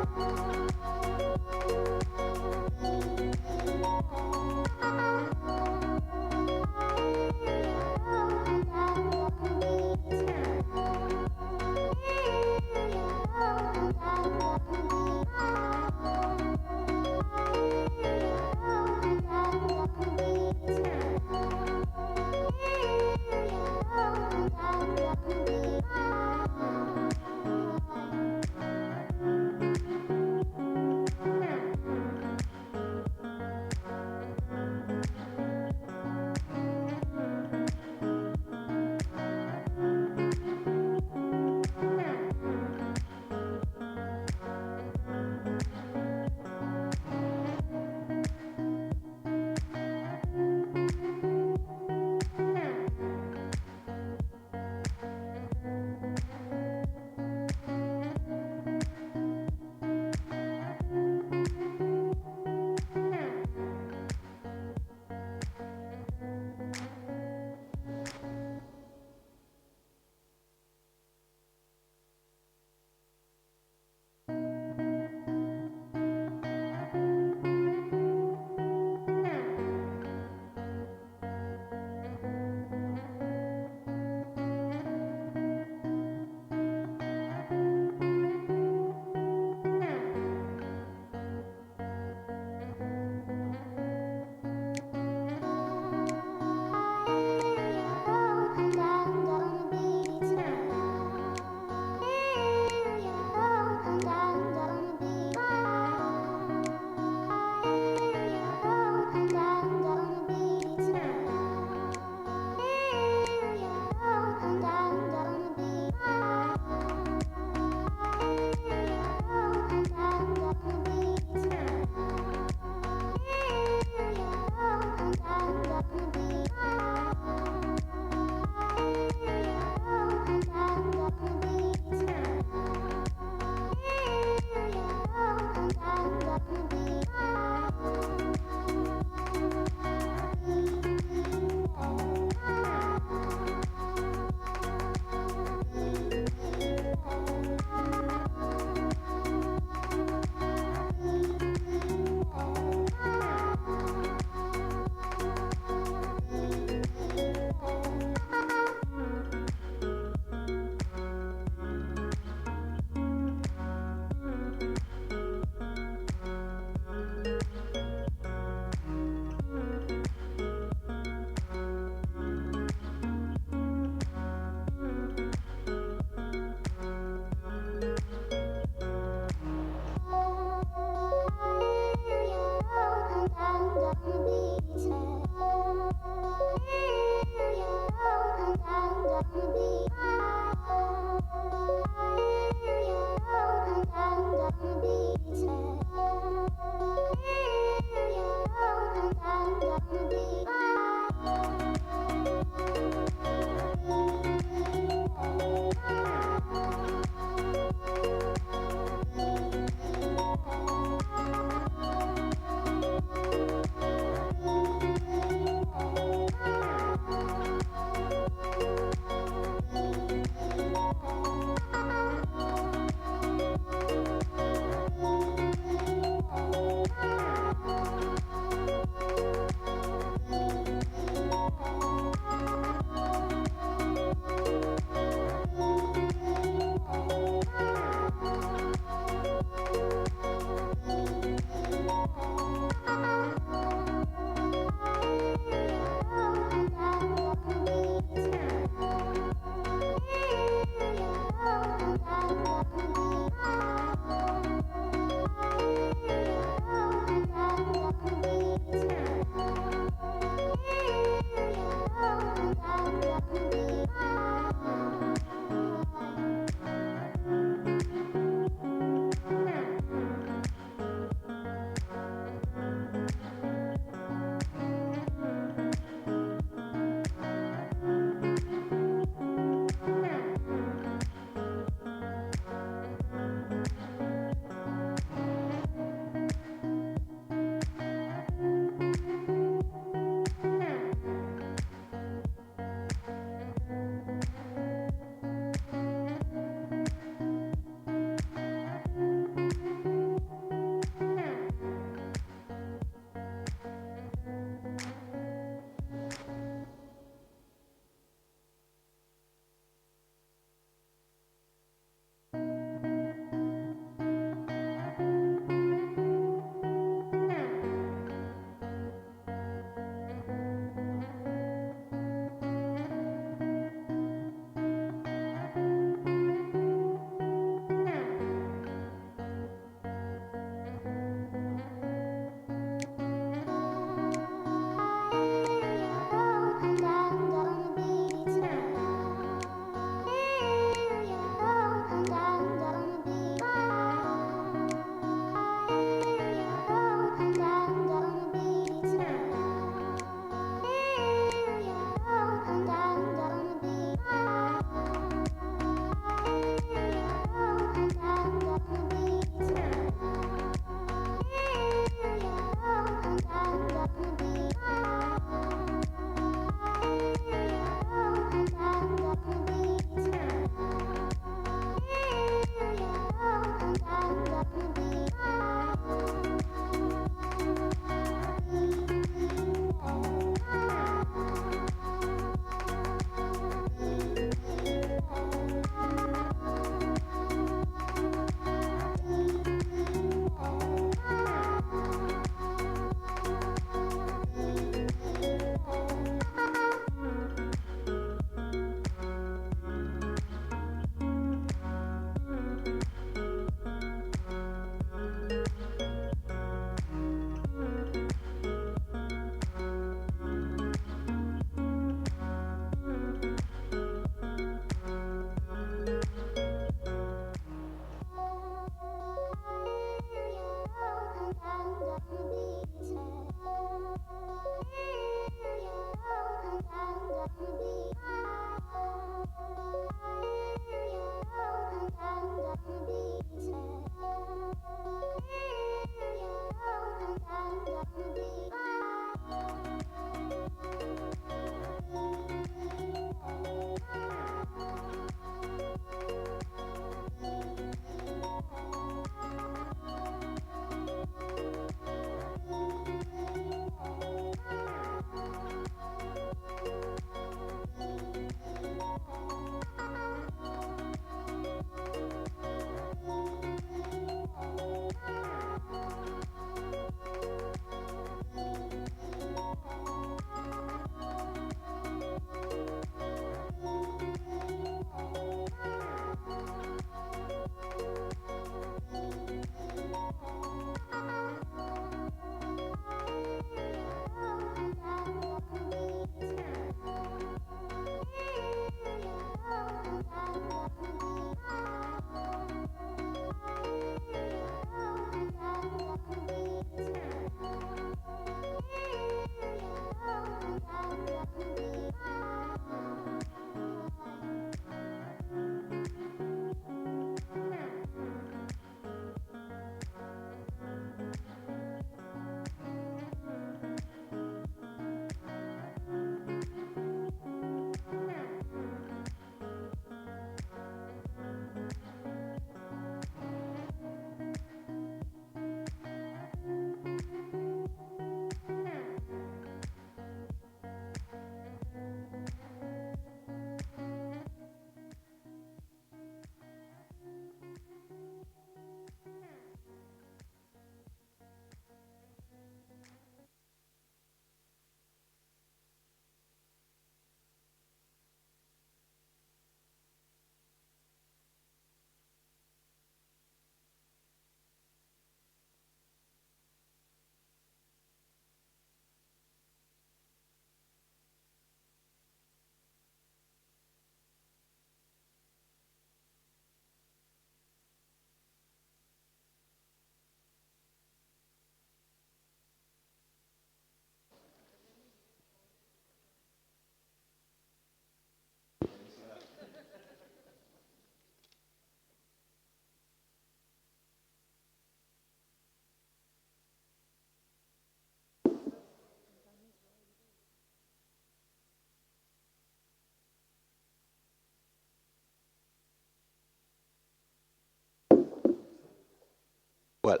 Well,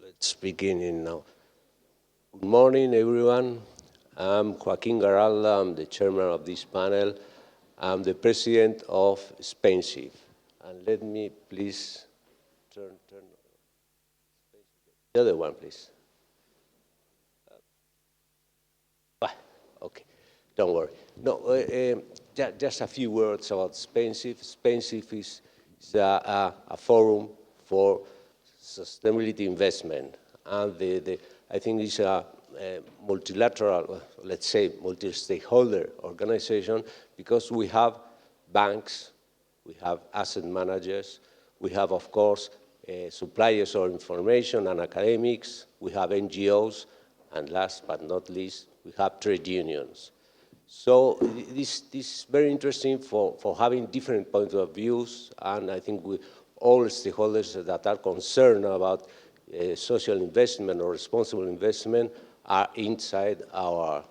let's begin now. Good morning, everyone. I'm Joaquín Garralda. I'm the chairman of this panel. I'm the president of SpainShift. And let me please turn the other one, please. Okay, don't worry. No, just a few words about SpainShift. SpainShift is a forum for sustainability investment, and I think it's a multilateral, let's say, multi-stakeholder organization, because we have banks, we have asset managers, we have, of course, suppliers of information and academics, we have NGOs, and last but not least, we have trade unions. So this is very interesting for having different points of views, and I think all stakeholders that are concerned about social investment or responsible investment are inside our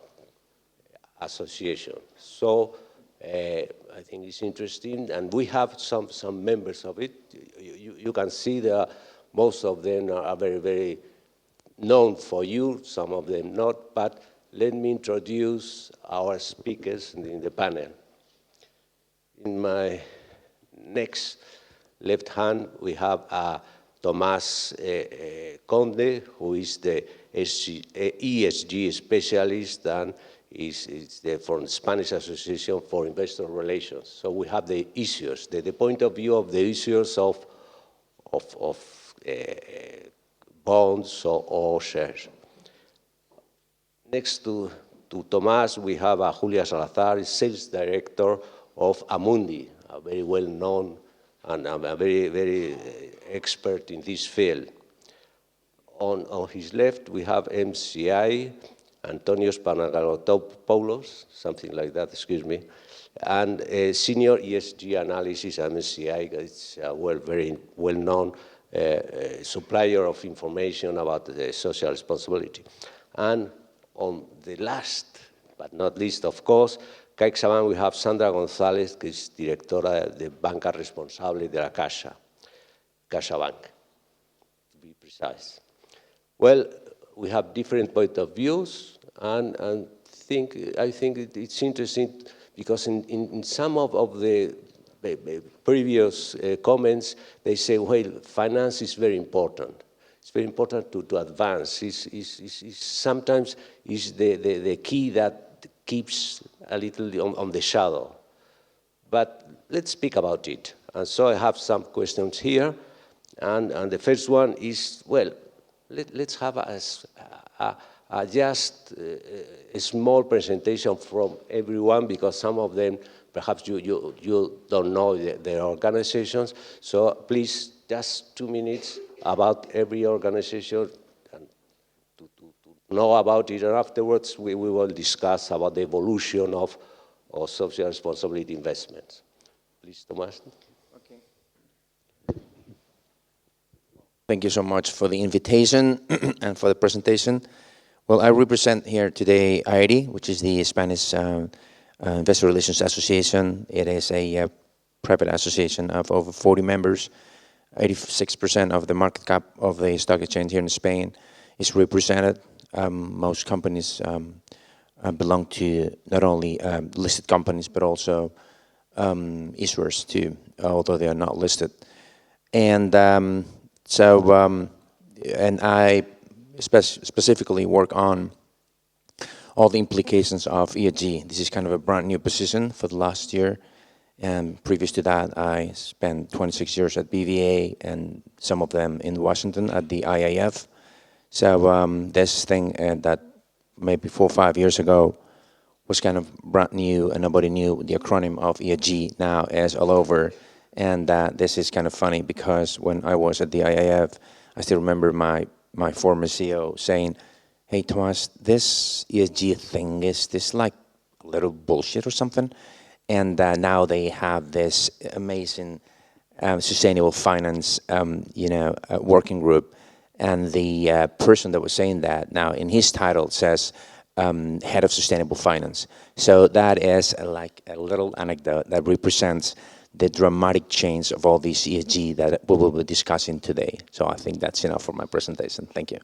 association. So I think it's interesting, and we have some members of it. You can see that most of them are very, very known for you, some of them not, but let me introduce our speakers in the panel. In my next left hand, we have Tomás Conde, who is the ESG specialist and is from the Spanish Association for Investor Relations. So we have the issues, the point of view of the issues of bonds or shares. Next to Tomás, we have Julia Salazar, sales director of Amundi, a very well-known and a very, very expert in this field. On his left, we have MCI, Antonio Spanagotopoulos, something like that, excuse me, and Senior ESG Analysis at MSCI. It's a very well-known supplier of information about social responsibility. And on the last, but not least, of course, CaixaBank, we have Sandra González, que es directora de Banca Responsable de la Caixa, CaixaBank, to be precise. Well, we have different point of views, and I think it's interesting because in some of the previous comments, they say, well, finance is very important. It's very important to advance. Sometimes it's the key that keeps a little on the shadow. But let's speak about it. And so I have some questions here. And the first one is, well, let's have just a small presentation from everyone, because some of them, perhaps you don't know their organizations. So please, just 2 minutes about every organization and to know about it. And afterwards, we will discuss about the evolution of social responsibility investments. Please, Tomás. Thank you so much for the invitation and for the presentation. Well, I represent here today IRD, which is the Spanish Investor Relations Association. It is a private association of over 40 members. 86% of the market cap of the stock exchange here in Spain is represented. Most companies belong to not only listed companies, but also issuers too, although they are not listed. And and I specifically work on all the implications of ESG. This is kind of a brand new position for the last year. And previous to that, I spent 26 years at BVA and some of them in Washington at the IIF. So this thing that maybe 4 or 5 years ago was kind of brand new and nobody knew the acronym of ESG now is all over. And this is kind of funny because when I was at the IIF, I still remember my former CEO saying, hey, Tomás, this ESG thing, is this like a little bullshit or something? And now they have this amazing sustainable finance, working group. And the person that was saying that now in his title says head of sustainable finance. So that is like a little anecdote that represents the dramatic change of all these ESG that we will be discussing today. So I think that's enough for my presentation. Thank you.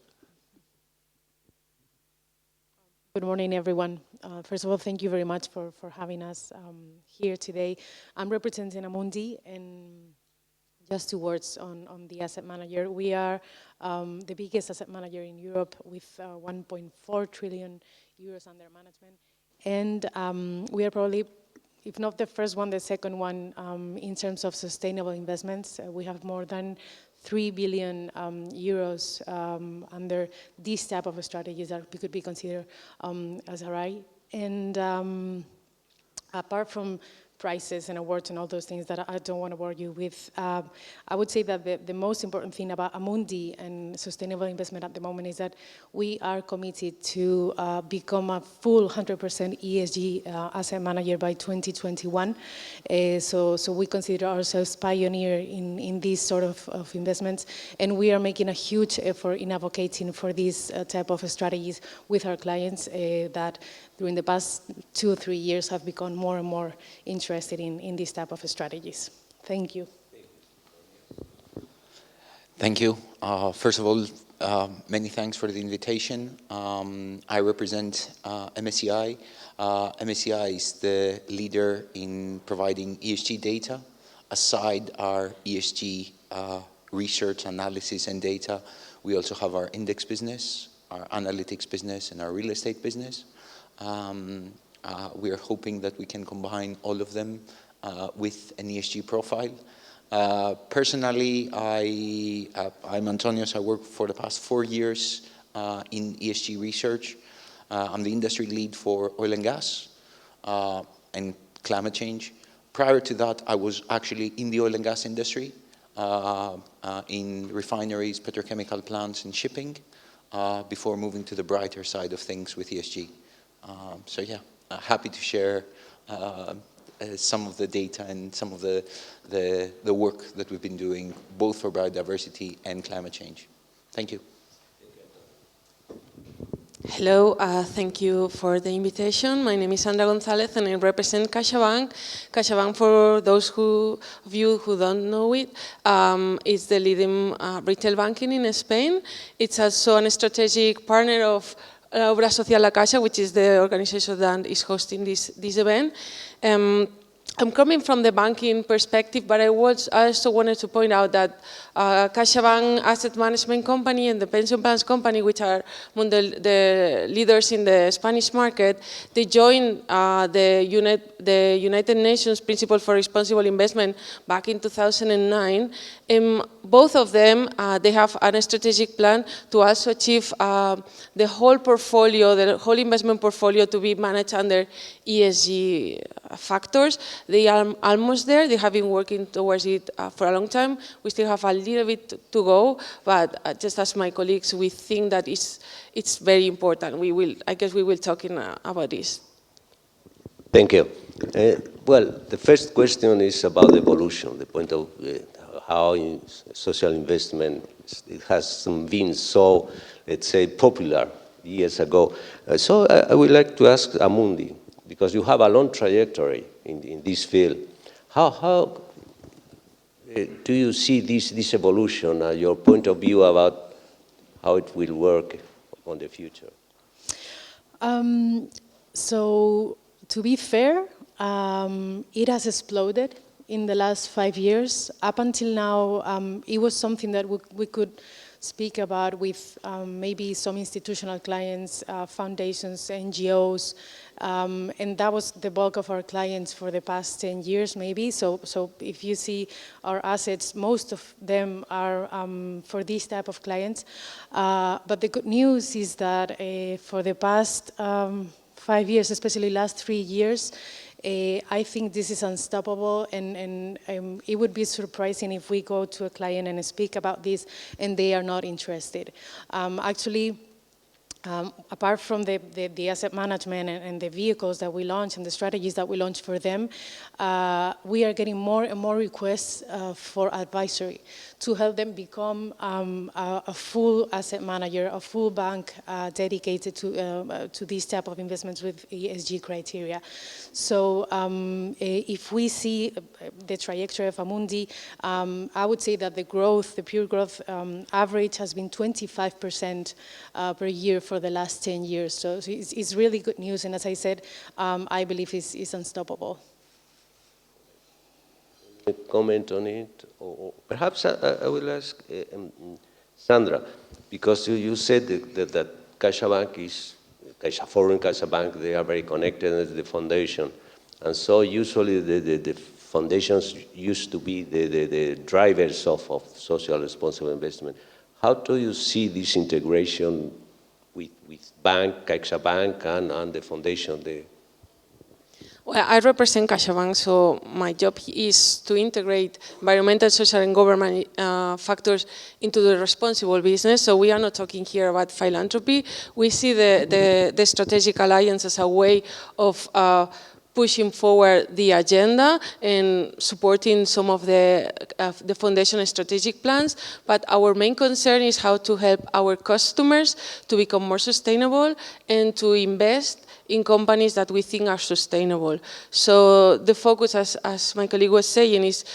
Good morning, everyone. First of all, thank you very much for having us here today. I'm representing Amundi, and just 2 words on the asset manager. We are the biggest asset manager in Europe with 1.4 trillion euros under management. And we are probably, if not the first one, the second one in terms of sustainable investments. We have more than 3 billion euros under these type of strategies that could be considered as RI. And apart from prices and awards and all those things that I don't want to bore you with, I would say that the most important thing about Amundi and sustainable investment at the moment is that we are committed to become a full 100% ESG asset manager by 2021. So we consider ourselves pioneer in these sort of investments, and we are making a huge effort in advocating for these type of strategies with our clients that during the past 2 or 3 years have become more and more interested in this type of strategies. Thank you. Thank you. First of all, many thanks for the invitation. I represent MSCI. MSCI is the leader in providing ESG data. Aside our ESG research, analysis, and data, we also have our index business, our analytics business, and our real estate business. We are hoping that we can combine all of them with an ESG profile. Personally, I'm Antonio. I worked for the past 4 years in ESG research. I'm the industry lead for oil and gas and climate change. Prior to that, I was actually in the oil and gas industry, in refineries, petrochemical plants, and shipping. before moving to the brighter side of things with ESG. So yeah, happy to share some of the data and some of the work that we've been doing, both for biodiversity and climate change. Thank you. Hello, thank you for the invitation. My name is Sandra Gonzalez and I represent CaixaBank. CaixaBank, for those of you who don't know it, is the leading retail banking in Spain. It's also a strategic partner of Obra Social La Caixa, which is the organization that is hosting this event. I'm coming from the banking perspective, but I also wanted to point out that CaixaBank Asset Management Company and the Pension Plans Company, which are among the leaders in the Spanish market, they joined the United Nations Principles for Responsible Investment back in 2009. Both of them, they have a strategic plan to also achieve the whole portfolio, the whole investment portfolio to be managed under ESG factors. They are almost there. They have been working towards it for a long time. We still have a little bit to go, but just as my colleagues, we think that it's very important. I guess we will talk about this. Thank you. Well, the first question is about the evolution, the point of how social investment it has been so, let's say, popular years ago. So I would like to ask Amundi, because you have a long trajectory in this field. How do you see this evolution, your point of view about how it will work on the future? So, to be fair, it has exploded in the last 5 years. Up until now, it was something that we could speak about with maybe some institutional clients, foundations, NGOs, and that was the bulk of our clients for the past 10 years maybe. So if you see our assets, most of them are for these type of clients. But the good news is that for the past 5 years, especially last 3 years, I think this is unstoppable, and it would be surprising if we go to a client and speak about this and they are not interested. Actually, apart from the asset management and the vehicles that we launch and the strategies that we launch for them, we are getting more and more requests for advisory to help them become a full asset manager, a full bank dedicated to these type of investments with ESG criteria. So if we see the trajectory of Amundi, I would say that the growth, the pure growth average has been 25% per year for the last 10 years. So it's really good news, and as I said, I believe it's unstoppable. Comment on it, or perhaps I will ask Sandra, because you said that CaixaBank is, CaixaForum, CaixaBank, they are very connected as the foundation, and so usually the foundations used to be the drivers of social responsible investment. How do you see this integration with bank, CaixaBank, and the foundation there? Well, I represent CaixaBank, so my job is to integrate environmental, social, and government factors into the responsible business. So we are not talking here about philanthropy. We see the strategic alliance as a way of pushing forward the agenda and supporting some of the foundation strategic plans. But our main concern is how to help our customers to become more sustainable and to invest in companies that we think are sustainable. So the focus, as my colleague was saying, is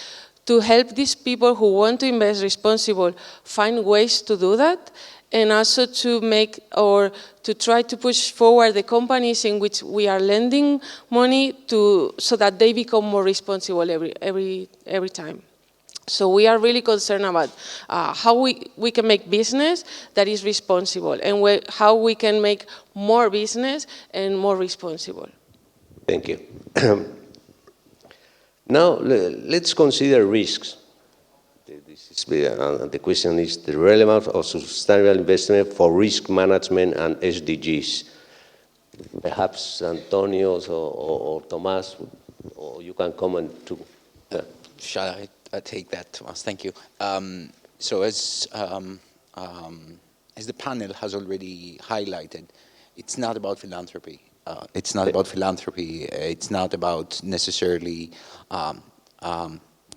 to help these people who want to invest responsible find ways to do that, and also to make or to try to push forward the companies in which we are lending money to, so that they become more responsible every time. So we are really concerned about how we can make business that is responsible, and how we can make more business and more responsible. Thank you. Now, let's consider risks. The question is the relevance of sustainable investment for risk management and SDGs. Perhaps Antonio or Tomás, or you can comment too. Shall I take that, Tomás? Thank you. So as as the panel has already highlighted, it's not about philanthropy. It's not about philanthropy. It's not about necessarily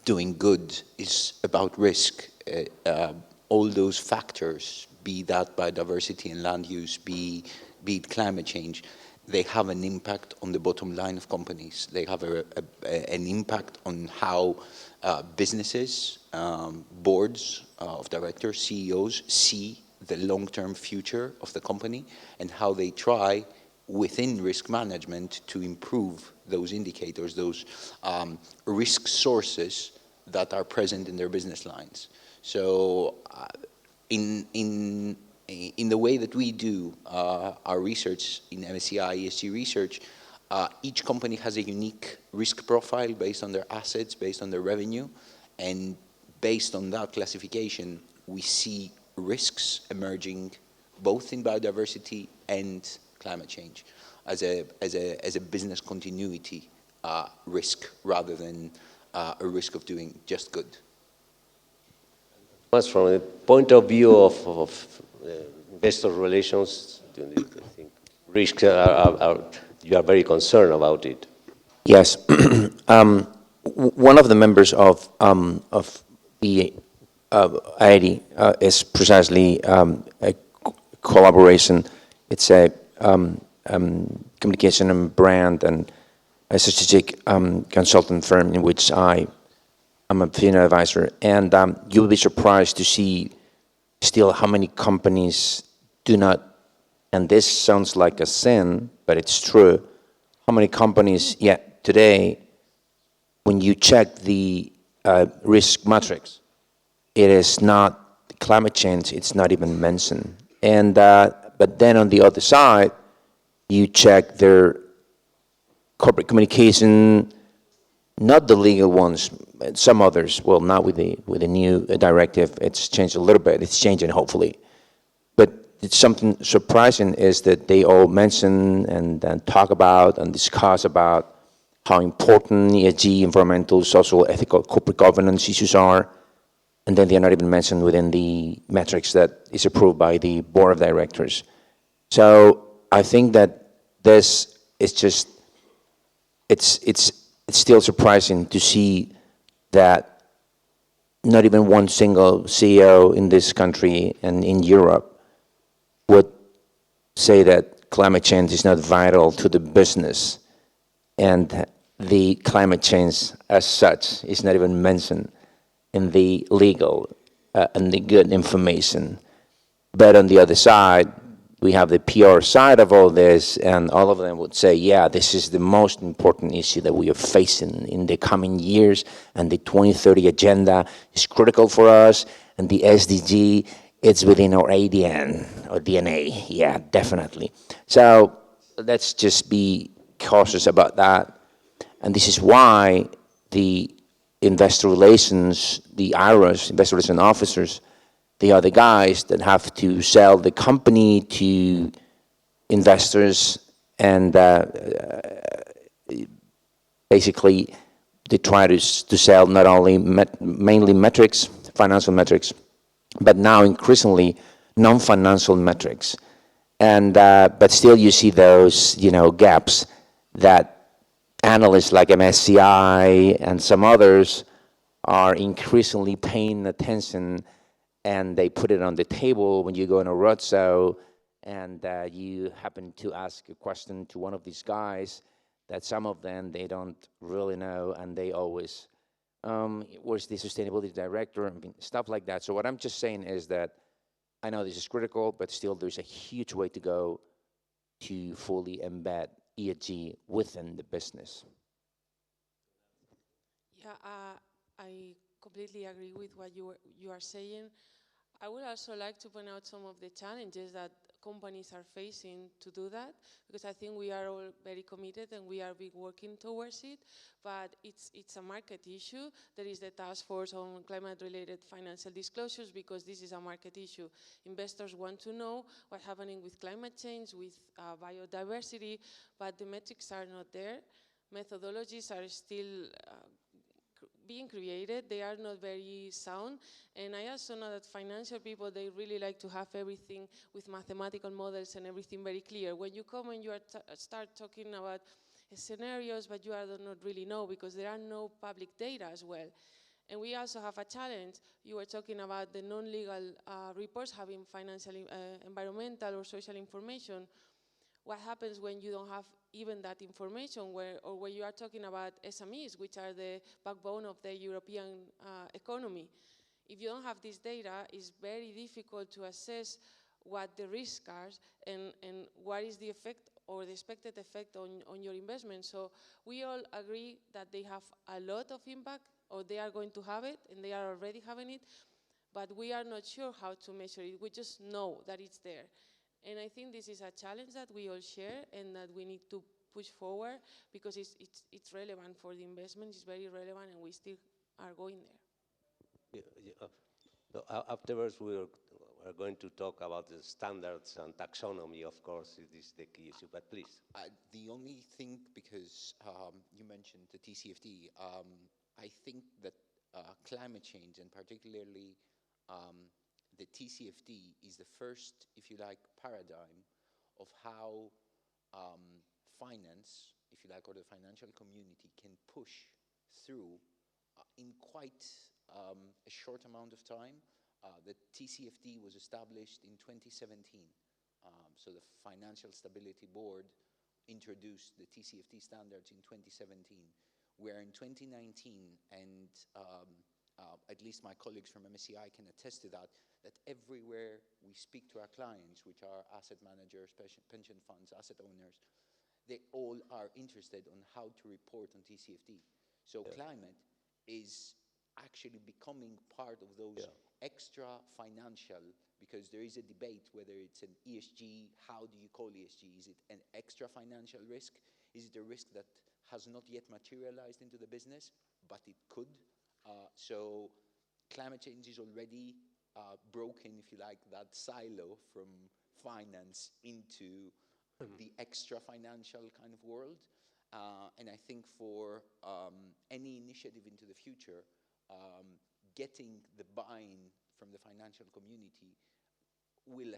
doing good. It's about risk. All those factors, be that biodiversity and land use, be it climate change, they have an impact on the bottom line of companies. They have an impact on how businesses, boards of directors, CEOs see the long-term future of the company and how they try within risk management to improve those indicators, those risk sources that are present in their business lines. So in the way that we do our research in MSCI ESG research, each company has a unique risk profile based on their assets, based on their revenue, and based on that classification, we see risks emerging both in biodiversity and climate change as a business continuity risk rather than a risk of doing just good. But from the point of view of investor relations, I think risks you are very concerned about it. Yes. One of the members of the IIED is precisely a collaboration. It's a communication and brand and a strategic consultant firm in which I'm a senior advisor. And you'll be surprised to see still how many companies do not, and this sounds like a sin, but it's true, how many companies yet today, when you check the risk matrix, it is not climate change, it's not even mentioned. And but then on the other side, you check their corporate communication, not the legal ones, some others, well, not with the new directive, it's changed a little bit, it's changing hopefully. But it's something surprising is that they all mention and talk about and discuss about how important ESG, environmental, social, ethical, corporate governance issues are, and then they're not even mentioned within the metrics that is approved by the board of directors. So I think that this is just, it's still surprising to see that not even one single CEO in this country and in Europe would say that climate change is not vital to the business, and the climate change as such is not even mentioned in the legal and the good information. But on the other side, we have the PR side of all this, and all of them would say, yeah, this is the most important issue that we are facing in the coming years, and the 2030 agenda is critical for us, and the SDG, it's within our ADN or DNA. Yeah, definitely. So let's just be cautious about that. And this is why the investor relations, the IRAs, investor relations officers, they are the guys that have to sell the company to investors, and basically they try to sell not only mainly metrics, financial metrics, but now increasingly non-financial metrics. And but still you see those gaps that analysts like MSCI and some others are increasingly paying attention, and they put it on the table when you go on a roadshow and you happen to ask a question to one of these guys that some of them they don't really know, and they always, where's the sustainability director, I mean, stuff like that. So what I'm just saying is that I know this is critical, but still there's a huge way to go to fully embed ESG within the business. Yeah, I completely agree with what you are saying. I would also like to point out some of the challenges that companies are facing to do that, because I think we are all very committed and we are working towards it, but it's a market issue. There is the task force on climate-related financial disclosures, because this is a market issue. Investors want to know what's happening with climate change, with biodiversity, but the metrics are not there. Methodologies are still being created, they are not very sound. And I also know that financial people, they really like to have everything with mathematical models and everything very clear. When you come and you are start talking about scenarios, but you do not really know because there are no public data as well. And we also have a challenge. You were talking about the non-legal reports having financial, environmental or social information. What happens when you don't have even that information, or when you are talking about SMEs, which are the backbone of the European economy? If you don't have this data, it's very difficult to assess what the risks are and what is the effect or the expected effect on your investment. So we all agree that they have a lot of impact, or they are going to have it, and they are already having it, but we are not sure how to measure it. We just know that it's there. And I think this is a challenge that we all share and that we need to push forward because it's relevant for the investment, it's very relevant, and we still are going there. No, afterwards, we are going to talk about the standards and taxonomy, of course. It is the key issue, but please. The only thing, because you mentioned the TCFD, I think that climate change, and particularly the TCFD, is the first, if you like, paradigm of how finance, if you like, or the financial community can push through in quite a short amount of time. The TCFD was established in 2017. So the Financial Stability Board introduced the TCFD standards in 2017. We're in 2019, and at least my colleagues from MSCI can attest to that, that everywhere we speak to our clients, which are asset managers, pension funds, asset owners, they all are interested on how to report on TCFD. So climate is actually becoming part of those extra financial, because there is a debate whether it's an ESG, how do you call ESG? Is it an extra financial risk? Is it a risk that has not yet materialized into the business, but it could? So climate change is already broken, if you like, that silo from finance into the extra financial kind of world. And I think for any initiative into the future, getting the buy-in from the financial community will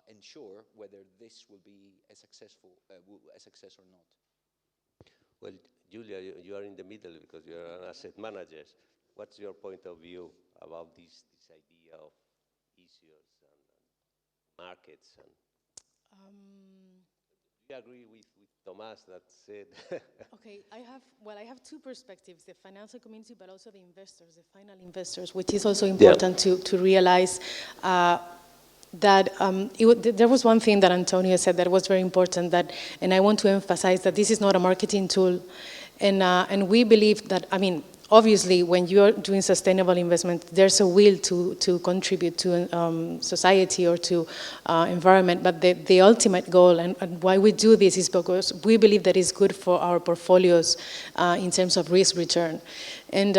ensure whether this will be a success or not. Well, Julia, you are in the middle because you are an asset manager. What's your point of view about this idea of issues and markets? And do you agree with Tomás that said? Okay, I have two perspectives: the financial community, but also the investors, the final investors, which is also important to realize. That there was one thing that Antonio said that was very important, and I want to emphasize that this is not a marketing tool, and we believe that, I mean, obviously when you are doing sustainable investment, there's a will to contribute to society or to environment, but the ultimate goal and why we do this is because we believe that it's good for our portfolios in terms of risk return, and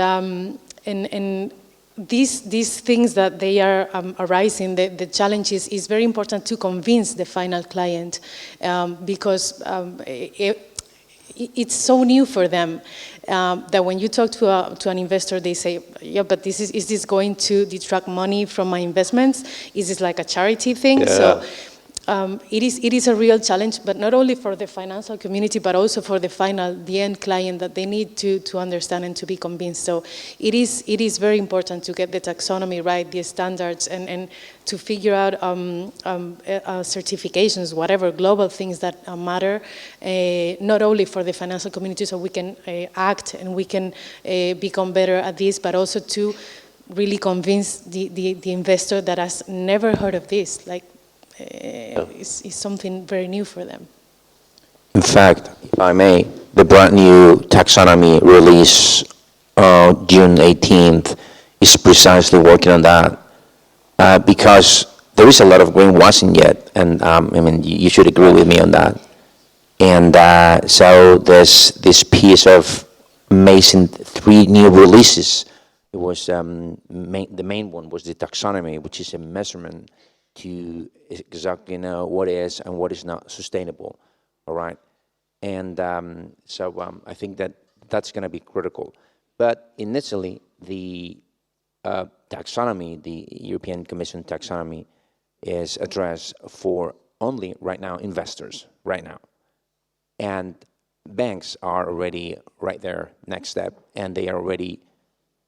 these things that they are arising, the challenges, is very important to convince the final client because it's so new for them that when you talk to an investor, they say, yeah, but is this going to detract money from my investments? Is this like a charity thing? Yeah. So it is a real challenge, but not only for the financial community, but also for the end client, that they need to understand and to be convinced. So it is very important to get the taxonomy right, the standards, and to figure out certifications, whatever global things that matter, not only for the financial community, so we can act and we can become better at this, but also to really convince the investor that has never heard of this. Like, is something very new for them. In fact, if I may, the brand new taxonomy release June 18th is precisely working on that because there is a lot of greenwashing yet, and I mean, you should agree with me on that. And so there's this piece of amazing 3 new releases. It was the main one was the taxonomy, which is a measurement to exactly know what is and what is not sustainable, all right? And so I think that's going to be critical. But initially, the taxonomy, the European Commission taxonomy, is addressed for only right now investors, right now. And banks are already right there, next step, and they are already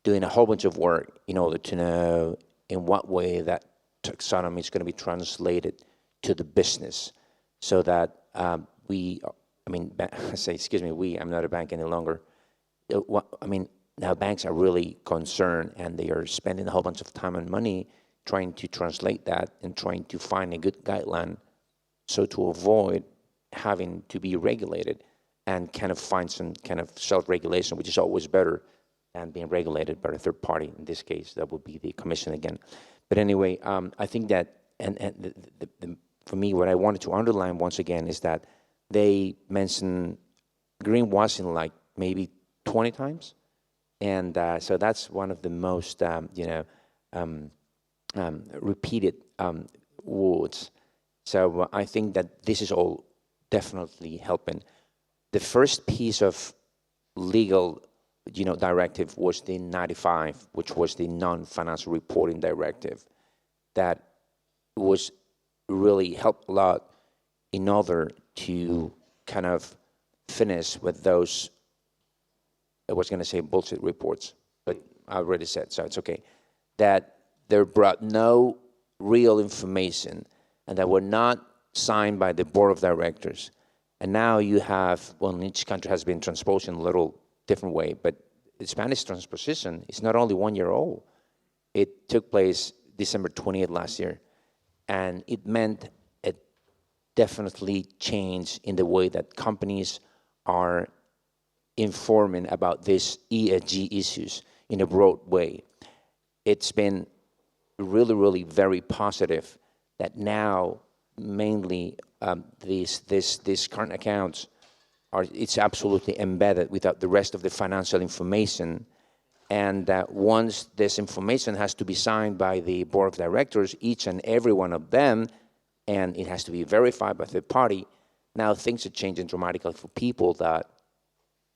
doing a whole bunch of work in order to know in what way that taxonomy is going to be translated to the business, so that I say, excuse me, I'm not a bank any longer. Now banks are really concerned, and they are spending a whole bunch of time and money trying to translate that and trying to find a good guideline, so to avoid having to be regulated and kind of find some kind of self-regulation, which is always better than being regulated by a third party. In this case, that would be the Commission again. But anyway, I think that, for me, what I wanted to underline once again is that they mentioned greenwashing like maybe 20 times. And so that's one of the most, repeated words. So I think that this is all definitely helping. The first piece of legal, directive was the 95, which was the non-financial reporting directive, that was really helped a lot in order to kind of finish with those, I was going to say bullshit reports, but I already said, so it's okay, that they brought no real information and that were not signed by the board of directors. And now you have, well, each country has been transposed in a little different way, but the Spanish transposition is not only 1 year old. It took place December 20th last year, and it meant a definitely change in the way that companies are informing about these ESG issues in a broad way. It's been really, really very positive that now mainly these current accounts it's absolutely embedded without the rest of the financial information. And once this information has to be signed by the board of directors, each and every one of them, and it has to be verified by a third party, now things are changing dramatically for people that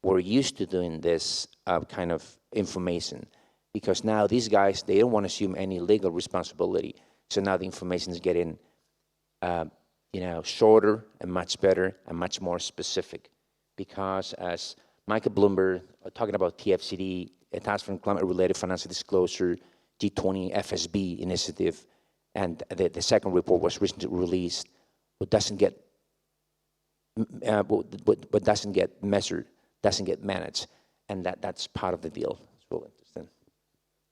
were used to doing this kind of information. Because now these guys, they don't want to assume any legal responsibility. So now the information is getting shorter and much better and much more specific. Because as Michael Bloomberg, talking about TFCD, a Task Force on Climate-Related Financial Disclosure, G20 FSB initiative, and the second report was recently released, what doesn't get measured, doesn't get managed, and that's part of the deal. It's really interesting.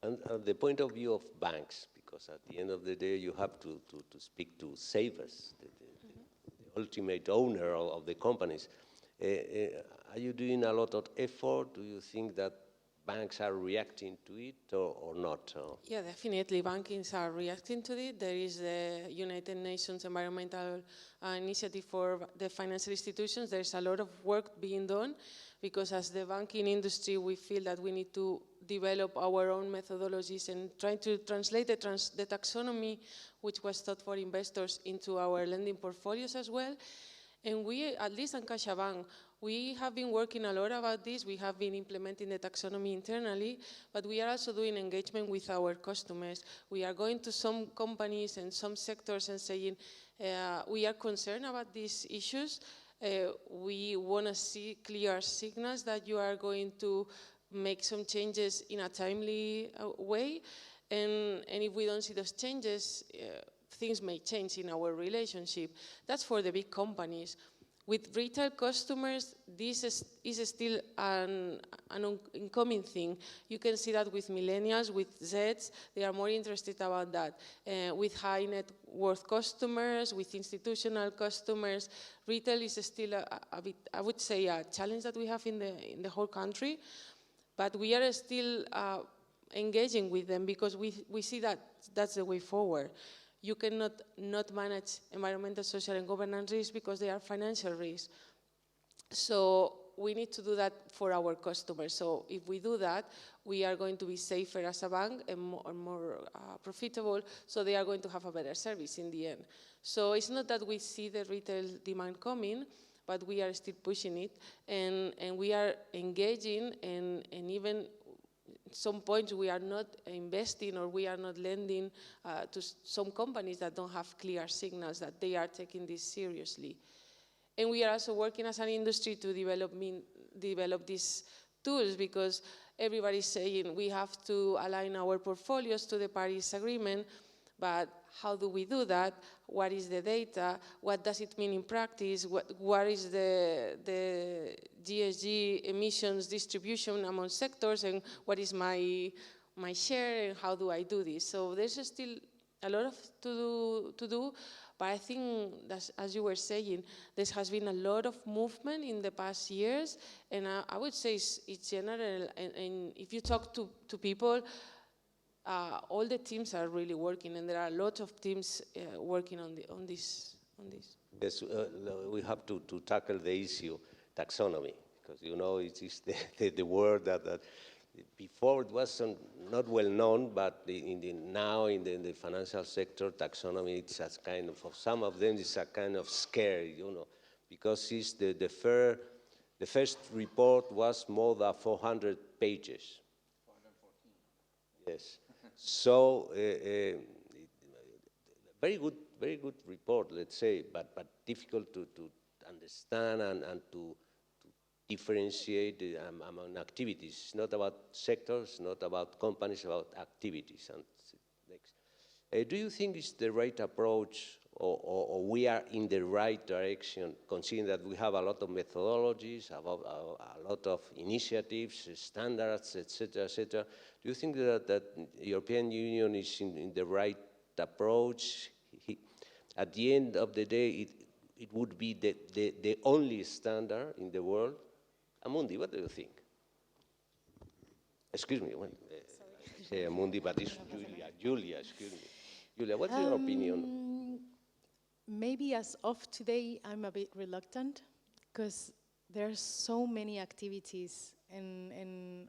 And the point of view of banks, because at the end of the day, you have to speak to savers, the ultimate owner of the companies. Are you doing a lot of effort? Do you think that banks are reacting to it or not? Yeah, definitely. Banks are reacting to it. There is the United Nations Environmental Initiative for the financial institutions. There's a lot of work being done because as the banking industry, we feel that we need to develop our own methodologies and try to translate the taxonomy, which was taught for investors, into our lending portfolios as well. And we, at least in CaixaBank, we have been working a lot about this. We have been implementing the taxonomy internally, but we are also doing engagement with our customers. We are going to some companies and some sectors and saying, we are concerned about these issues. We want to see clear signals that you are going to make some changes in a timely way. And if we don't see those changes, things may change in our relationship. That's for the big companies. With retail customers, this is still an incoming thing. You can see that with millennials, with Zs, they are more interested about that. With high net worth customers, with institutional customers, retail is still a bit, I would say, a challenge that we have in the whole country. But we are still engaging with them because we see that that's the way forward. You cannot not manage environmental, social, and governance risks because they are financial risks. So we need to do that for our customers. So if we do that, we are going to be safer as a bank and more profitable, so they are going to have a better service in the end. So it's not that we see the retail demand coming, but we are still pushing it, and we are engaging, and even some points we are not investing or we are not lending to some companies that don't have clear signals that they are taking this seriously. And we are also working as an industry to develop these tools, because everybody's saying we have to align our portfolios to the Paris Agreement, but how do we do that? What is the data? What does it mean in practice? What is the GHG emissions distribution among sectors, and what is my share, and how do I do this? So there's still a lot to do, but I think that, as you were saying, there has been a lot of movement in the past years, and I would say it's general, and if you talk to people, all the teams are really working, and there are a lot of teams working on this. Yes, we have to tackle the issue taxonomy, because it is the word that before it was not well known, but now in the financial sector, taxonomy, it's a kind of, for some of them, it's a kind of scare, because it's the first report was more than 400 pages. 414. Yes. So, very good report, let's say, but difficult to understand and to differentiate among activities. It's not about sectors, not about companies, about activities. And next, do you think it's the right approach, or we are in the right direction, considering that we have a lot of methodologies, a lot of initiatives, standards, etc., etc.? Do you think that the European Union is in the right approach? At the end of the day, it would be the only standard in the world. Amundi, what do you think? Excuse me. Say Amundi, but it's Julia. Julia, excuse me. Julia, what's your opinion? Maybe as of today, I'm a bit reluctant, because there are so many activities and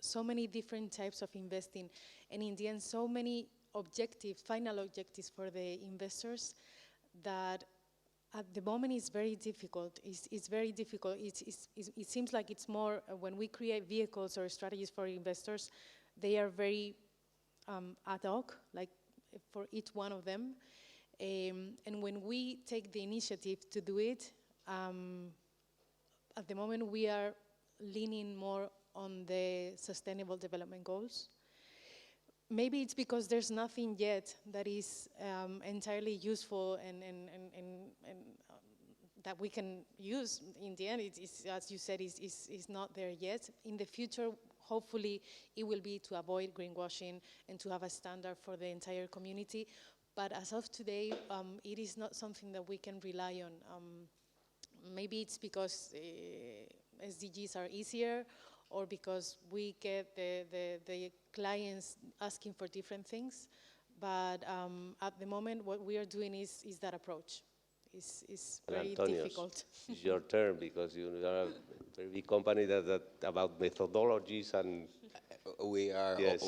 so many different types of investing, and in the end, so many objectives, final objectives for the investors, that at the moment it's very difficult. It's very difficult. It seems like it's more, when we create vehicles or strategies for investors, they are very ad hoc, like for each one of them. And when we take the initiative to do it, at the moment we are leaning more on the Sustainable Development Goals. Maybe it's because there's nothing yet that is entirely useful and that we can use. In the end, as you said, is not there yet. In the future, hopefully, it will be to avoid greenwashing and to have a standard for the entire community. But as of today, it is not something that we can rely on. Maybe it's because SDGs are easier, or because we get the clients asking for different things. But at the moment, what we are doing is that approach. It's very difficult. It's your turn, because you are a very big company that about methodologies and... We are yes.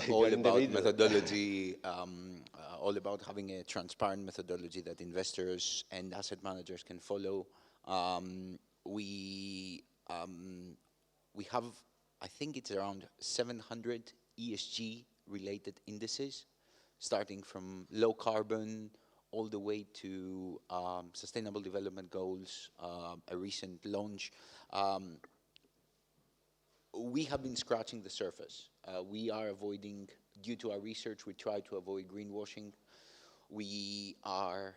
all about methodology, all about having a transparent methodology that investors and asset managers can follow. We have, I think it's around 700 ESG-related indices, starting from low carbon all the way to Sustainable Development Goals, a recent launch. We have been scratching the surface. We are avoiding, due to our research, we try to avoid greenwashing. We are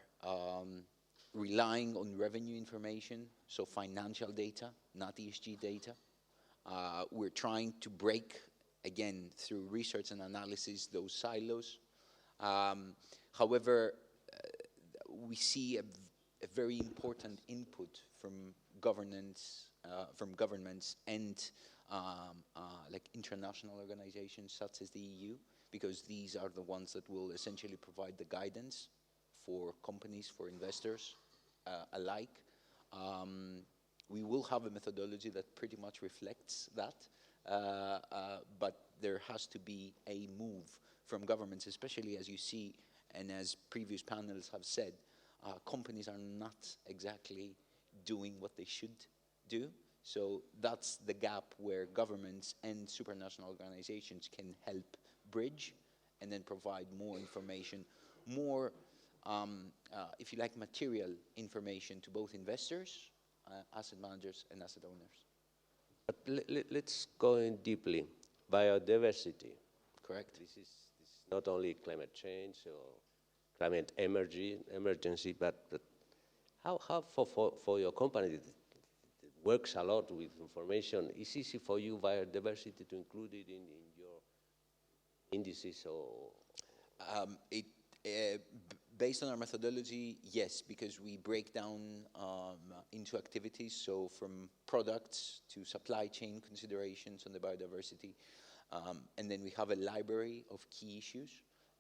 relying on revenue information, so financial data, not ESG data. We're trying to break, again, through research and analysis, those silos. However, we see a very important input from governments and like international organizations such as the EU, because these are the ones that will essentially provide the guidance for companies, for investors alike. We will have a methodology that pretty much reflects that, but there has to be a move from governments, especially as you see, and as previous panels have said, companies are not exactly doing what they should do. So that's the gap where governments and supranational organizations can help bridge and then provide more information, more, if you like, material information to both investors, asset managers, and asset owners. But let's go in deeply. Biodiversity. Correct. This is not only climate change or climate emergency, but how for your company that works a lot with information, it's easy for you biodiversity to include it in your indices or? Based on our methodology, yes, because we break down into activities, so from products to supply chain considerations on the biodiversity, and then we have a library of key issues,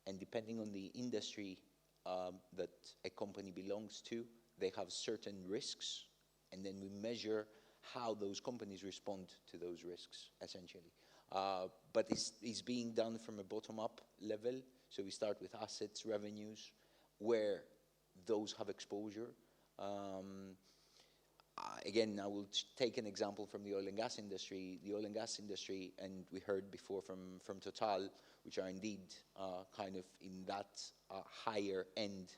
and depending on the industry that a company belongs to, they have certain risks, and then we measure how those companies respond to those risks, essentially. But it's being done from a bottom-up level, so we start with assets, revenues, where those have exposure. Again, I will take an example from the oil and gas industry. The oil and gas industry, and we heard before from Total, which are indeed kind of in that higher end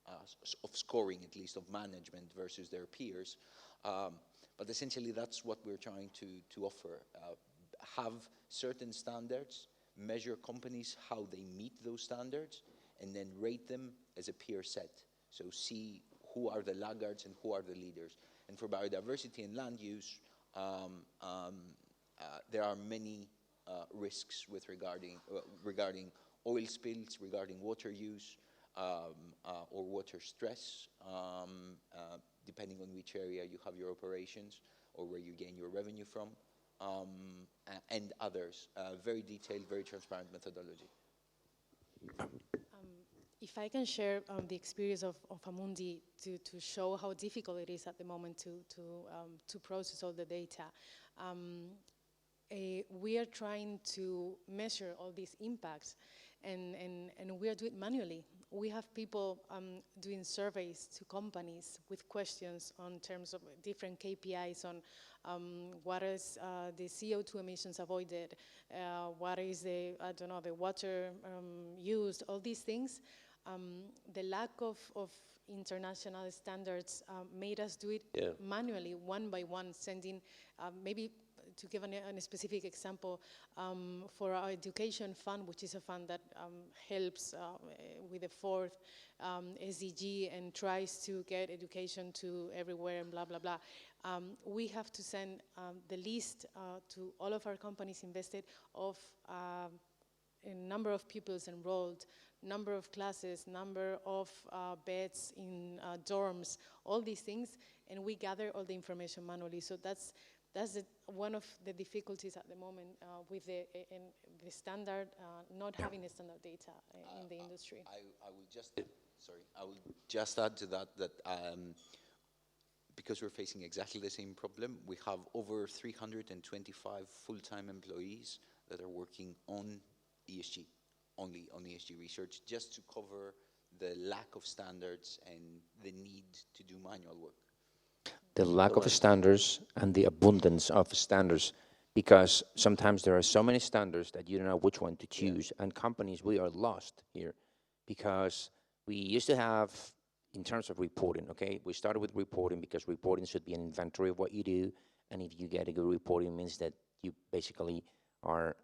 of scoring, at least, of management versus their peers. But essentially, that's what we're trying to offer. Have certain standards, measure companies how they meet those standards, and then rate them as a peer set. So see who are the laggards and who are the leaders. And for biodiversity and land use, there are many risks with regarding oil spills, regarding water use, or water stress, depending on which area you have your operations or where you gain your revenue from, and others. Very detailed, very transparent methodology. If I can share the experience of Amundi to show how difficult it is at the moment to process all the data. We are trying to measure all these impacts, and we are doing it manually. We have people doing surveys to companies with questions on terms of different KPIs on what is the CO2 emissions avoided, what is the, I don't know, the water used, all these things. The lack of international standards made us do it manually, one by one, sending maybe, to give a specific example, for our education fund, which is a fund that helps with the 4th SDG and tries to get education to everywhere and blah, blah, blah. We have to send the list to all of our companies invested of a number of pupils enrolled, number of classes, number of beds in dorms, all these things, and we gather all the information manually. So that's one of the difficulties at the moment with the standard, not having the standard data in the industry. I will just add to that because we're facing exactly the same problem, we have over 325 full-time employees that are working on ESG, only on ESG research, just to cover the lack of standards and the need to do manual work. The lack of standards and the abundance of standards, because sometimes there are so many standards that you don't know which one to choose, and companies, we are lost here, because we used to have, in terms of reporting, okay, we started with reporting because reporting should be an inventory of what you do, and if you get a good reporting, it means that you basically are,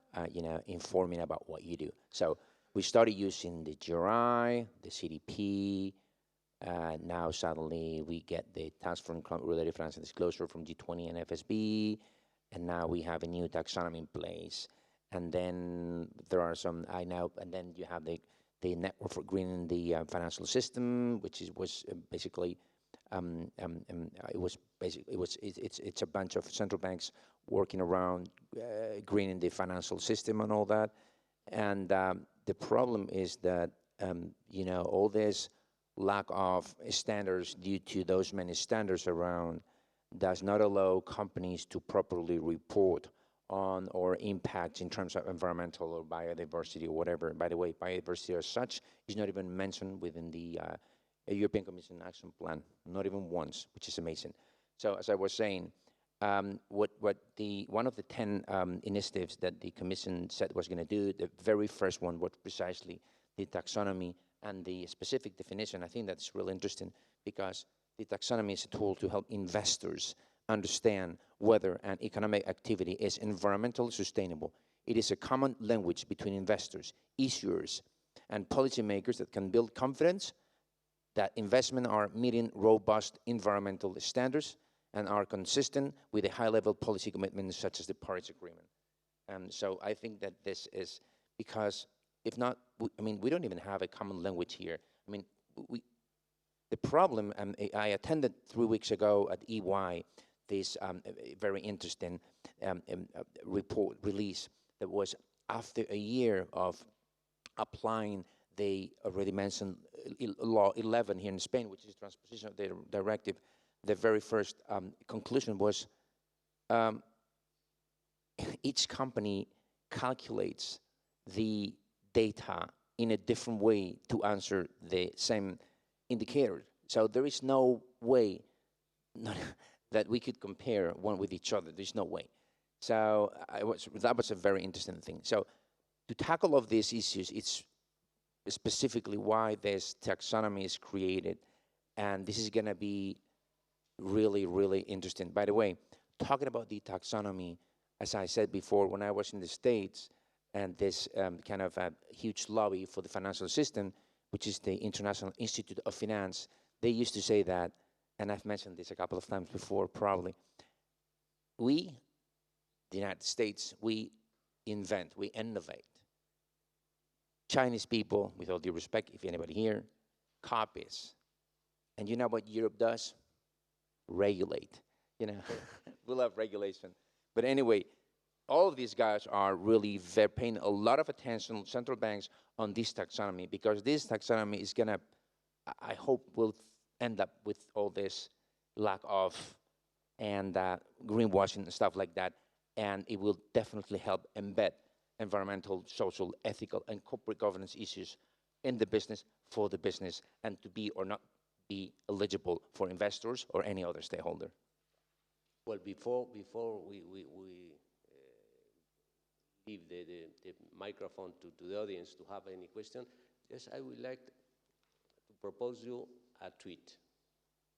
informing about what you do. So we started using the GRI, the CDP. Now suddenly we get the Task Force on Climate-Related Financial Disclosure from G20 and FSB, and now we have a new taxonomy in place. And then there are some, and then you have the Network for Greening the Financial System, which was basically. It's a bunch of central banks working around greening the financial system and all that. And the problem is that, all this lack of standards due to those many standards around does not allow companies to properly report on or impacts in terms of environmental or biodiversity or whatever. By the way, biodiversity as such is not even mentioned within the European Commission Action Plan, not even once, which is amazing. So as I was saying, one of the 10 initiatives that the Commission said was going to do, the very first one was precisely the taxonomy and the specific definition. I think that's really interesting because the taxonomy is a tool to help investors understand whether an economic activity is environmentally sustainable. It is a common language between investors, issuers, and policymakers that can build confidence that investments are meeting robust environmental standards and are consistent with the high-level policy commitments such as the Paris Agreement. So I think that this is because, if not, I mean, we don't even have a common language here. I mean, the problem, I attended 3 weeks ago at EY this very interesting report release that was after a year of applying the already mentioned Law 11 here in Spain, which is transposition of the directive. The very first conclusion was each company calculates the data in a different way to answer the same indicator. So there is no way that we could compare one with each other. There's no way. So that was a very interesting thing. So to tackle all of these issues, it's specifically why this taxonomy is created. And this is going to be really, really interesting. By the way, talking about the taxonomy, as I said before, when I was in the States, and this kind of a huge lobby for the financial system, which is the International Institute of Finance, they used to say that, and I've mentioned this a couple of times before probably, we, the United States, we invent, we innovate. Chinese people, with all due respect, if anybody here, copies. And you know what Europe does? Regulate. You know, we love regulation. But anyway, all of these guys are really, they're paying a lot of attention, central banks, on this taxonomy, because this taxonomy is going to, I hope, will end up with all this lack of and greenwashing and stuff like that, and it will definitely help embed environmental, social, ethical, and corporate governance issues in the business, for the business, and to be or not be eligible for investors or any other stakeholder. Well, before we give the microphone to the audience to have any question, yes, I would like to propose you a tweet,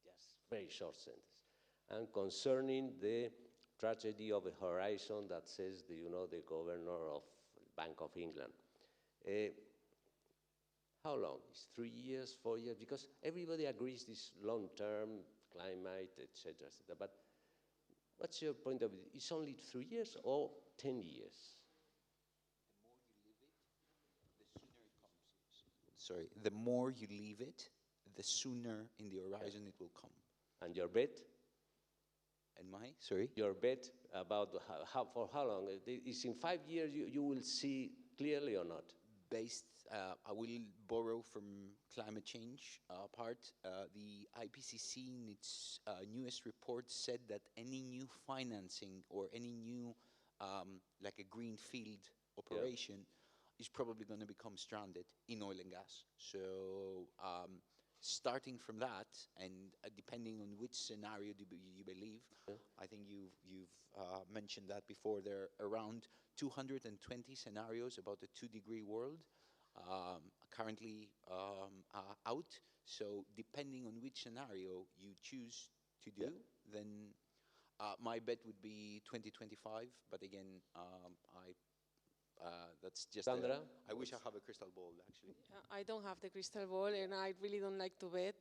just very short sentence, and concerning the tragedy of the horizon that says, the governor of Bank of England. How long? Is 3 years, 4 years? Because everybody agrees this long-term climate, etc., etc. But what's your point of view? It's only 3 years or 10 years? The more you leave it, the sooner it comes. Sorry, the more you leave it, the sooner in the horizon it will come. And your bet? And my, sorry? Your bet about for how long? Is in 5 years you will see clearly or not? I will borrow from climate change part. The IPCC in its newest report said that any new financing or any new, like a greenfield operation, is probably going to become stranded in oil and gas. So starting from that, and depending on which scenario you believe, I think you've mentioned that before, there are around 220 scenarios about a 2-degree world currently out. So depending on which scenario you choose to do, then my bet would be 2025. But again, that's just Sandra? I wish I have a crystal ball, actually. I don't have the crystal ball, and I really don't like to bet.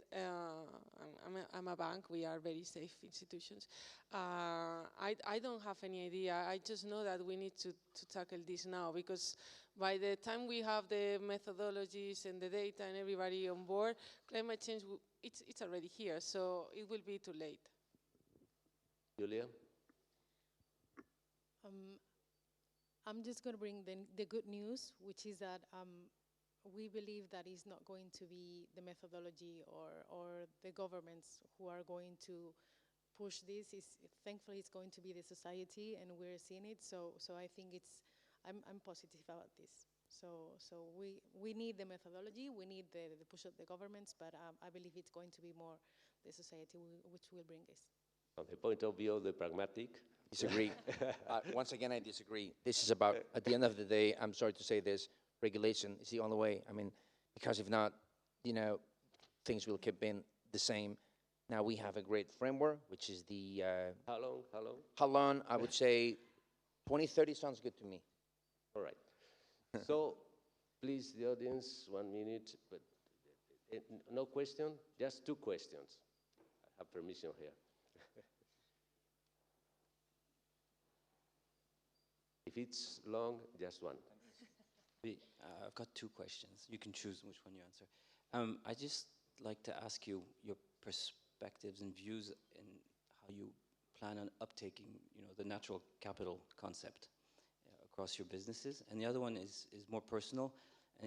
I'm a bank. We are very safe institutions. I don't have any idea. I just know that we need to tackle this now, because by the time we have the methodologies and the data and everybody on board, climate change, it's already here, so it will be too late. Julia? I'm just going to bring the good news, which is that we believe that it's not going to be the methodology or the governments who are going to push this. Thankfully, it's going to be the society, and we're seeing it. So I think I'm positive about this. So we need the methodology, we need the push of the governments, but I believe it's going to be more the society which will bring this. From the point of view of the pragmatic. Disagree. Once again, I disagree. This is about, at the end of the day, I'm sorry to say this, regulation is the only way. I mean, because if not, you know, things will keep being the same. Now we have a great framework, which is the... How long? How long? How long? I would say 2030 sounds good to me. All right. So, please, the audience, 1 minute, but no question, just 2 questions. I have permission here. If it's long, just one. I've got 2 questions. You can choose which one you answer. I just like to ask you your perspectives and views in how you plan on uptaking, you know, the natural capital concept across your businesses. And the other one is more personal,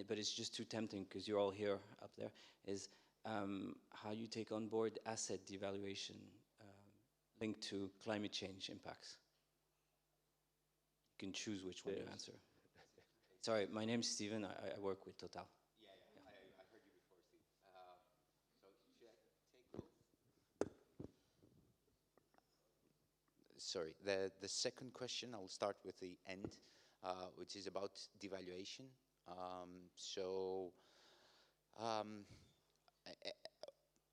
but it's just too tempting because you're all here up there, is how you take on board asset devaluation linked to climate change impacts. You can choose which one you answer. Sorry, my name's Steven. I work with Total. Yeah. I heard you before, Steve. So should I take both? Sorry, the second question, I'll start with the end, which is about devaluation.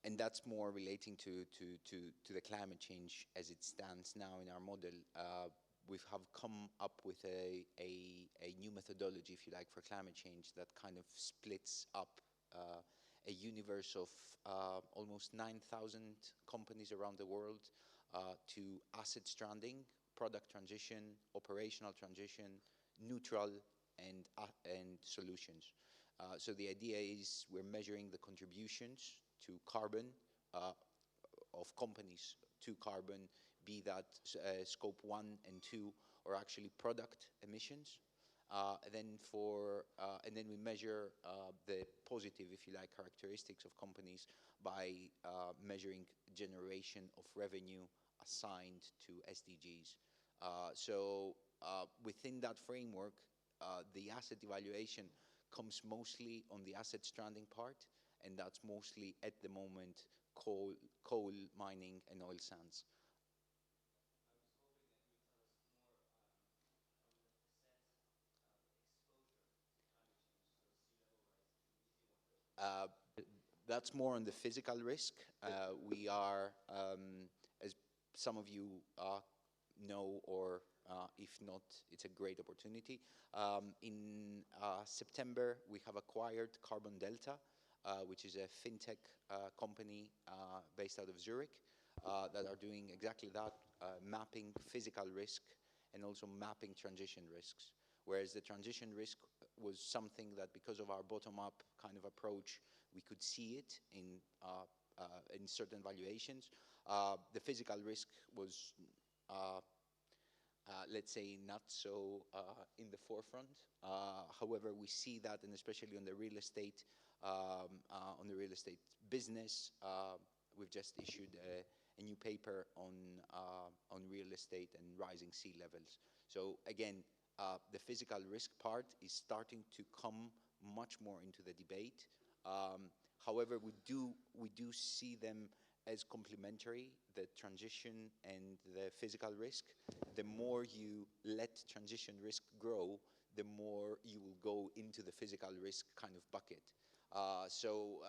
And that's more relating to the climate change as it stands now in our model. We have come up with a new methodology, if you like, for climate change that kind of splits up a universe of almost 9,000 companies around the world to asset stranding, product transition, operational transition, neutral, and solutions. So the idea is we're measuring the contributions to carbon of companies to carbon, be that scope 1 and 2, or actually product emissions. And then we measure the positive, if you like, characteristics of companies by measuring generation of revenue assigned to SDGs. So within that framework, the asset evaluation comes mostly on the asset stranding part, and that's mostly at the moment coal mining and oil sands. That's more on the physical risk. We are, as some of you know, or if not, it's a great opportunity. In September, we have acquired Carbon Delta, which is a fintech company based out of Zurich that are doing exactly that, mapping physical risk and also mapping transition risks. Whereas the transition risk was something that, because of our bottom-up kind of approach, we could see it in certain valuations. The physical risk was, let's say, not so in the forefront. However, we see that, and especially on the real estate business, we've just issued a new paper on real estate and rising sea levels. So again, the physical risk part is starting to come much more into the debate. However, we do see them as complementary, the transition and the physical risk. The more you let transition risk grow, the more you will go into the physical risk kind of bucket. So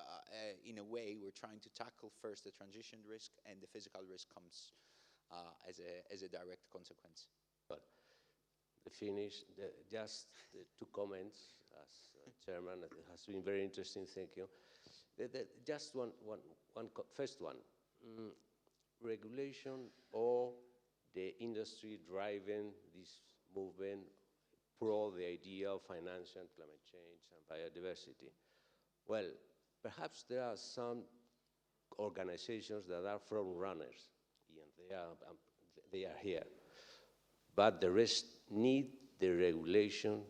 in a way, we're trying to tackle first the transition risk, and the physical risk comes as a direct consequence. But to finish, just 2 comments as chairman. It has been very interesting, thank you. Just first one, regulation or the industry driving this movement pro the idea of financial climate change and biodiversity. Well, perhaps there are some organizations that are front runners, and they are here. But the rest need the regulation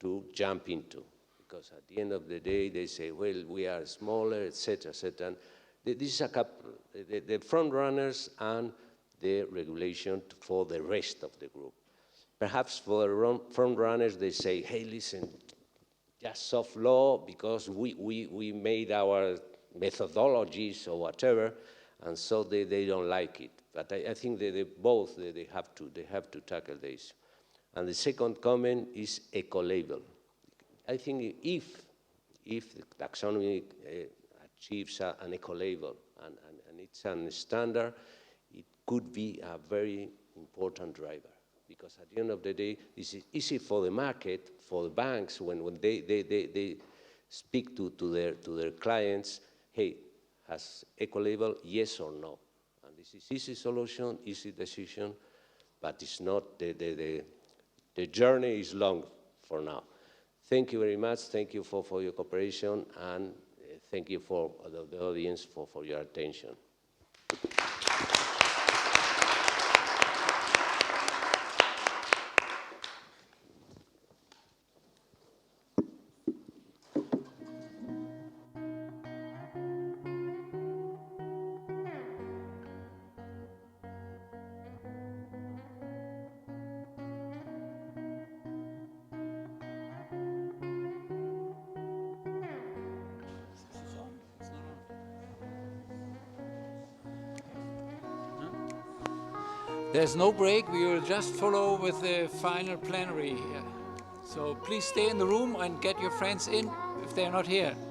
to jump into, because at the end of the day, they say, well, we are smaller, etc., etc. This is a couple, the front runners and the regulation for the rest of the group. Perhaps for the front runners, they say, hey, listen, just soft law because we made our methodologies or whatever, and so they don't like it. But I think they have to tackle this. And the second comment is eco-label. I think if the taxonomy achieves an eco-label and it's a standard, it could be a very important driver. Because at the end of the day, it's easy for the market, for the banks, when they speak to their clients, hey, has eco-label, yes or no? And this is easy solution, easy decision, but it's not, the journey is long for now. Thank you very much. Thank you for your cooperation, and thank you for the audience for your attention. There's no break. We will just follow with the final plenary. So please stay in the room and get your friends in if they're not here. Yeah.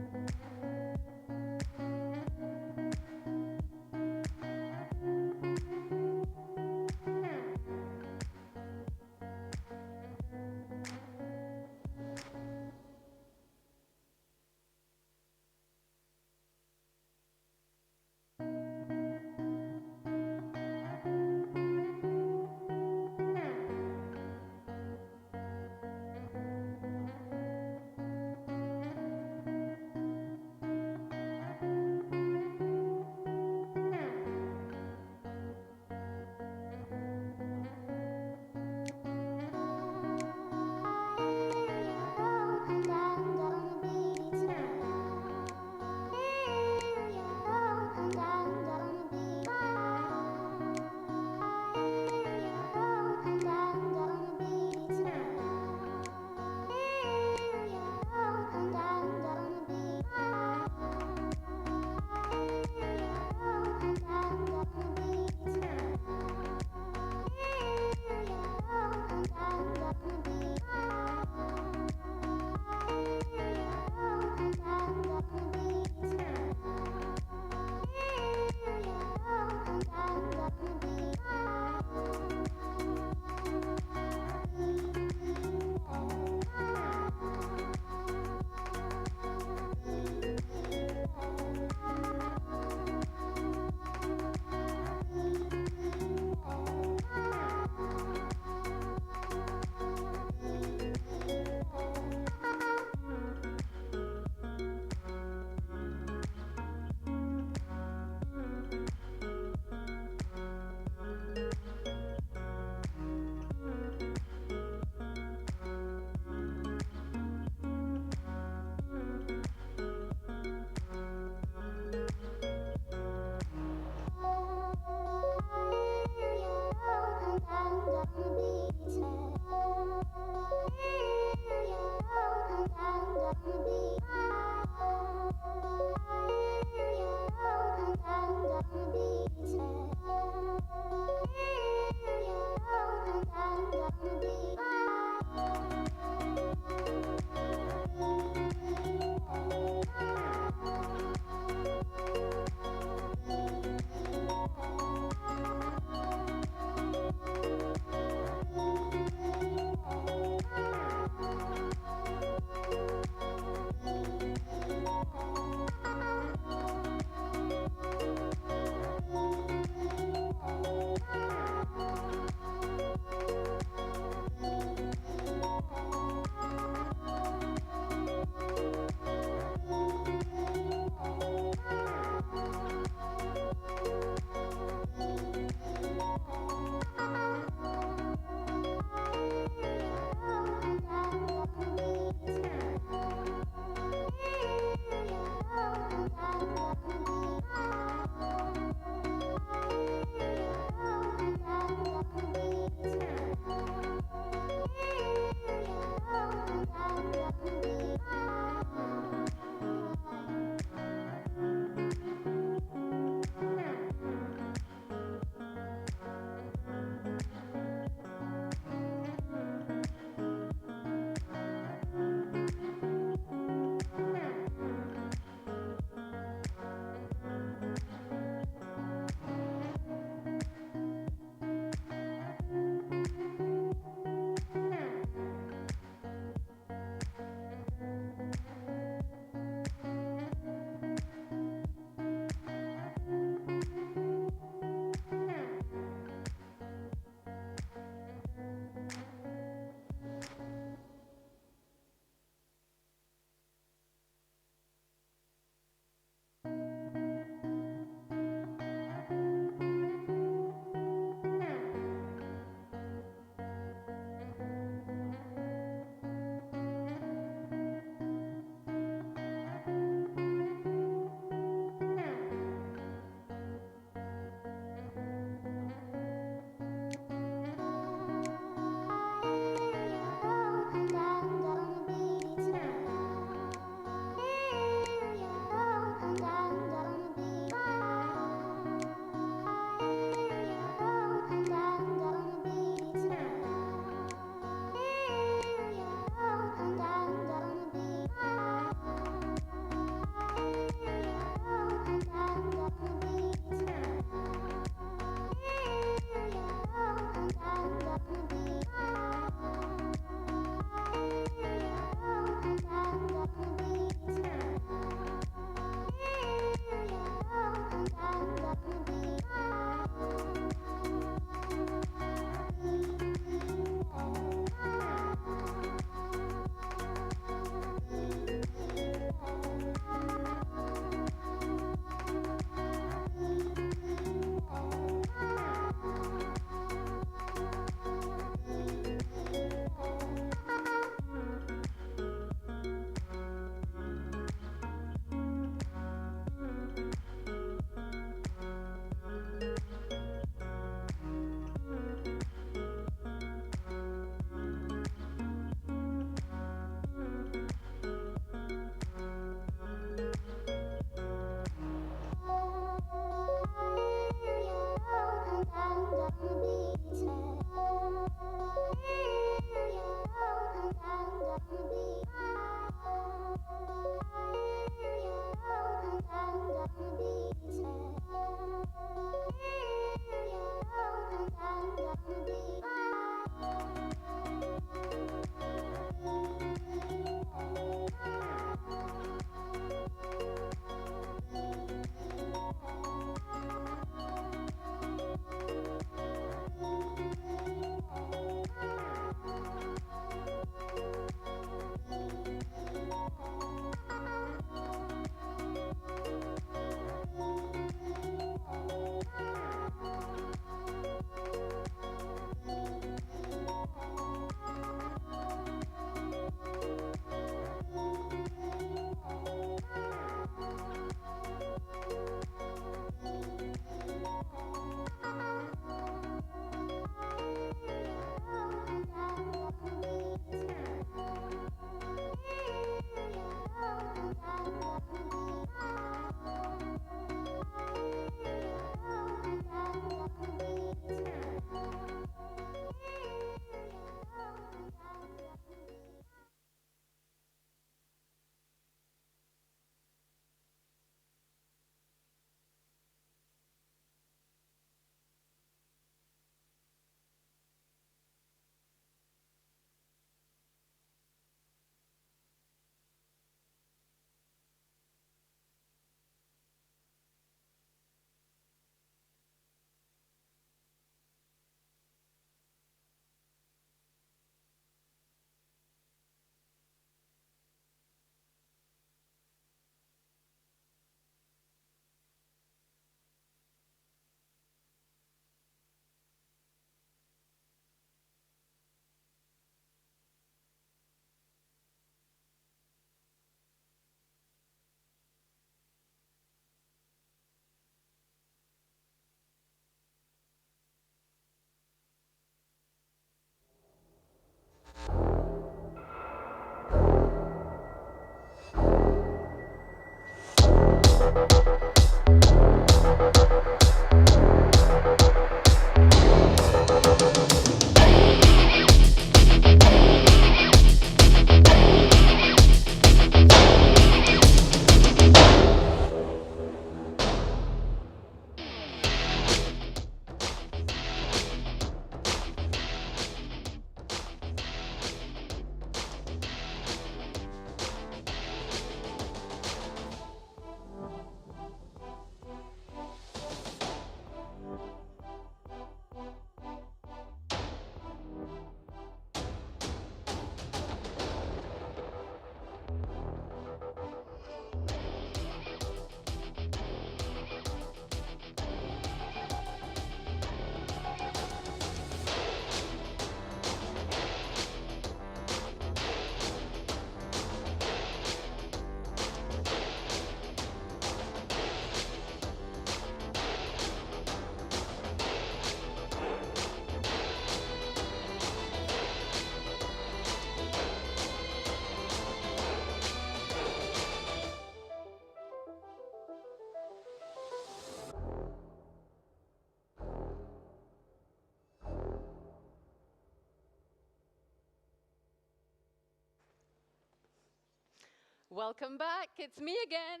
Welcome back. It's me again.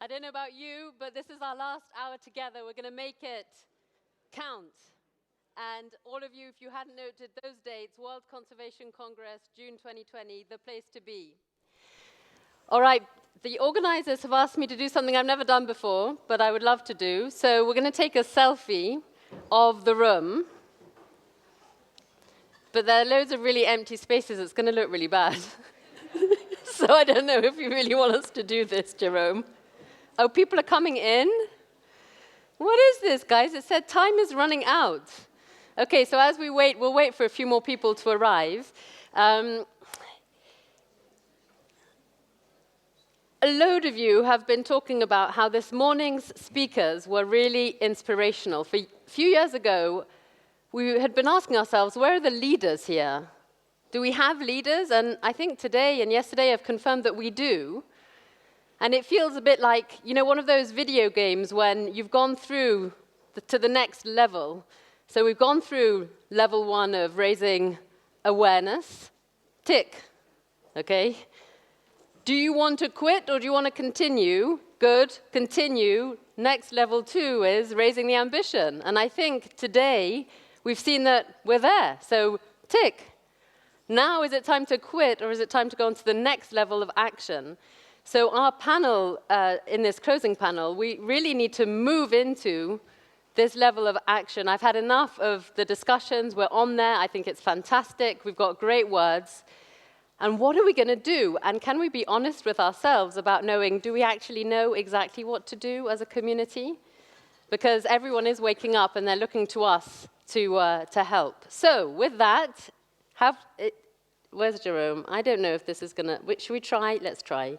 I don't know about you, but this is our last hour together. We're going to make it count. And all of you, if you hadn't noted those dates, World Conservation Congress, June 2020, the place to be. All right, the organizers have asked me to do something I've never done before, but I would love to do. So we're going to take a selfie of the room. But there are loads of really empty spaces. It's going to look really bad. So I don't know if you really want us to do this, Jerome. Oh, people are coming in? What is this, guys? It said time is running out. Okay, so as we wait, we'll wait for a few more people to arrive. A load of you have been talking about how this morning's speakers were really inspirational. For a few years ago, we had been asking ourselves, where are the leaders here? Do we have leaders? And I think today and yesterday have confirmed that we do. And it feels a bit like, you know, one of those video games when you've gone through to the next level. So we've gone through level 1 of raising awareness. Tick. Okay? Do you want to quit or do you want to continue? Good. Continue. Next level 2 is raising the ambition. And I think today we've seen that we're there. So tick. Now is it time to quit or is it time to go on to the next level of action? So our panel, in this closing panel, we really need to move into this level of action. I've had enough of the discussions. We're on there. I think it's fantastic. We've got great words. And what are we going to do? And can we be honest with ourselves about knowing, do we actually know exactly what to do as a community? Because everyone is waking up and they're looking to us to help. So with that, where's Jerome? I don't know if this is going to, should we try? Let's try.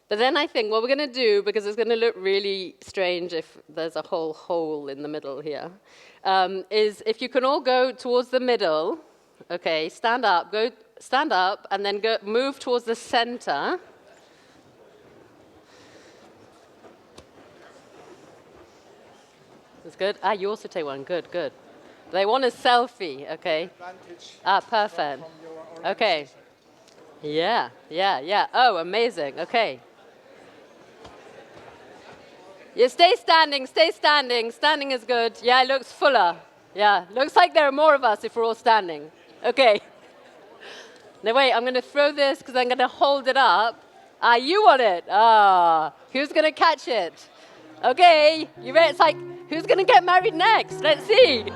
But then I think what we're going to do, because it's going to look really strange if there's a whole hole in the middle here, is if you can all go towards the middle, okay, stand up, and then move towards the center. That's good. Ah, you also take one. Good, good. They want a selfie, okay? Ah, perfect. Okay. Yeah. Oh, amazing. Okay. Yeah, stay standing. Standing is good. Yeah, it looks fuller. Yeah, looks like there are more of us if we're all standing. Okay. Now wait, I'm going to throw this because I'm going to hold it up. Ah, you want it? Ah, who's going to catch it? Okay, you ready? It's like, who's going to get married next? Let's see.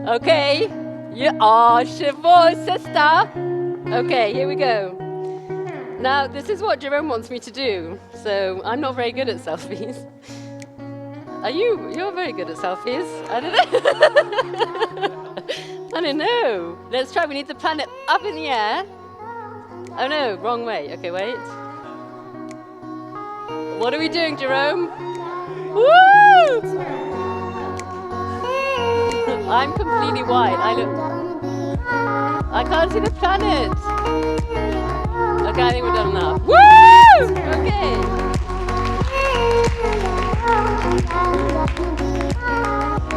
Okay. Oh, Chevaux, sister. Okay, here we go. Now, this is what Jerome wants me to do, so I'm not very good at selfies. Are you? You're very good at selfies. I don't know. I don't know. Let's try. We need the planet up in the air. Oh no, wrong way. Okay, wait. What are we doing, Jerome? Woo! I'm completely white. I can't see the planet. Okay, I think we've done enough. Woo! Okay.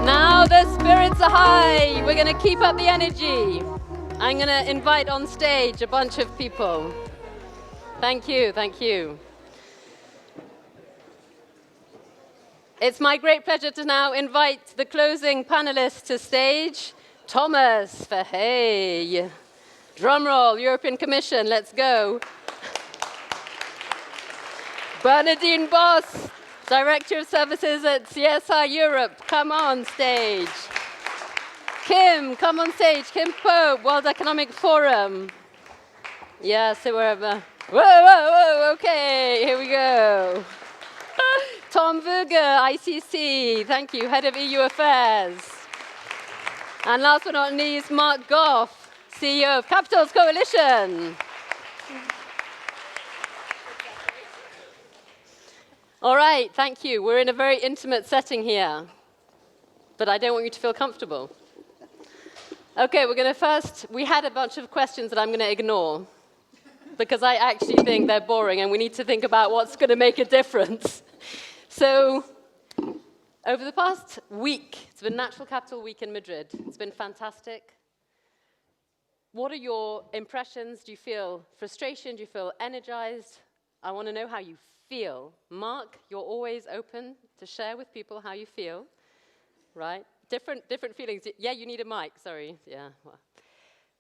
Now the spirits are high. We're going to keep up the energy. I'm going to invite on stage a bunch of people. Thank you, thank you. It's my great pleasure to now invite the closing panelists to stage. Thomas Verhey. Drum roll, European Commission, let's go. Bernardine Boss, Director of Services at CSR Europe, come on stage. Kim, come on stage. Kim Pope, World Economic Forum. Yeah, so wherever. Whoa, okay, here we go. Tom Vöger, ICC, thank you, Head of EU Affairs. And last but not least, Mark Goff, CEO of Capitals Coalition. All right, thank you. We're in a very intimate setting here, but I don't want you to feel comfortable. Okay, we're going to first, we had a bunch of questions that I'm going to ignore because I actually think they're boring and we need to think about what's going to make a difference. So Over the past week, it's been Natural Capital Week in Madrid. It's been fantastic. What are your impressions? Do you feel frustration? Do you feel energized? I want to know how you feel. Mark, you're always open to share with people how you feel, right? Different feelings. Yeah, you need a mic, sorry. Yeah. Well.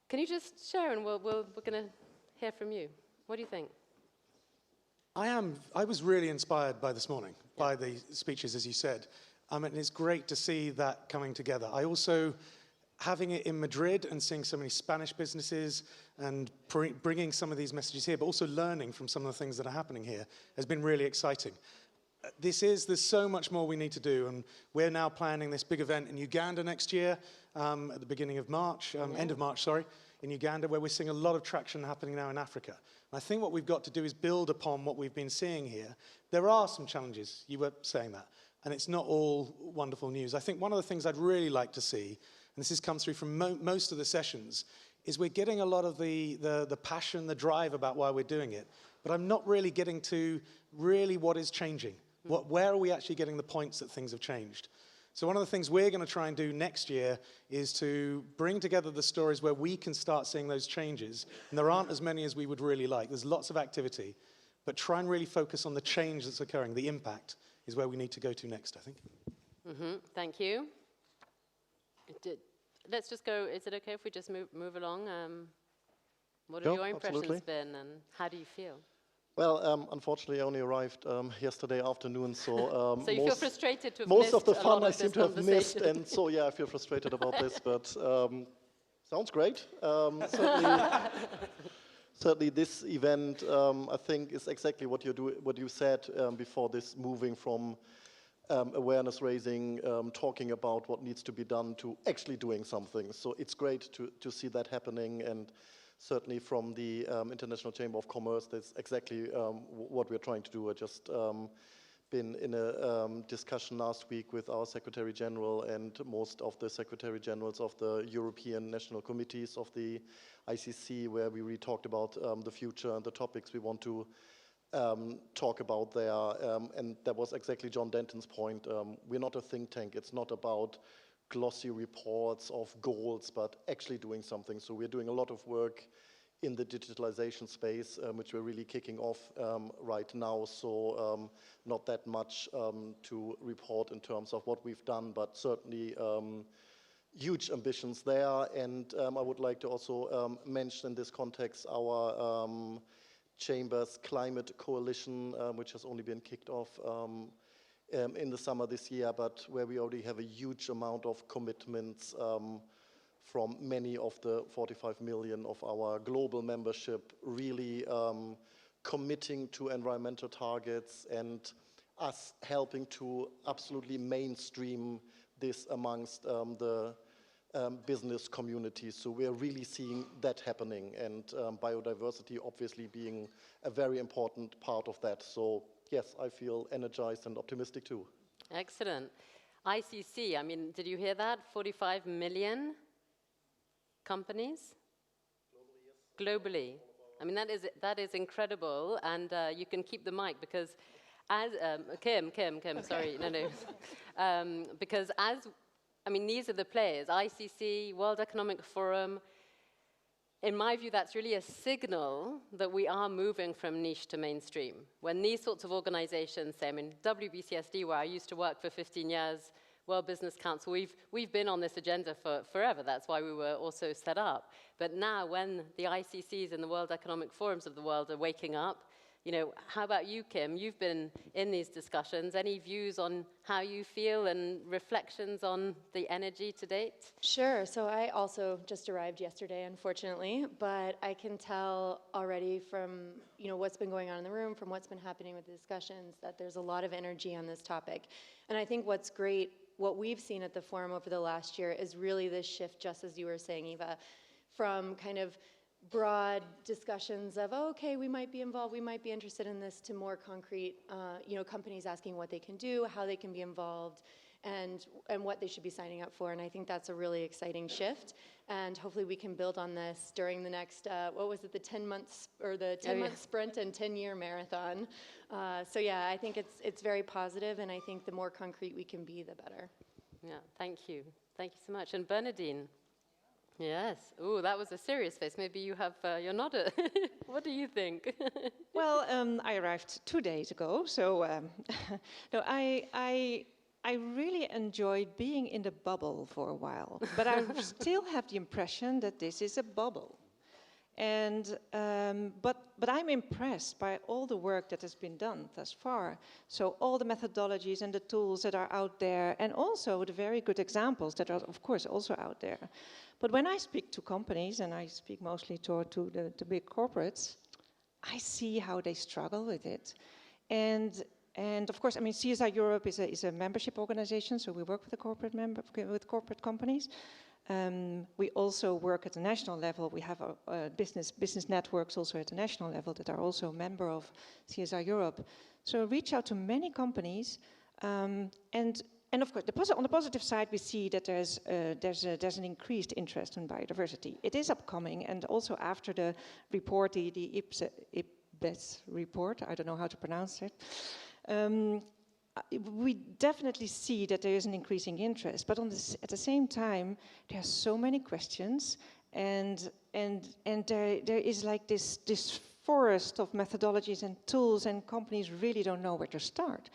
Can you just share, and we're going to hear from you. What do you think? I was really inspired by this morning, by the speeches, as you said. And it's great to see that coming together. I also, having it in Madrid and seeing so many Spanish businesses and bringing some of these messages here, but also learning from some of the things that are happening here has been really exciting. There's so much more we need to do, and we're now planning this big event in Uganda next year, at the beginning of March, end of March, sorry, in Uganda, where we're seeing a lot of traction happening now in Africa. And I think what we've got to do is build upon what we've been seeing here. There are some challenges, you were saying that, and it's not all wonderful news. I think one of the things I'd really like to see, and this has come through from most of the sessions, is we're getting a lot of the passion, the drive about why we're doing it, but I'm not really getting to really what is changing. Where are we actually getting the points that things have changed? So one of the things we're going to try and do next year is to bring together the stories where we can start seeing those changes. And there aren't as many as we would really like. There's lots of activity, but try and really focus on the change that's occurring. The impact is where we need to go to next, I think. Thank you. Let's just go, is it okay if we just move along? What have your impressions been, and how do you feel? Well, unfortunately, I only arrived yesterday afternoon, so so you feel frustrated to have most missed of the a fun lot I of seem this to have missed, conversation. and so yeah, I feel frustrated about this, but sounds great. Certainly, this event I think is exactly what you said before this, moving from awareness raising, talking about what needs to be done, to actually doing something. So it's great to see that happening, and certainly from the International Chamber of Commerce, that's exactly what we're trying to do. I just been in a discussion last week with our Secretary General and most of the Secretary Generals of the European National Committees of the ICC, where we really talked about the future and the topics we want to talk about there. And that was exactly John Denton's point. We're not a think tank. It's not about glossy reports of goals, but actually doing something. So we're doing a lot of work in the digitalization space, which we're really kicking off right now. So not that much to report in terms of what we've done, but certainly huge ambitions there. And I would like to also mention in this context our Chamber's Climate Coalition, which has only been kicked off in the summer this year, but where we already have a huge amount of commitments from many of the 45 million of our global membership, really committing to environmental targets and us helping to absolutely mainstream this amongst the business community. So we're really seeing that happening, and biodiversity obviously being a very important part of that. So yes, I feel energized and optimistic too. Excellent. ICC, I mean, did you hear that? 45 million companies? Globally. I mean, that is incredible, and you can keep the mic because as, Kim, sorry, no. Because as, I mean, these are the players, ICC, World Economic Forum. In my view, that's really a signal that we are moving from niche to mainstream. When these sorts of organizations say, I mean, WBCSD, where I used to work for 15 years, World Business Council, we've been on this agenda for forever. That's why we were also set up. But now when the ICCs and the World Economic Forums of the world are waking up, you know, how about you, Kim? You've been in these discussions. Any views on how you feel and reflections on the energy to date? Sure. So I also just arrived yesterday, unfortunately, but I can tell already from, you know, what's been going on in the room, from what's been happening with the discussions, that there's a lot of energy on this topic. And I think what's great, what we've seen at the forum over the last year is really this shift, just as you were saying, Eva, from kind of broad discussions of, oh, okay, we might be involved, we might be interested in this, to more concrete, you know, companies asking what they can do, how they can be involved, and what they should be signing up for. And I think that's a really exciting shift. And hopefully we can build on this during the next, what was it, the 10 months, or the 10-month sprint and 10-year marathon. So yeah, I think it's very positive, and I think the more concrete we can be, the better. Yeah, thank you. Thank you so much. And Bernardine? Yes. Ooh, that was a serious face. Maybe you have, you're not a, what do you think? Well, I arrived 2 days ago, so no, I really enjoyed being in the bubble for a while, but I still have the impression that this is a bubble. And, but I'm impressed by all the work that has been done thus far. So all the methodologies and the tools that are out there, and also the very good examples that are, of course, also out there. But when I speak to companies, and I speak mostly to the big corporates, I see how they struggle with it. And of course, I mean, CSR Europe is a membership organization, so we work with the corporate companies. We also work at the national level. We have business networks also at the national level that are also a member of CSR Europe. So reach out to many companies, and of course, on the positive side, we see that there's an increased interest in biodiversity. It is upcoming, and also after the report, the IPBES report, I don't know how to pronounce it. We definitely see that there is an increasing interest, but at the same time, there are so many questions, and there is like this forest of methodologies and tools, and companies really don't know where to start.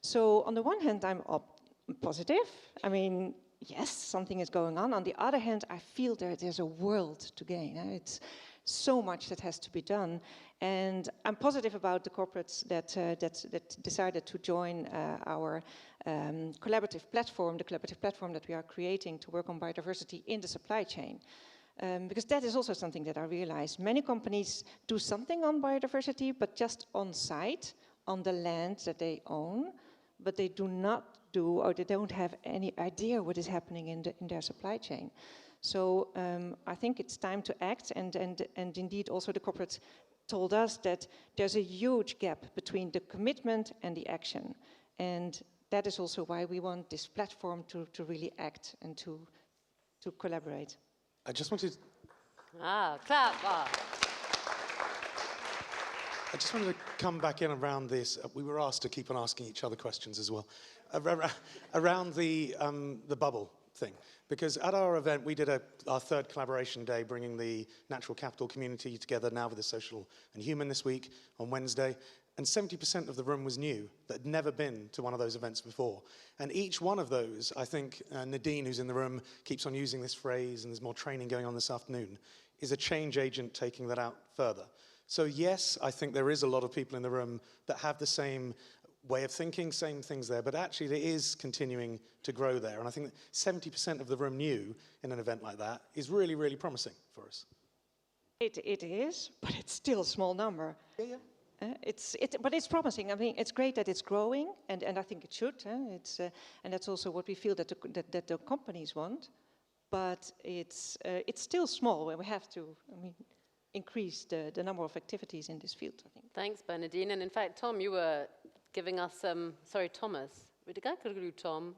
So on the one hand, I'm positive. I mean, yes, something is going on. On the other hand, I feel there's a world to gain. It's so much that has to be done. And I'm positive about the corporates that decided to join our collaborative platform, the collaborative platform that we are creating to work on biodiversity in the supply chain. Because that is also something that I realize. Many companies do something on biodiversity, but just on site, on the land that they own, but they do not do, or they don't have any idea what is happening in their supply chain. So I think it's time to act, and indeed also the corporates told us that there's a huge gap between the commitment and the action. And that is also why we want this platform to really act and to collaborate. I just wanted... Clap. I just wanted to come back in around this. We were asked to keep on asking each other questions as well. Around the bubble thing. Because at our event, we did our third collaboration day, bringing the natural capital community together, now with the social and human this week on Wednesday. And 70% of the room was new, that had never been to one of those events before. And each one of those, I think Nadine, who's in the room, keeps on using this phrase, and there's more training going on this afternoon, is a change agent taking that out further. So yes, I think there is a lot of people in the room that have the same way of thinking, same things there, but actually it is continuing to grow there. And I think that 70% of the room new in an event like that is really, really promising for us. It is, but it's still a small number. Yeah. But it's promising. I mean, it's great that it's growing, and I think it should. And that's also what we feel that the companies want. But it's still small, and we have to, increase the number of activities in this field, I think. Thanks, Bernardine. And in fact, Tom, you were giving us sorry, Thomas. Tom.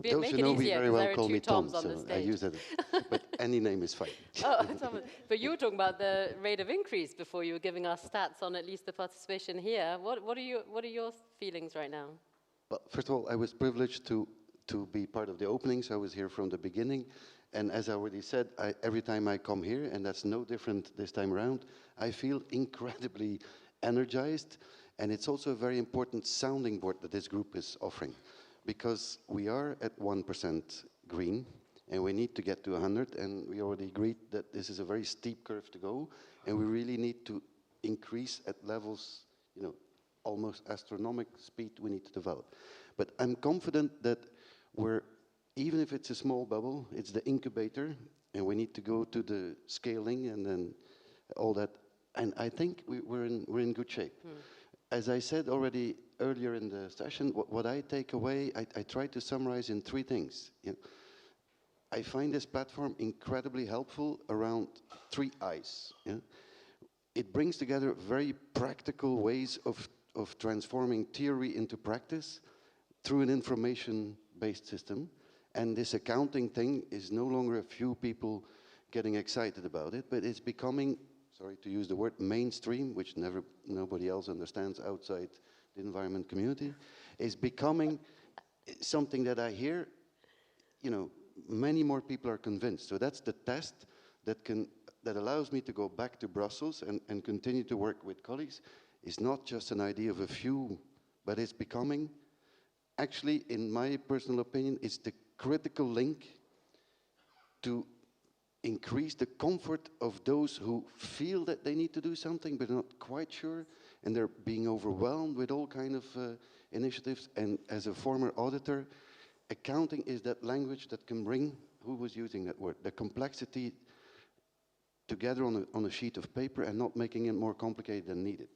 Those who know me very well call me Tom, so I use that. But any name is fine. Thomas. But you were talking about the rate of increase before. You were giving us stats on at least the participation here. What are your feelings right now? Well, first of all, I was privileged to be part of the opening, so I was here from the beginning. And as I already said, every time I come here, and that's no different this time around, I feel incredibly energized. And it's also a very important sounding board that this group is offering, because we are at 1% green, and we need to get to 100, and we already agreed that this is a very steep curve to go, and we really need to increase at levels, almost astronomical speed we need to develop. But I'm confident that even if it's a small bubble, it's the incubator, and we need to go to the scaling and then all that. And I think we're in good shape. As I said already earlier in the session, what I take away, I try to summarize in 3 things. I find this platform incredibly helpful around 3 I's. It brings together very practical ways of transforming theory into practice through an information based system. And this accounting thing is no longer a few people getting excited about it, but it's becoming, sorry to use the word, mainstream, which nobody else understands outside the environment community, is becoming something that I hear, you know, many more people are convinced. So that's the test that allows me to go back to Brussels and continue to work with colleagues. It's not just an idea of a few, but it's becoming, actually, in my personal opinion, it's the critical link to increase the comfort of those who feel that they need to do something but are not quite sure, and they're being overwhelmed with all kinds of initiatives. And as a former auditor, accounting is that language that can bring, who was using that word, the complexity together on a sheet of paper and not making it more complicated than needed.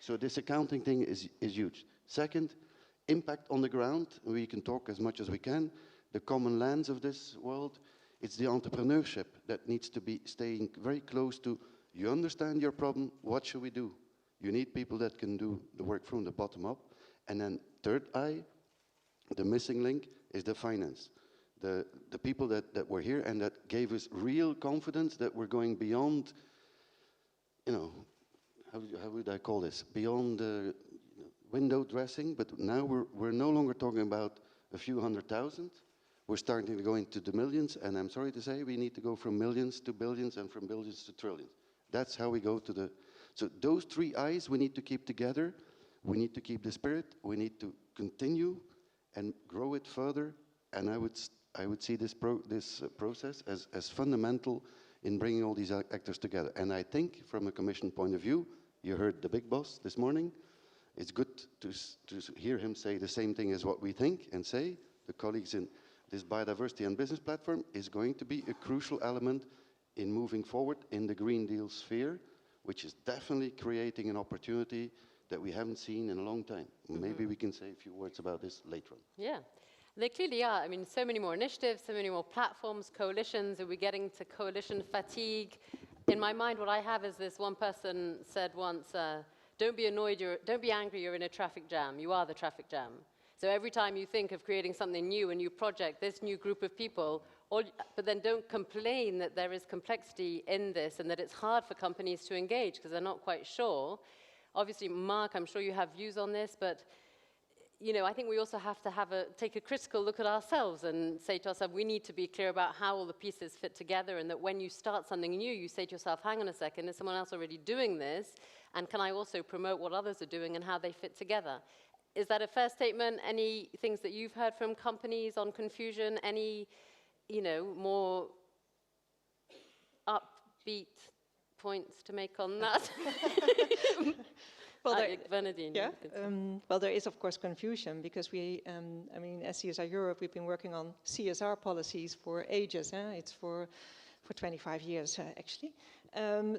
So this accounting thing is huge. Second, impact on the ground. We can talk as much as we can. The common lands of this world, it's the entrepreneurship that needs to be staying very close to, you understand your problem, what should we do? You need people that can do the work from the bottom up. And then third eye, the missing link is the finance. The people that were here and that gave us real confidence that we're going beyond, you know, how would I call this? Beyond window dressing, but now we're no longer talking about a few 100,000. We're starting to go into the millions, and I'm sorry to say we need to go from millions to billions and from billions to trillions. That's how we go to the... So those three eyes we need to keep together. We need to keep the spirit. We need to continue and grow it further. And I would see this process as fundamental in bringing all these actors together. And I think from a Commission point of view, you heard the big boss this morning. It's good to hear him say the same thing as what we think and say. The colleagues in this biodiversity and business platform is going to be a crucial element in moving forward in the Green Deal sphere, which is definitely creating an opportunity that we haven't seen in a long time. Maybe we can say a few words about this later on. Yeah. They clearly are. I mean, so many more initiatives, so many more platforms, coalitions. Are we getting to coalition fatigue? In my mind, what I have is this one person said once, don't be annoyed, don't be angry, you're in a traffic jam. You are the traffic jam. So every time you think of creating something new, a new project, this new group of people, but then don't complain that there is complexity in this and that it's hard for companies to engage because they're not quite sure. Obviously, Mark, I'm sure you have views on this, but you know, I think we also have to take a critical look at ourselves and say to ourselves, we need to be clear about how all the pieces fit together, and that when you start something new, you say to yourself, hang on a second, is someone else already doing this? And can I also promote what others are doing and how they fit together? Is that a fair statement? Any things that you've heard from companies on confusion? Any, you know, more upbeat points to make on that? Well, well, there is, of course, confusion because we, I mean, as CSR Europe, we've been working on CSR policies for ages. It's for 25 years, actually.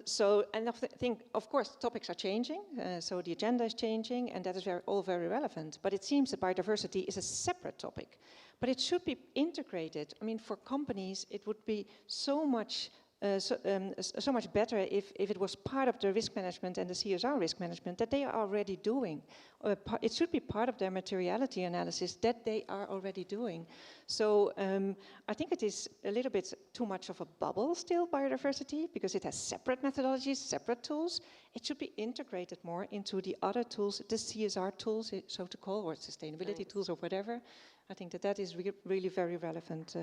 So, and I think, of course, topics are changing. So the agenda is changing, and that is all very relevant. But it seems that biodiversity is a separate topic. But it should be integrated. I mean, for companies, it would be so much so much better if it was part of the risk management and the CSR risk management that they are already doing. It should be part of their materiality analysis that they are already doing. So I think it is a little bit too much of a bubble still, biodiversity, because it has separate methodologies, separate tools. It should be integrated more into the other tools, the CSR tools, so to call, or sustainability tools or whatever. I think that is really very relevant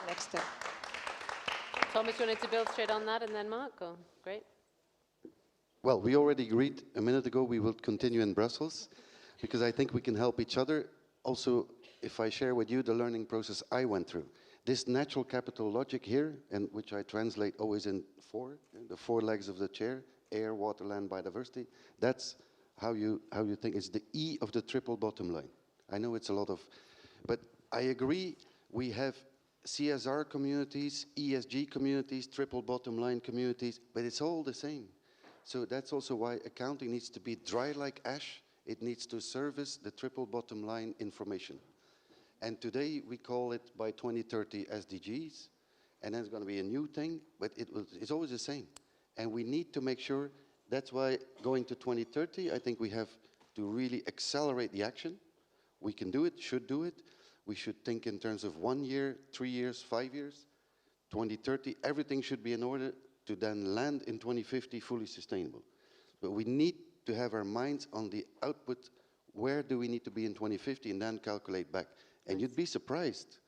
next step. Thomas, you wanted to build straight on that, and then Mark? Oh, great. Well, we already agreed a minute ago we will continue in Brussels, because I think we can help each other. Also, if I share with you the learning process I went through. This natural capital logic here, and which I translate always in the four legs of the chair, air, water, land, biodiversity, that's how you think. It's the E of the triple bottom line. I know it's a lot of, but I agree we have CSR communities, ESG communities, triple bottom line communities, but it's all the same. So that's also why accounting needs to be dry like ash. It needs to service the triple bottom line information. And today we call it by 2030 SDGs, and then it's going to be a new thing, but it's always the same. And we need to make sure, that's why going to 2030, I think we have to really accelerate the action. We can do it, should do it. We should think in terms of 1 year, 3 years, 5 years, 2030. Everything should be in order to then land in 2050 fully sustainable. But we need to have our minds on the output. Where do we need to be in 2050, and then calculate back. And you'd be surprised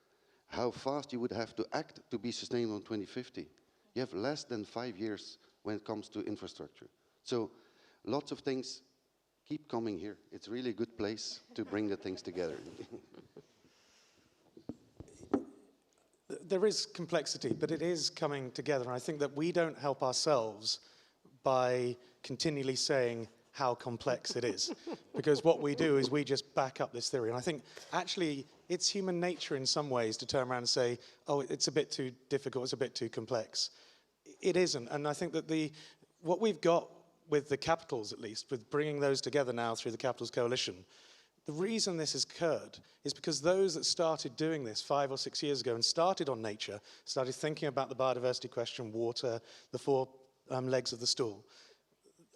how fast you would have to act to be sustainable in 2050. You have less than 5 years when it comes to infrastructure. So lots of things keep coming here. It's really a good place to bring the things together. There is complexity, but it is coming together. And I think that we don't help ourselves by continually saying how complex it is. Because what we do is we just back up this theory. And I think actually it's human nature in some ways to turn around and say, oh, it's a bit too difficult, it's a bit too complex. It isn't. And I think that what we've got with the capitals, at least, with bringing those together now through the Capitals Coalition, the reason this has occurred is because those that started doing this 5 or 6 years ago and started on nature, started thinking about the biodiversity question, water, the 4 legs of the stool.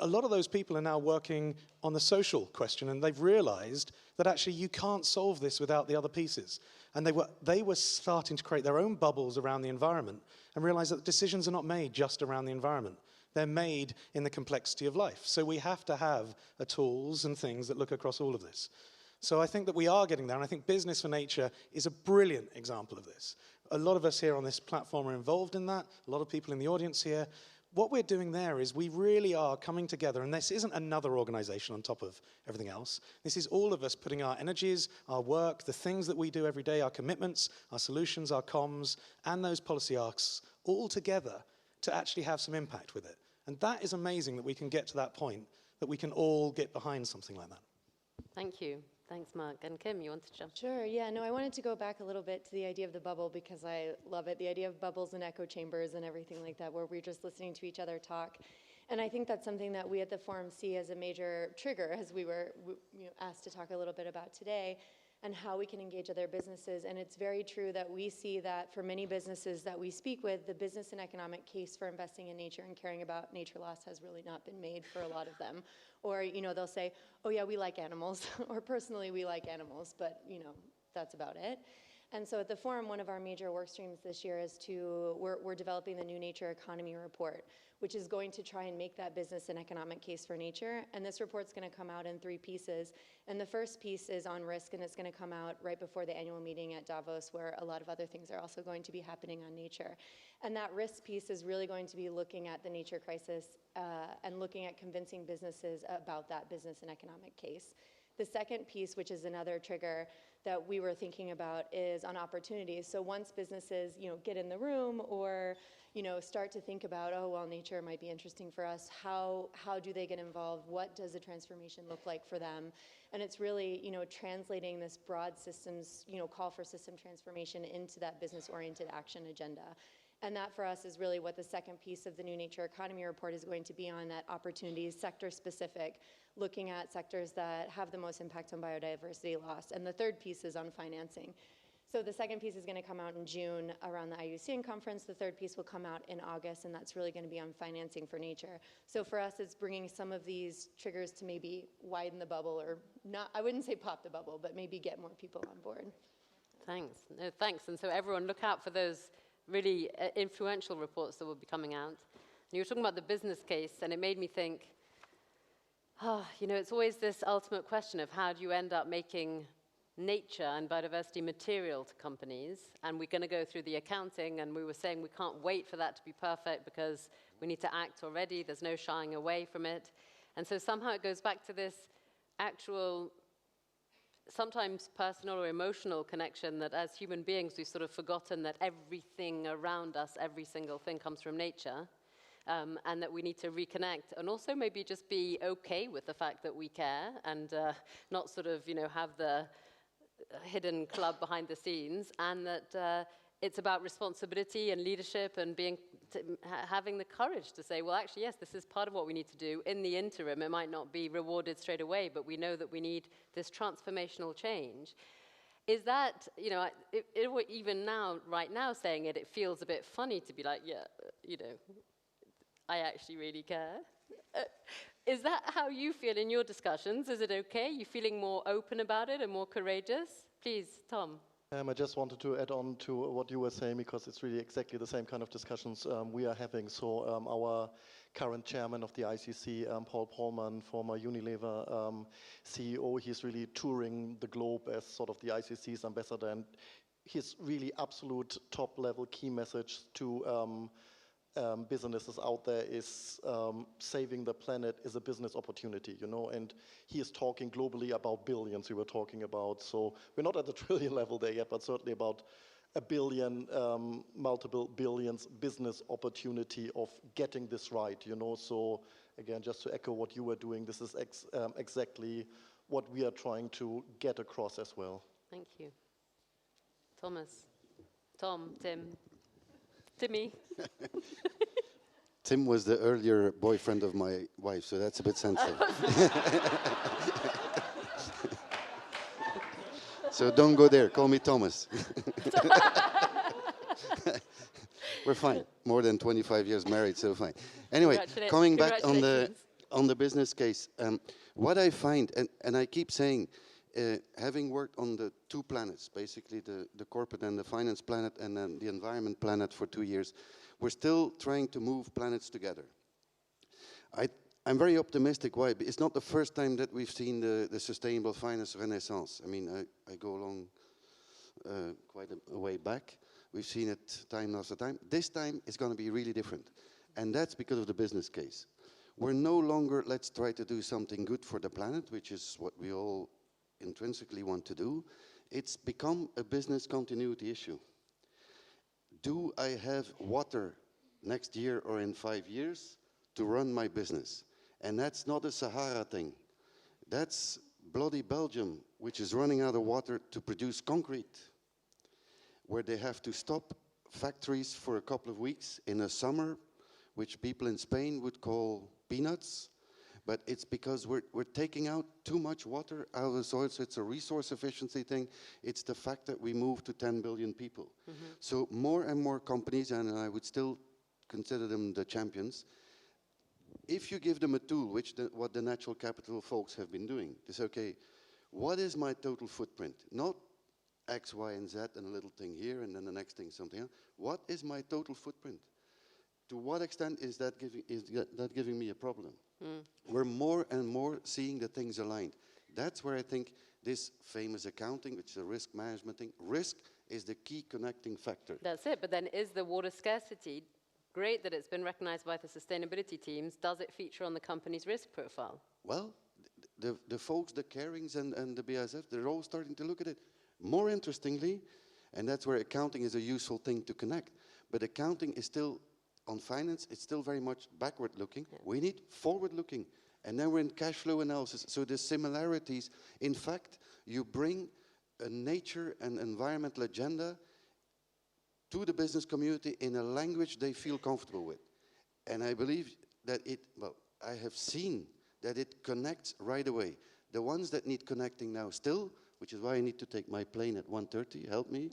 A lot of those people are now working on the social question, and they've realized that actually you can't solve this without the other pieces. And they were starting to create their own bubbles around the environment and realize that decisions are not made just around the environment. They're made in the complexity of life. So we have to have tools and things that look across all of this. So I think that we are getting there, and I think Business for Nature is a brilliant example of this. A lot of us here on this platform are involved in that, a lot of people in the audience here. What we're doing there is we really are coming together, and this isn't another organization on top of everything else. This is all of us putting our energies, our work, the things that we do every day, our commitments, our solutions, our comms, and those policy arcs all together to actually have some impact with it. And that is amazing that we can get to that point, that we can all get behind something like that. Thank you. Thanks, Mark. And Kim, you want to jump? Sure, yeah, no, I wanted to go back a little bit to the idea of the bubble because I love it, the idea of bubbles and echo chambers and everything like that, where we're just listening to each other talk. And I think that's something that we at the forum see as a major trigger, as we were asked to talk a little bit about today, and how we can engage other businesses. And it's very true that we see that for many businesses that we speak with, the business and economic case for investing in nature and caring about nature loss has really not been made for a lot of them. Or, they'll say, oh yeah, we like animals, or personally we like animals, but, that's about it. And so at the forum, one of our major work streams this year is we're developing the new Nature Economy Report, which is going to try and make that business and economic case for nature. And this report's going to come out in 3 pieces. And the first piece is on risk, and it's going to come out right before the annual meeting at Davos, where a lot of other things are also going to be happening on nature. And that risk piece is really going to be looking at the nature crisis and looking at convincing businesses about that business and economic case. The second piece, which is another trigger that we were thinking about, is on opportunities. So once businesses, get in the room or, start to think about, oh, well, nature might be interesting for us, how do they get involved? What does the transformation look like for them? And it's really, translating this broad systems, call for system transformation into that business-oriented action agenda. And that for us is really what the second piece of the new Nature Economy Report is going to be on, that opportunities, sector-specific, looking at sectors that have the most impact on biodiversity loss. And the third piece is on financing. So the second piece is going to come out in June around the IUCN conference. The third piece will come out in August, and that's really going to be on financing for nature. So for us, it's bringing some of these triggers to maybe widen the bubble, or not, I wouldn't say pop the bubble, but maybe get more people on board. Thanks. No, thanks. And so everyone look out for those really influential reports that will be coming out. And you were talking about the business case, and it made me think, it's always this ultimate question of how do you end up making nature and biodiversity material to companies, and we're going to go through the accounting, and we were saying we can't wait for that to be perfect because we need to act already, there's no shying away from it. And so somehow it goes back to this actual, sometimes personal or emotional connection that as human beings we've sort of forgotten that everything around us, every single thing comes from nature. And that we need to reconnect, and also maybe just be okay with the fact that we care, and not sort of, have the hidden club behind the scenes, and that it's about responsibility and leadership and having the courage to say, well, actually, yes, this is part of what we need to do. In the interim, it might not be rewarded straight away, but we know that we need this transformational change. Is that, even now, right now, saying it feels a bit funny to be like, yeah, I actually really care. Is that how you feel in your discussions? Is it okay? You feeling more open about it and more courageous? Please, Tom. I just wanted to add on to what you were saying, because it's really exactly the same kind of discussions we are having. So our current chairman of the ICC, Paul Polman, former Unilever CEO, he's really touring the globe as sort of the ICC's ambassador, and his really absolute top-level key message to businesses out there is saving the planet is a business opportunity, you know, and he is talking globally about billions we were talking about. So we're not at the trillion level there yet, but certainly about a billion, multiple billions business opportunity of getting this right, you know. So again, just to echo what you were doing, this is exactly what we are trying to get across as well. Thank you. Thomas, Tom, Tim, Timmy. Tim was the earlier boyfriend of my wife, so that's a bit sensitive. So don't go there, call me Thomas. We're fine, more than 25 years married, so fine. Anyway, coming back on the business case, what I find, and I keep saying, having worked on the two planets, basically the corporate and the finance planet and then the environment planet for 2 years, we're still trying to move planets together. I'm very optimistic. Why? It's not the first time that we've seen the sustainable finance renaissance. I mean, I go along quite a way back. We've seen it time after time. This time it's going to be really different. And that's because of the business case. We're no longer, let's try to do something good for the planet, which is what we all intrinsically want to do. It's become a business continuity issue. Do I have water next year or in 5 years to run my business? And that's not a Sahara thing. That's bloody Belgium, which is running out of water to produce concrete, where they have to stop factories for a couple of weeks in the summer, which people in Spain would call peanuts. But it's because we're taking out too much water out of the soil, so it's a resource efficiency thing. It's the fact that we moved to 10 billion people. Mm-hmm. So more and more companies, and I would still consider them the champions, if you give them a tool, which what the natural capital folks have been doing, they say, okay, what is my total footprint? Not X, Y, and Z, and a little thing here, and then the next thing something else. What is my total footprint? To what extent is that giving me a problem? Mm. We're more and more seeing the things aligned. That's where I think this famous accounting, which is a risk management thing, risk is the key connecting factor. That's it, but then is the water scarcity, great that it's been recognized by the sustainability teams, does it feature on the company's risk profile? Well, the folks, the Carings and the BASF, they're all starting to look at it. More interestingly, and that's where accounting is a useful thing to connect, but accounting is still, on finance, it's still very much backward-looking. Yeah. We need forward-looking. And then we're in cash flow analysis. So the similarities, in fact, you bring a nature and environmental agenda to the business community in a language they feel comfortable with. And I believe that I have seen that it connects right away. The ones that need connecting now still, which is why I need to take my plane at 1:30, help me,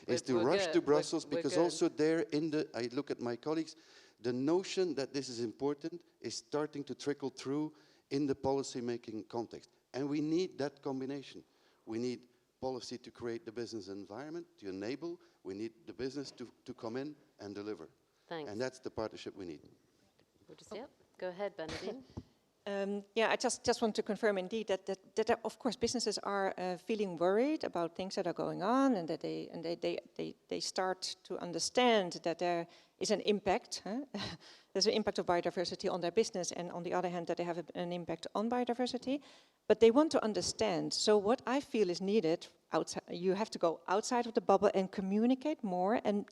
is to rush to Brussels, because also there I look at my colleagues, the notion that this is important is starting to trickle through in the policy-making context. And we need that combination. We need policy to create the business environment, to enable. We need the business to come in and deliver. Thanks. And that's the partnership we need. Go ahead, Bernardine. Yeah, I just want to confirm indeed that of course businesses are feeling worried about things that are going on, and that they start to understand that there is an impact. There's an impact of biodiversity on their business, and on the other hand that they have an impact on biodiversity. But they want to understand. So what I feel is needed outside, you have to go outside of the bubble and communicate more, and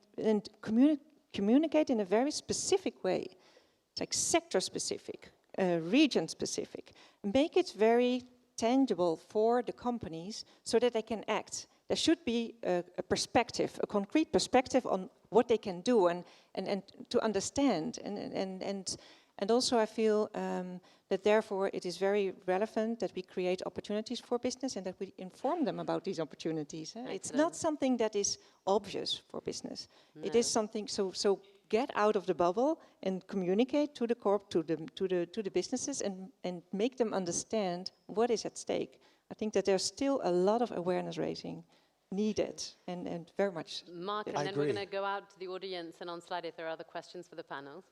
communicate in a very specific way. It's like sector specific. Region specific. Make it very tangible for the companies so that they can act. There should be a perspective, a concrete perspective on what they can do and to understand. And also I feel that therefore it is very relevant that we create opportunities for business and that we inform them about these opportunities. It's not something that is obvious for business. No. It is something, so get out of the bubble and communicate to the to the businesses and make them understand what is at stake. I think that there's still a lot of awareness raising needed and very much. Mark, and I then we're agree. going to go out to the audience and on slide if there are other questions for the panel.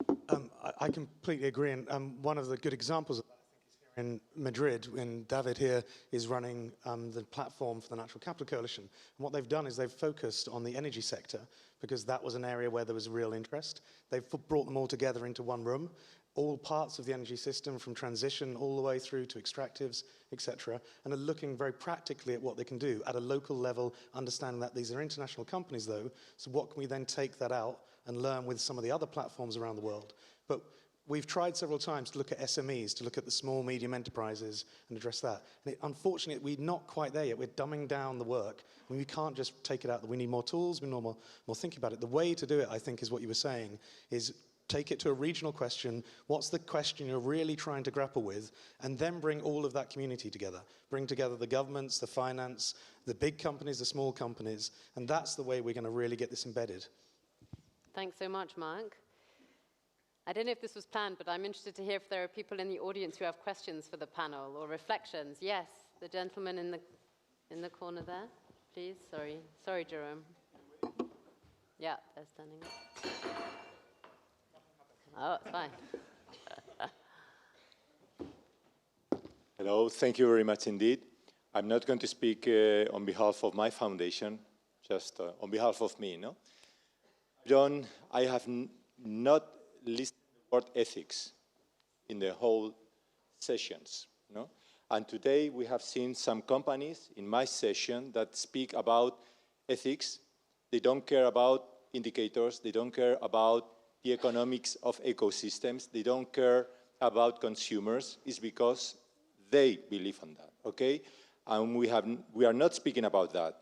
I completely agree, and one of the good examples of that, I think, is here in Madrid, when David here is running the platform for the Natural Capital Coalition. And what they've done is they've focused on the energy sector, because that was an area where there was real interest. They've brought them all together into one room, all parts of the energy system, from transition all the way through to extractives, etc., and are looking very practically at what they can do at a local level, understanding that these are international companies, though, so what can we then take that out and learn with some of the other platforms around the world. But we've tried several times to look at SMEs, to look at the small, medium enterprises and address that. And unfortunately, we're not quite there yet. We're dumbing down the work. I mean, we can't just take it out. We need more tools, we need more thinking about it. The way to do it, I think, is what you were saying, is take it to a regional question. What's the question you're really trying to grapple with? And then bring all of that community together. Bring together the governments, the finance, the big companies, the small companies. And that's the way we're going to really get this embedded. Thanks so much, Mark. I don't know if this was planned, but I'm interested to hear if there are people in the audience who have questions for the panel or reflections. Yes, the gentleman in the corner there, please. Sorry, Jerome. Yeah, they're standing up. Oh, it's fine. Hello, thank you very much indeed. I'm not going to speak on behalf of my foundation, just on behalf of me, no? John, I have not listed the word ethics in the whole sessions, no? And today we have seen some companies in my session that speak about ethics. They don't care about indicators, they don't care about the economics of ecosystems, they don't care about consumers. It's because they believe in that, okay? And we are not speaking about that.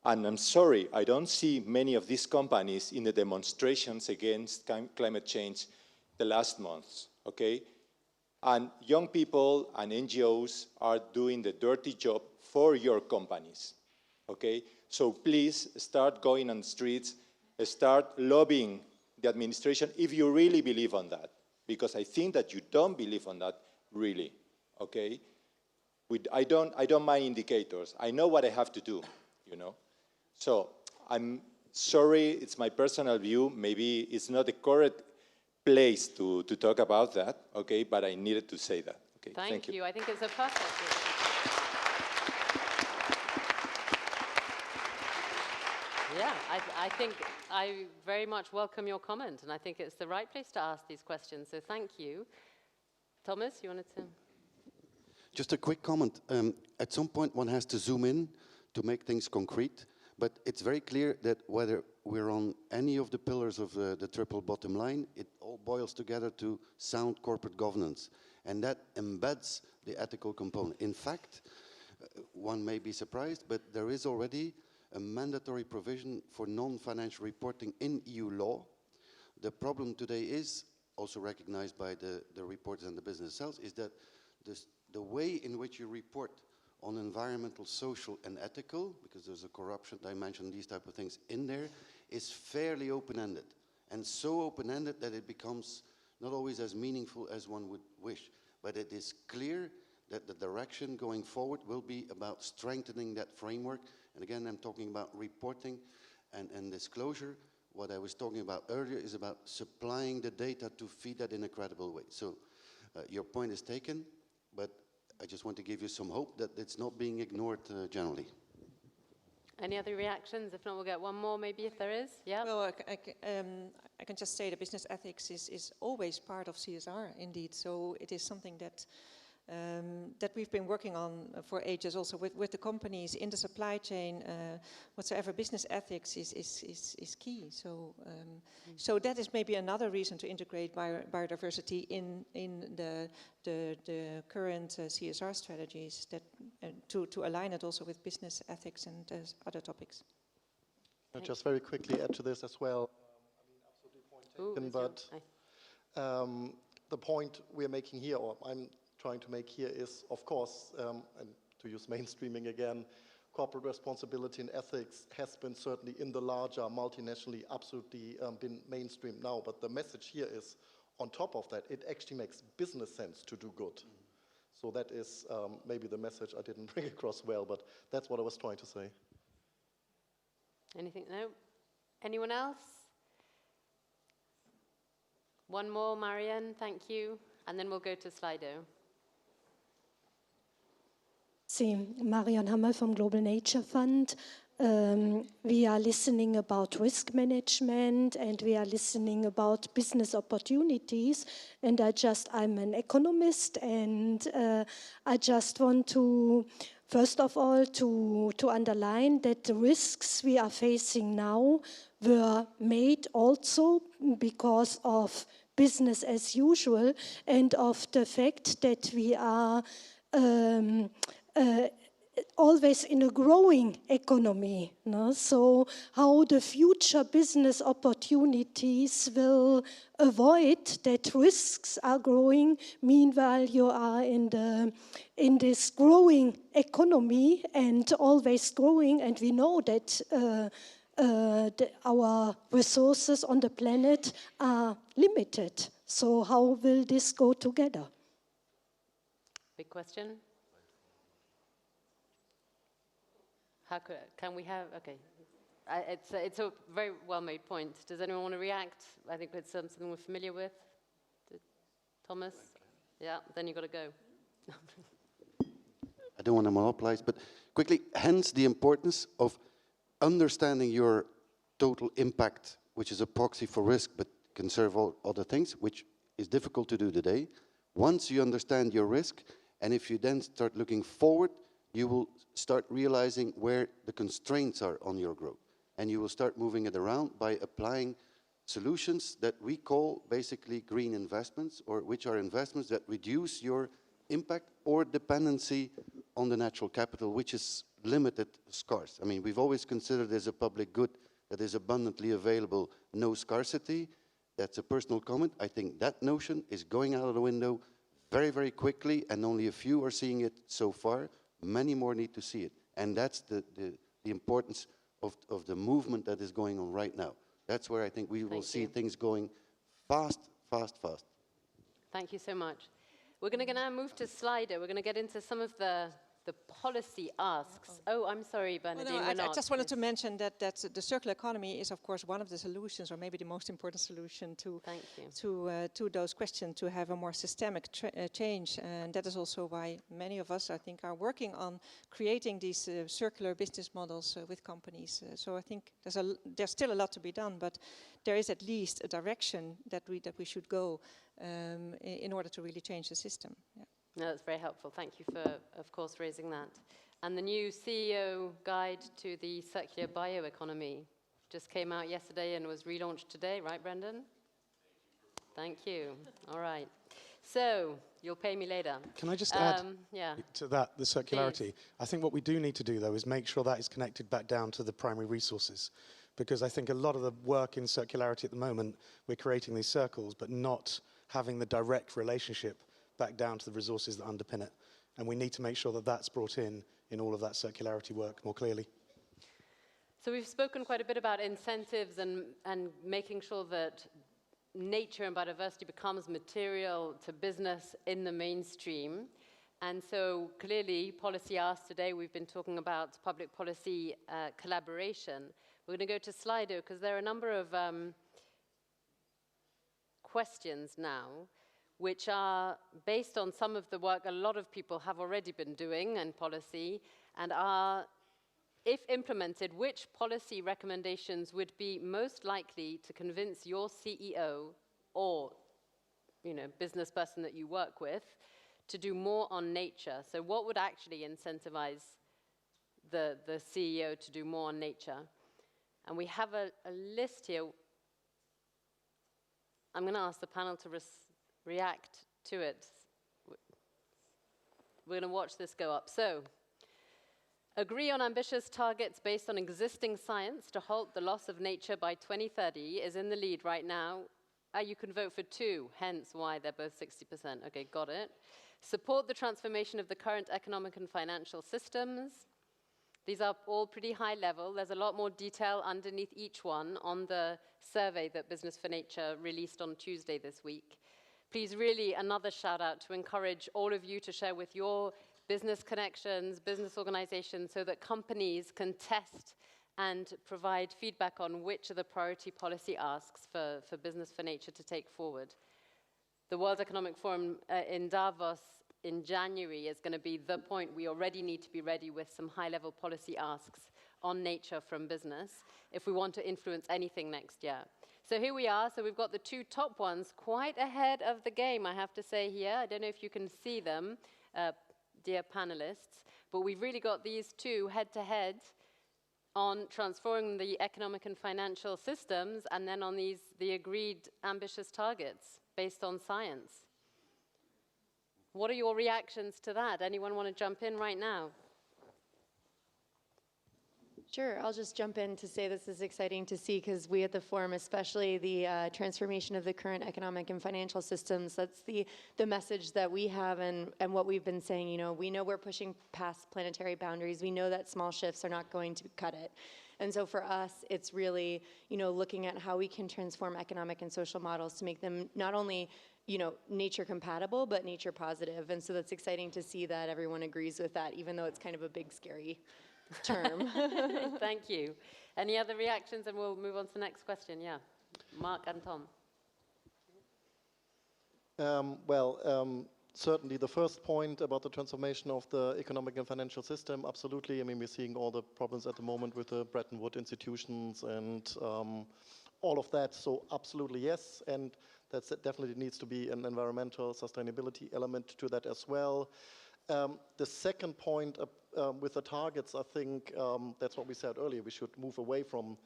And I'm sorry, I don't see many of these companies in the demonstrations against climate change the last months, okay? And young people and NGOs are doing the dirty job for your companies, okay? So please start going on the streets, start lobbying the administration if you really believe on that, because I think that you don't believe on that really, okay? I don't mind indicators. I know what I have to do, you know? So I'm sorry, it's my personal view. Maybe it's not the correct place to talk about that, okay? But I needed to say that. Okay, thank you. I think it's a perfect. Yeah, I think I very much welcome your comment, and I think it's the right place to ask these questions, so thank you. Thomas, you wanted to? Just a quick comment. At some point, one has to zoom in to make things concrete, but it's very clear that whether we're on any of the pillars of the triple bottom line, it all boils together to sound corporate governance, and that embeds the ethical component. In fact, one may be surprised, but there is already a mandatory provision for non-financial reporting in EU law. The problem today is, also recognized by the reporters and the business itself, is that the way in which you report on environmental, social, and ethical, because there's a corruption dimension, these type of things in there, is fairly open-ended. And so open-ended that it becomes not always as meaningful as one would wish. But it is clear that the direction going forward will be about strengthening that framework. And again, I'm talking about reporting and disclosure. What I was talking about earlier is about supplying the data to feed that in a credible way. So your point is taken, but I just want to give you some hope that it's not being ignored generally. Any other reactions? If not, we'll get one more maybe if there is. Yeah. Well, I can just say that business ethics is always part of CSR, indeed. So it is something that that we've been working on for ages, also with the companies in the supply chain. Whatsoever business ethics is key. So so that is maybe another reason to integrate biodiversity in the current CSR strategies, that to align it also with business ethics and other topics. I'll just very quickly add to this as well. I mean, absolutely point taken, but the point we're making here, or I'm trying to make here, is, of course, and to use mainstreaming again, corporate responsibility and ethics has been certainly in the larger multinationally absolutely been mainstream now. But the message here is, on top of that, it actually makes business sense to do good. So that is maybe the message I didn't bring across well, but that's what I was trying to say. Anything? No? Anyone else? One more, Marianne, thank you. And then we'll go to Slido. See, Marion Hammer from Global Nature Fund. We are listening about risk management and we are listening about business opportunities. And I'm an economist and I just want to, first of all, to underline that the risks we are facing now were made also because of business as usual and of the fact that we are always in a growing economy. No? So how the future business opportunities will avoid that risks are growing. Meanwhile, you are in this growing economy and always growing, and we know that our resources on the planet are limited. So how will this go together? Big question. How can we have, okay. It's a very well-made point. Does anyone want to react? I think it's something we're familiar with. Thomas? Yeah, then you've got to go. I don't want to monopolize, but quickly, hence the importance of understanding your total impact, which is a proxy for risk, but can serve all other things, which is difficult to do today. Once you understand your risk, and if you then start looking forward, you will start realizing where the constraints are on your growth. And you will start moving it around by applying solutions that we call basically green investments, or which are investments that reduce your impact or dependency on the natural capital, which is limited, scarce. I mean, we've always considered as a public good that is abundantly available, no scarcity. That's a personal comment. I think that notion is going out of the window very, very quickly, and only a few are seeing it so far. Many more need to see it. And that's the importance of the movement that is going on right now. That's where I think we will see things going fast, fast, fast. Thank you so much. We're going to now move to Slido. We're going to get into some of the policy asks. Oh, I'm sorry, Bernadine. I just wanted to mention that the circular economy is, of course, one of the solutions, or maybe the most important solution to those questions, to have a more systemic change. And that is also why many of us, I think, are working on creating these circular business models with companies. So I think there's still a lot to be done, but there is at least a direction that we should go in order to really change the system. Yeah. No, that's very helpful. Thank you for, of course, raising that. And the new CEO guide to the circular bioeconomy just came out yesterday and was relaunched today, right, Brendan? Thank you. All right. So, you'll pay me later. Can I just add yeah. to that, the circularity? Please. I think what we do need to do, though, is make sure that is connected back down to the primary resources. Because I think a lot of the work in circularity at the moment, we're creating these circles, but not having the direct relationship back down to the resources that underpin it. And we need to make sure that that's brought in all of that circularity work more clearly. So we've spoken quite a bit about incentives and making sure that nature and biodiversity becomes material to business in the mainstream. And so clearly, policy asks today, we've been talking about public policy collaboration. We're going to go to Slido, because there are a number of questions now which are based on some of the work a lot of people have already been doing in policy, and are, if implemented, which policy recommendations would be most likely to convince your CEO or business person that you work with to do more on nature? So what would actually incentivize the CEO to do more on nature? And we have a list here. I'm going to ask the panel to react to it. We're going to watch this go up. So, agree on ambitious targets based on existing science to halt the loss of nature by 2030 is in the lead right now. You can vote for 2, hence why they're both 60%. Okay, got it. Support the transformation of the current economic and financial systems. These are all pretty high level. There's a lot more detail underneath each one on the survey that Business for Nature released on Tuesday this week. Please, really, another shout out to encourage all of you to share with your business connections, business organizations, so that companies can test and provide feedback on which of the priority policy asks for Business for Nature to take forward. The World Economic Forum in Davos in January is going to be the point. We already need to be ready with some high-level policy asks on nature from business if we want to influence anything next year. So here we are. So we've got the two top ones quite ahead of the game, I have to say here. I don't know if you can see them, dear panelists, but we've really got these two head-to-head on transforming the economic and financial systems, and then on the agreed ambitious targets based on science. What are your reactions to that? Anyone want to jump in right now? Sure, I'll just jump in to say this is exciting to see, because we at the Forum, especially the transformation of the current economic and financial systems, that's the message that we have and what we've been saying. You know, we know we're pushing past planetary boundaries. We know that small shifts are not going to cut it. And so for us, it's really, you know, looking at how we can transform economic and social models to make them not only, you know, nature compatible, but nature positive. And so that's exciting to see that everyone agrees with that, even though it's kind of a big, scary term. Thank you. Any other reactions? And we'll move on to the next question. Yeah, Mark and Tom. Certainly the first point about the transformation of the economic and financial system, absolutely. I mean, we're seeing all the problems at the moment with the Bretton Woods institutions and all of that. So absolutely yes, and that definitely needs to be an environmental sustainability element to that as well. The second point with the targets, I think that's what we said earlier. We should move away from,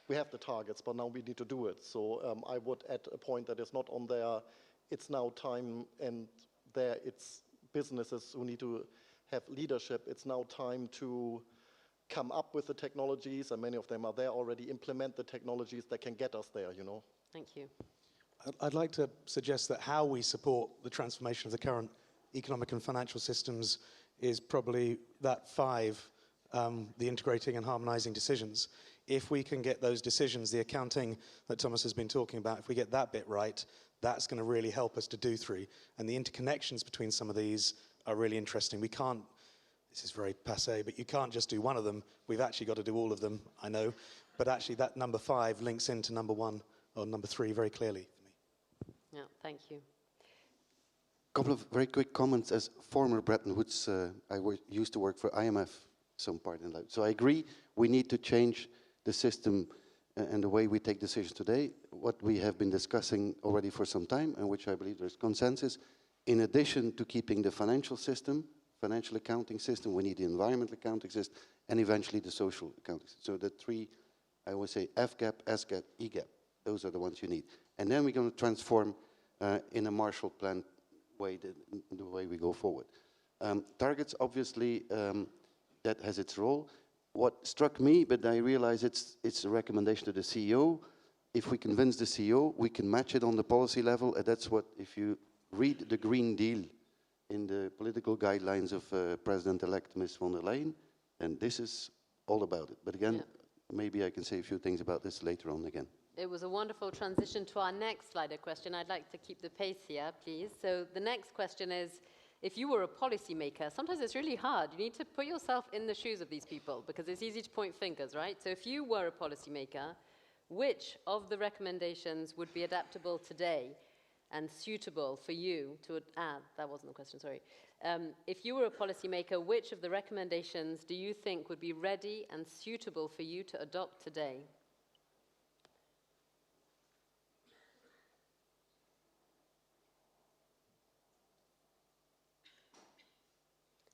we have the targets, but now we need to do it. So I would add a point that is not on there. It's now time, and there it's businesses who need to have leadership. It's now time to come up with the technologies, and many of them are there already, implement the technologies that can get us there, you know. Thank you. I'd like to suggest that how we support the transformation of the current economic and financial systems is probably that 5, the integrating and harmonizing decisions. If we can get those decisions, the accounting that Thomas has been talking about, if we get that bit right, that's going to really help us to do 3. And the interconnections between some of these are really interesting. We can't, this is very passé, but you can't just do one of them. We've actually got to do all of them, I know. But actually that number 5 links into number 1 or number 3 very clearly for me. Yeah, thank you. Couple of very quick comments. As former Bretton Woods, I used to work for IMF some part in life. So I agree we need to change the system and the way we take decisions today. What we have been discussing already for some time, and which I believe there's consensus, in addition to keeping the financial system, financial accounting system, we need the environmental accounting system, and eventually the social accounting system. So the 3, I would say FGAP, SGAP, EGAP, those are the ones you need. And then we're going to transform in a Marshall Plan way, the way we go forward. Targets, obviously, that has its role. What struck me, but I realize it's a recommendation to the CEO. If we convince the CEO, we can match it on the policy level. And that's what, if you read the Green Deal in the political guidelines of President-elect Ms. von der Leyen, and this is all about it. But again, maybe I can say a few things about this later on again. It was a wonderful transition to our next Slido question. I'd like to keep the pace here, please. So the next question is, if you were a policymaker, sometimes it's really hard. You need to put yourself in the shoes of these people, because it's easy to point fingers, right? So if you were a policymaker, which of the recommendations would be adaptable today and suitable for you to add? That wasn't the question, sorry. If you were a policymaker, which of the recommendations do you think would be ready and suitable for you to adopt today?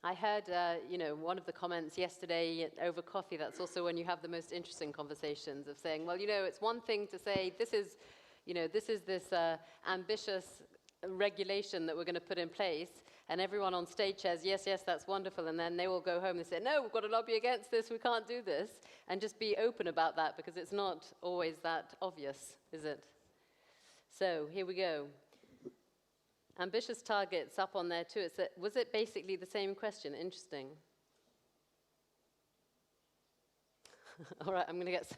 I heard, you know, one of the comments yesterday over coffee, that's also when you have the most interesting conversations of saying, well, you know, it's one thing to say, this is, you know, this ambitious regulation that we're going to put in place, and everyone on stage says, yes, yes, that's wonderful, and then they will go home and say, no, we've got to lobby against this, we can't do this, and just be open about that, because it's not always that obvious, is it? So, here we go. Ambitious targets up on there too. Was it basically the same question? Interesting. All right, I'm going to get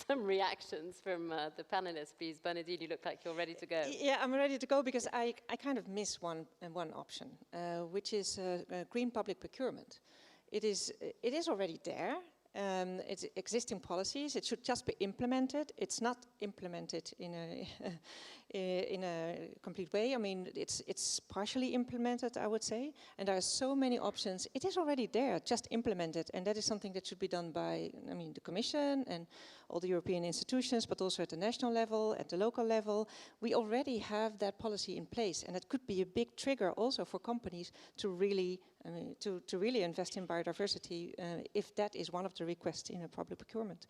some reactions from the panelists, please. Bernadine, you look like you're ready to go. Yeah, I'm ready to go because I kind of miss one option, which is green public procurement. It is already there. It's existing policies. It should just be implemented. It's not implemented in a in a complete way. I mean, it's partially implemented, I would say, and there are so many options. It is already there, just implemented, and that is something that should be done by, I mean, the Commission and all the European institutions, but also at the national level, at the local level. We already have that policy in place, and it could be a big trigger also for companies to really, to really invest in biodiversity if that is one of the requests in a public procurement.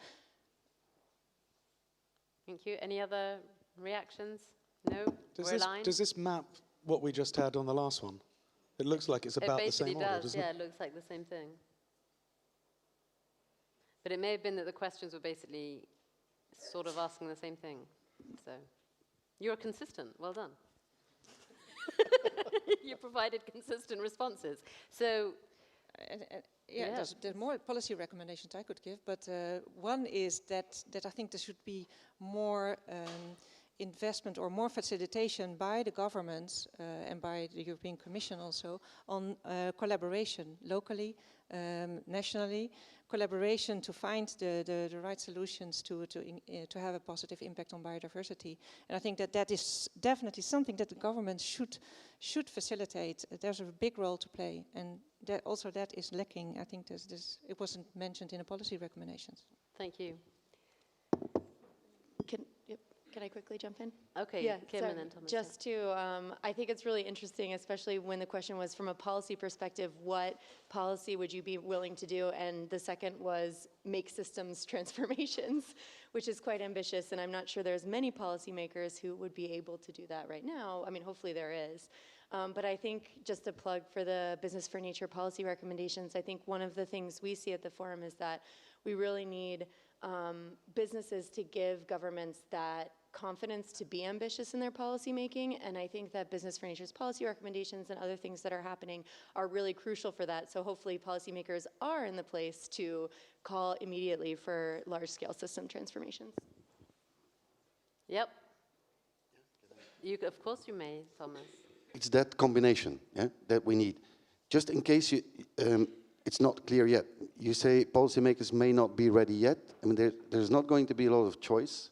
Thank you. Any other reactions? No? Does this map what we just had on the last one? It looks like it's about the same order, doesn't it? Yeah, it looks like the same thing. But it may have been that the questions were basically sort of asking the same thing. So you're consistent. Well done. You provided consistent responses. So yeah, there's more policy recommendations I could give, but one is that I think there should be more investment or more facilitation by the governments and by the European Commission also on collaboration locally, nationally, collaboration to find the right solutions to have a positive impact on biodiversity. And I think that is definitely something that the government should facilitate. There's a big role to play, and that is lacking. I think it wasn't mentioned in the policy recommendations. Thank you. Can I quickly jump in? Okay, yeah, Kim sorry. and then Thomas. Just to, I think it's really interesting, especially when the question was from a policy perspective, what policy would you be willing to do? And the second was make systems transformations, which is quite ambitious. And I'm not sure there's many policymakers who would be able to do that right now. I mean, hopefully there is. But I think just a plug for the Business for Nature policy recommendations, I think one of the things we see at the forum is that we really need businesses to give governments that confidence to be ambitious in their policy making, and I think that Business for Nature's policy recommendations and other things that are happening are really crucial for that. So hopefully policymakers are in the place to call immediately for large-scale system transformations. Yep. Of course you may, Thomas. It's that combination that we need. Just in case it's not clear yet, you say policymakers may not be ready yet. I mean, there's not going to be a lot of choice,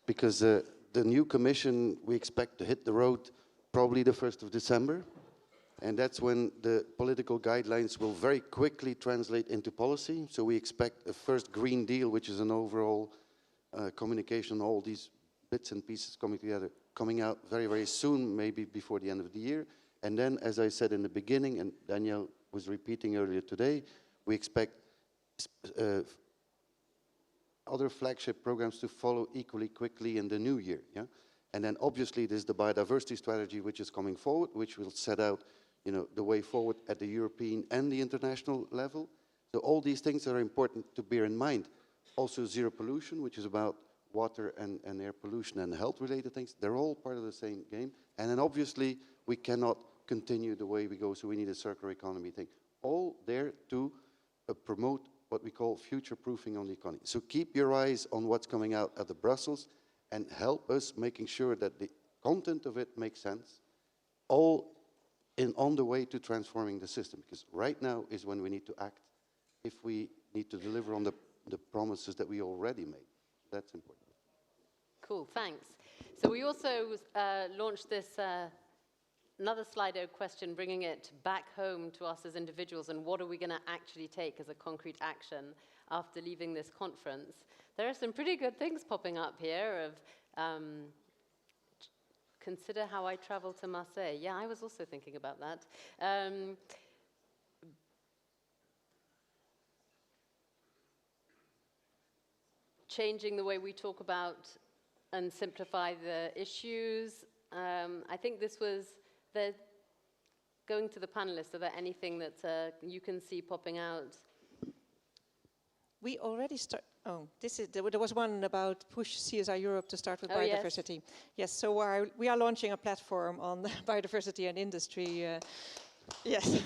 because the new commission we expect to hit the road probably the 1st of December. And that's when the political guidelines will very quickly translate into policy. So we expect a first Green Deal, which is an overall communication, all these bits and pieces coming together, coming out very, very soon, maybe before the end of the year. And then, as I said in the beginning, and Danielle was repeating earlier today, we expect other flagship programs to follow equally quickly in the new year. Yeah? And then obviously there's the biodiversity strategy which is coming forward, which will set out the way forward at the European and the international level. So all these things are important to bear in mind. Also zero pollution, which is about water and air pollution and health related things. They're all part of the same game. And then obviously we cannot continue the way we go, so we need a circular economy thing. All there to promote what we call future-proofing on the economy. So keep your eyes on what's coming out at the Brussels and help us making sure that the content of it makes sense, all on the way to transforming the system. Because right now is when we need to act if we need to deliver on the promises that we already made. That's important. Cool, thanks. So we also launched this another Slido question, bringing it back home to us as individuals, and what are we going to actually take as a concrete action after leaving this conference? There are some pretty good things popping up here of consider how I travel to Marseille. Yeah, I was also thinking about that. Changing the way we talk about and simplify the issues. I think this was going to the panelists. Are there anything that you can see popping out? We already start. Oh, there was one about push CSR Europe to start with biodiversity. Yes, so we are launching a platform on biodiversity and industry. Yes.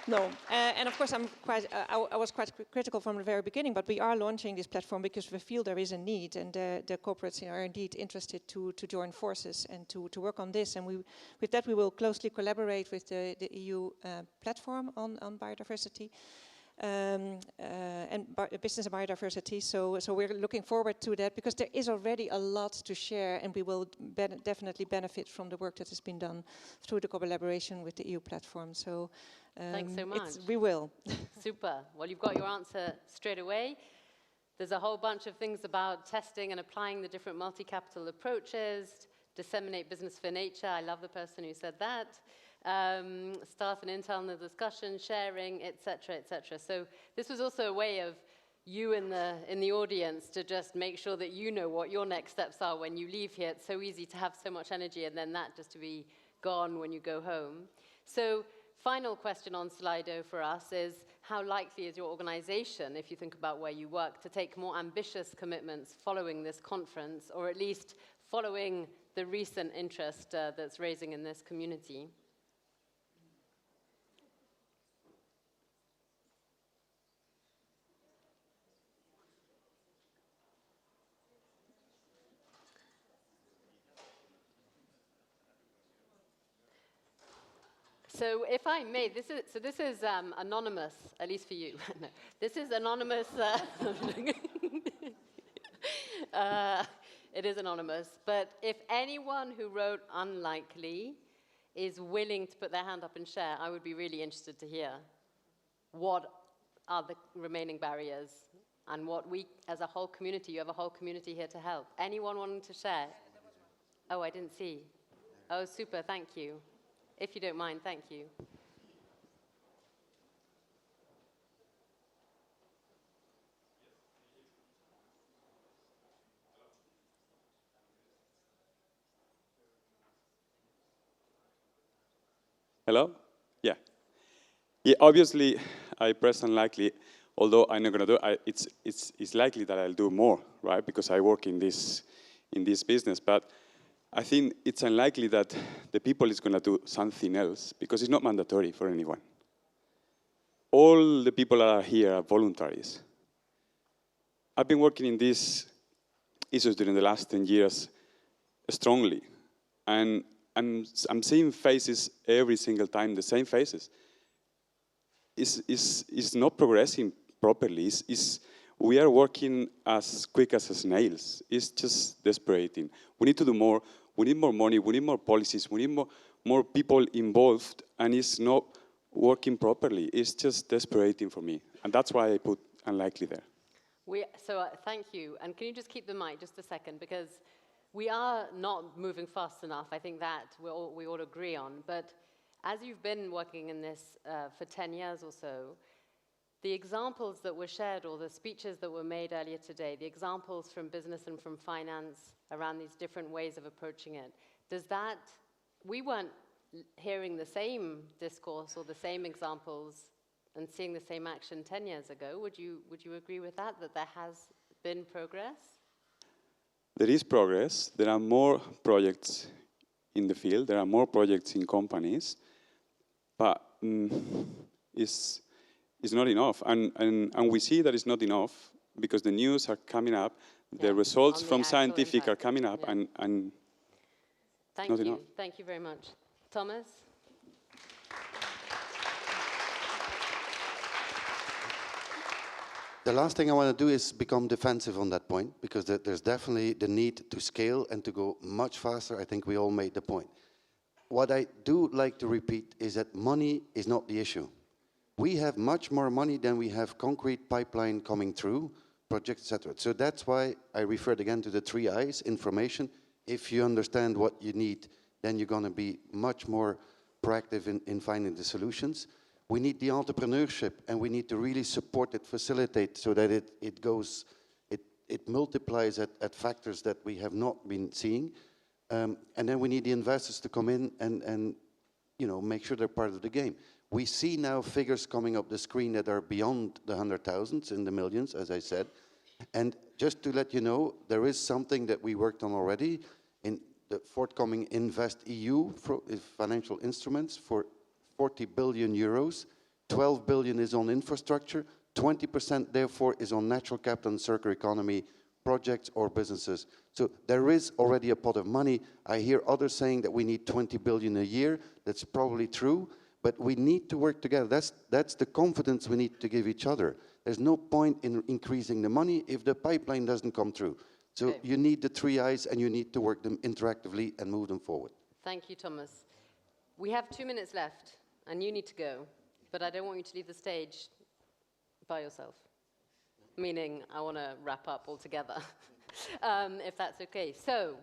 No, and of course I was quite critical from the very beginning, but we are launching this platform because we feel there is a need, and the corporates are indeed interested to join forces and to work on this. And with that we will closely collaborate with the EU platform on biodiversity. and business and biodiversity. So we're looking forward to that because there is already a lot to share, and we will definitely benefit from the work that has been done through the collaboration with the EU platform. So thanks so much. We will. Super. Well, you've got your answer straight away. There's a whole bunch of things about testing and applying the different multi-capital approaches, disseminate business for nature. I love the person who said that. Start an internal discussion, sharing, etc., etc. So this was also a way of you in the audience to just make sure that you know what your next steps are when you leave here. It's so easy to have so much energy and then that just to be gone when you go home. So final question on Slido for us is, how likely is your organization, if you think about where you work, to take more ambitious commitments following this conference, or at least following the recent interest that's raising in this community? So if I may, this is anonymous, at least for you. No, this is anonymous. It is anonymous. But if anyone who wrote unlikely is willing to put their hand up and share, I would be really interested to hear what are the remaining barriers and what we, as a whole community, you have a whole community here to help. Anyone wanting to share? Oh, I didn't see. Oh, super, thank you. If you don't mind, thank you. Hello? Yeah. Yeah, obviously, I pressed unlikely, although I'm not going to do it. It's likely that I'll do more, right? Because I work in this business. But I think it's unlikely that the people is going to do something else because it's not mandatory for anyone. All the people that are here are voluntaries. I've been working in these issues during the last 10 years strongly. And I'm seeing faces every single time, the same faces. It's not progressing properly. We are working as quick as snails. It's just desperating. We need to do more. We need more money. We need more policies. We need more people involved. And it's not working properly. It's just desperating for me. And that's why I put unlikely there. Thank you. And can you just keep the mic just a second? Because we are not moving fast enough. I think that we all agree on. But as you've been working in this for 10 years or so, the examples that were shared or the speeches that were made earlier today, the examples from business and from finance around these different ways of approaching it, we weren't hearing the same discourse or the same examples and seeing the same action 10 years ago. Would you agree with that there has been progress? There is progress. There are more projects in the field. There are more projects in companies. But it's not enough. And we see that it's not enough because the news are coming up, the results from scientific are coming up, and Thank not you. enough. Thank you very much. Thomas? The last thing I want to do is become defensive on that point, because there's definitely the need to scale and to go much faster. I think we all made the point. What I do like to repeat is that money is not the issue. We have much more money than we have concrete pipeline coming through, projects, etc. So that's why I referred again to the 3 I's, information. If you understand what you need, then you're going to be much more proactive in finding the solutions. We need the entrepreneurship, and we need to really support it, facilitate, so that it multiplies at factors that we have not been seeing. And then we need the investors to come in and make sure they're part of the game. We see now figures coming up the screen that are beyond the 100,000s, in the millions, as I said. And just to let you know, there is something that we worked on already in the forthcoming Invest EU financial instruments for 40 billion euros. 12 billion is on infrastructure. 20% therefore is on natural capital and circular economy projects or businesses. So there is already a pot of money. I hear others saying that we need 20 billion a year. That's probably true. But we need to work together. That's the confidence we need to give each other. There's no point in increasing the money if the pipeline doesn't come through. So you need the three eyes, and you need to work them interactively and move them forward. Thank you, Thomas. We have 2 minutes left, and you need to go. But I don't want you to leave the stage by yourself. Meaning, I want to wrap up altogether, if that's okay. So,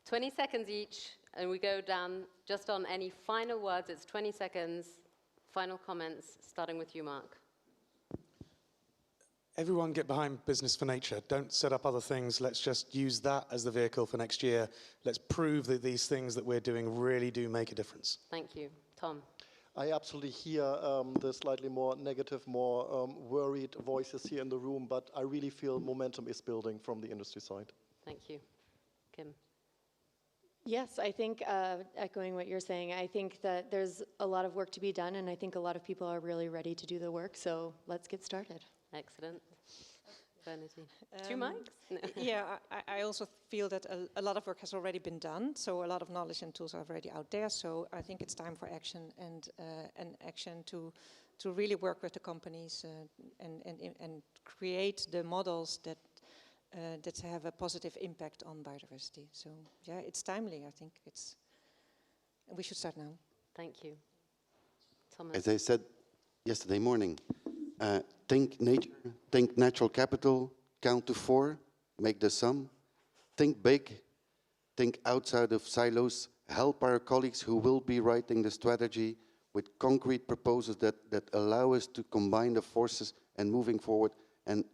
20 seconds each, and we go down just on any final words. It's 20 seconds, final comments, starting with you, Mark. Everyone get behind Business for Nature. Don't set up other things. Let's just use that as the vehicle for next year. Let's prove that these things that we're doing really do make a difference. Thank you. Tom. I absolutely hear the slightly more negative, more worried voices here in the room, but I really feel momentum is building from the industry side. Thank you. Kim. Yes, I think, echoing what you're saying, I think that there's a lot of work to be done, and I think a lot of people are really ready to do the work, so let's get started. Excellent. Bernadine. 2 mics? No. Yeah, I also feel that a lot of work has already been done, so a lot of knowledge and tools are already out there, so I think it's time for action and action to really work with the companies and create the models that have a positive impact on biodiversity. So yeah, it's timely. I think we should start now. Thank you. Thomas. As I said yesterday morning, think nature, think natural capital, count to 4, make the sum, think big, think outside of silos, help our colleagues who will be writing the strategy with concrete proposals that allow us to combine the forces and moving forward and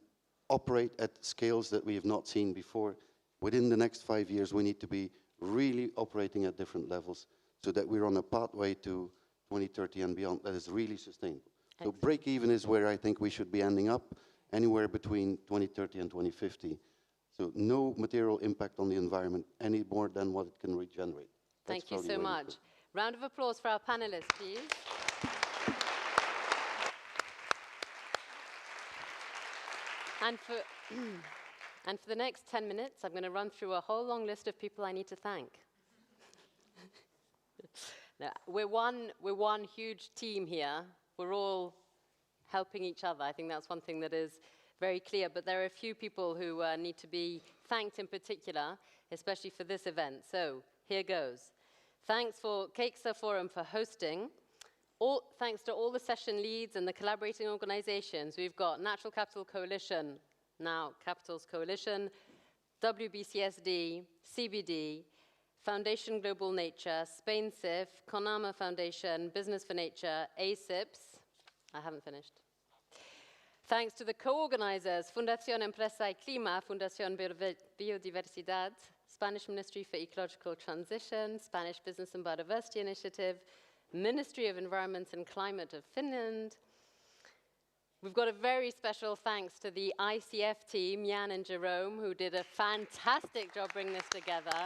operate at scales that we have not seen before. Within the next 5 years, we need to be really operating at different levels so that we're on a pathway to 2030 and beyond that is really sustainable. So break even is where I think we should be ending up, anywhere between 2030 and 2050. So no material impact on the environment any more than what it can regenerate. Thank you so much. Round of applause for our panelists, please. And for the next 10 minutes, I'm going to run through a whole long list of people I need to thank. No, we're one huge team here. We're all helping each other. I think that's one thing that is very clear. But there are a few people who need to be thanked in particular, especially for this event. So here goes. Thanks for CAIXA Forum for hosting. Thanks to all the session leads and the collaborating organizations. We've got Natural Capital Coalition, now Capitals Coalition, WBCSD, CBD, Foundation Global Nature, Spain CIF, CONAMA Foundation, Business for Nature, ACIPS. I haven't finished. Thanks to the co-organizers, Fundación Empresa y Clima, Fundación Biodiversidad, Spanish Ministry for Ecological Transition, Spanish Business and Biodiversity Initiative, Ministry of Environment and Climate of Finland. We've got a very special thanks to the ICF team, Jan and Jerome, who did a fantastic job bringing this together.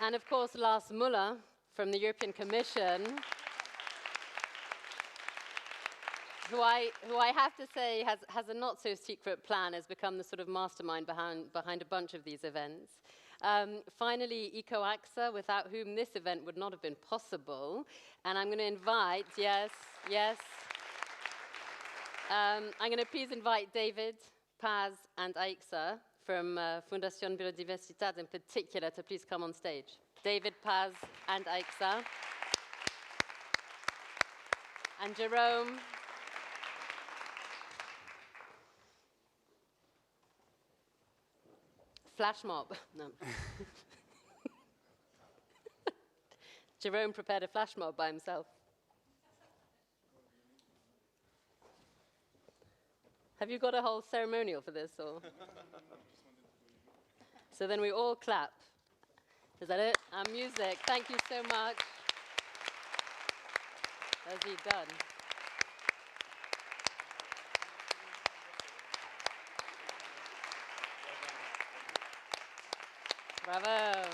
And of course, Lars Müller from the European Commission, who I have to say has a not-so-secret plan, has become the sort of mastermind behind a bunch of these events. Finally, EcoAXA, without whom this event would not have been possible. And I'm going to invite, yes. I'm going to please invite David, Paz, and AIXA from Fundación Biodiversidad in particular to please come on stage. David, Paz, and AIXA. And Jerome. Flash mob. No. Jerome prepared a flash mob by himself. Have you got a whole ceremonial for this? Or? So then we all clap. Is that it? Our music. Thank you so much. Has he done? Bravo.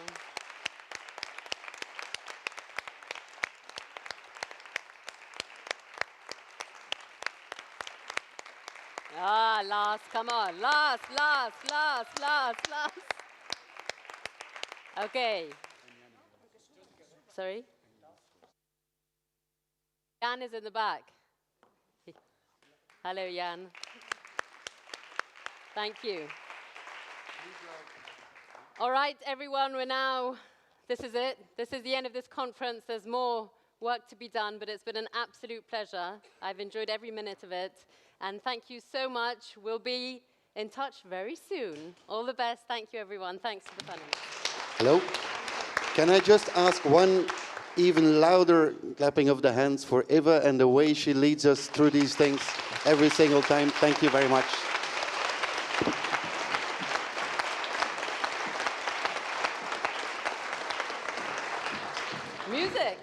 Lars, come on. Lars. Okay. Sorry? Jan is in the back. Hello, Jan. Thank you. All right, everyone, this is it. This is the end of this conference. There's more work to be done, but it's been an absolute pleasure. I've enjoyed every minute of it. And thank you so much. We'll be in touch very soon. All the best. Thank you, everyone. Thanks to the panelists. Hello? Can I just ask one even louder clapping of the hands for Eva and the way she leads us through these things every single time? Thank you very much. Music.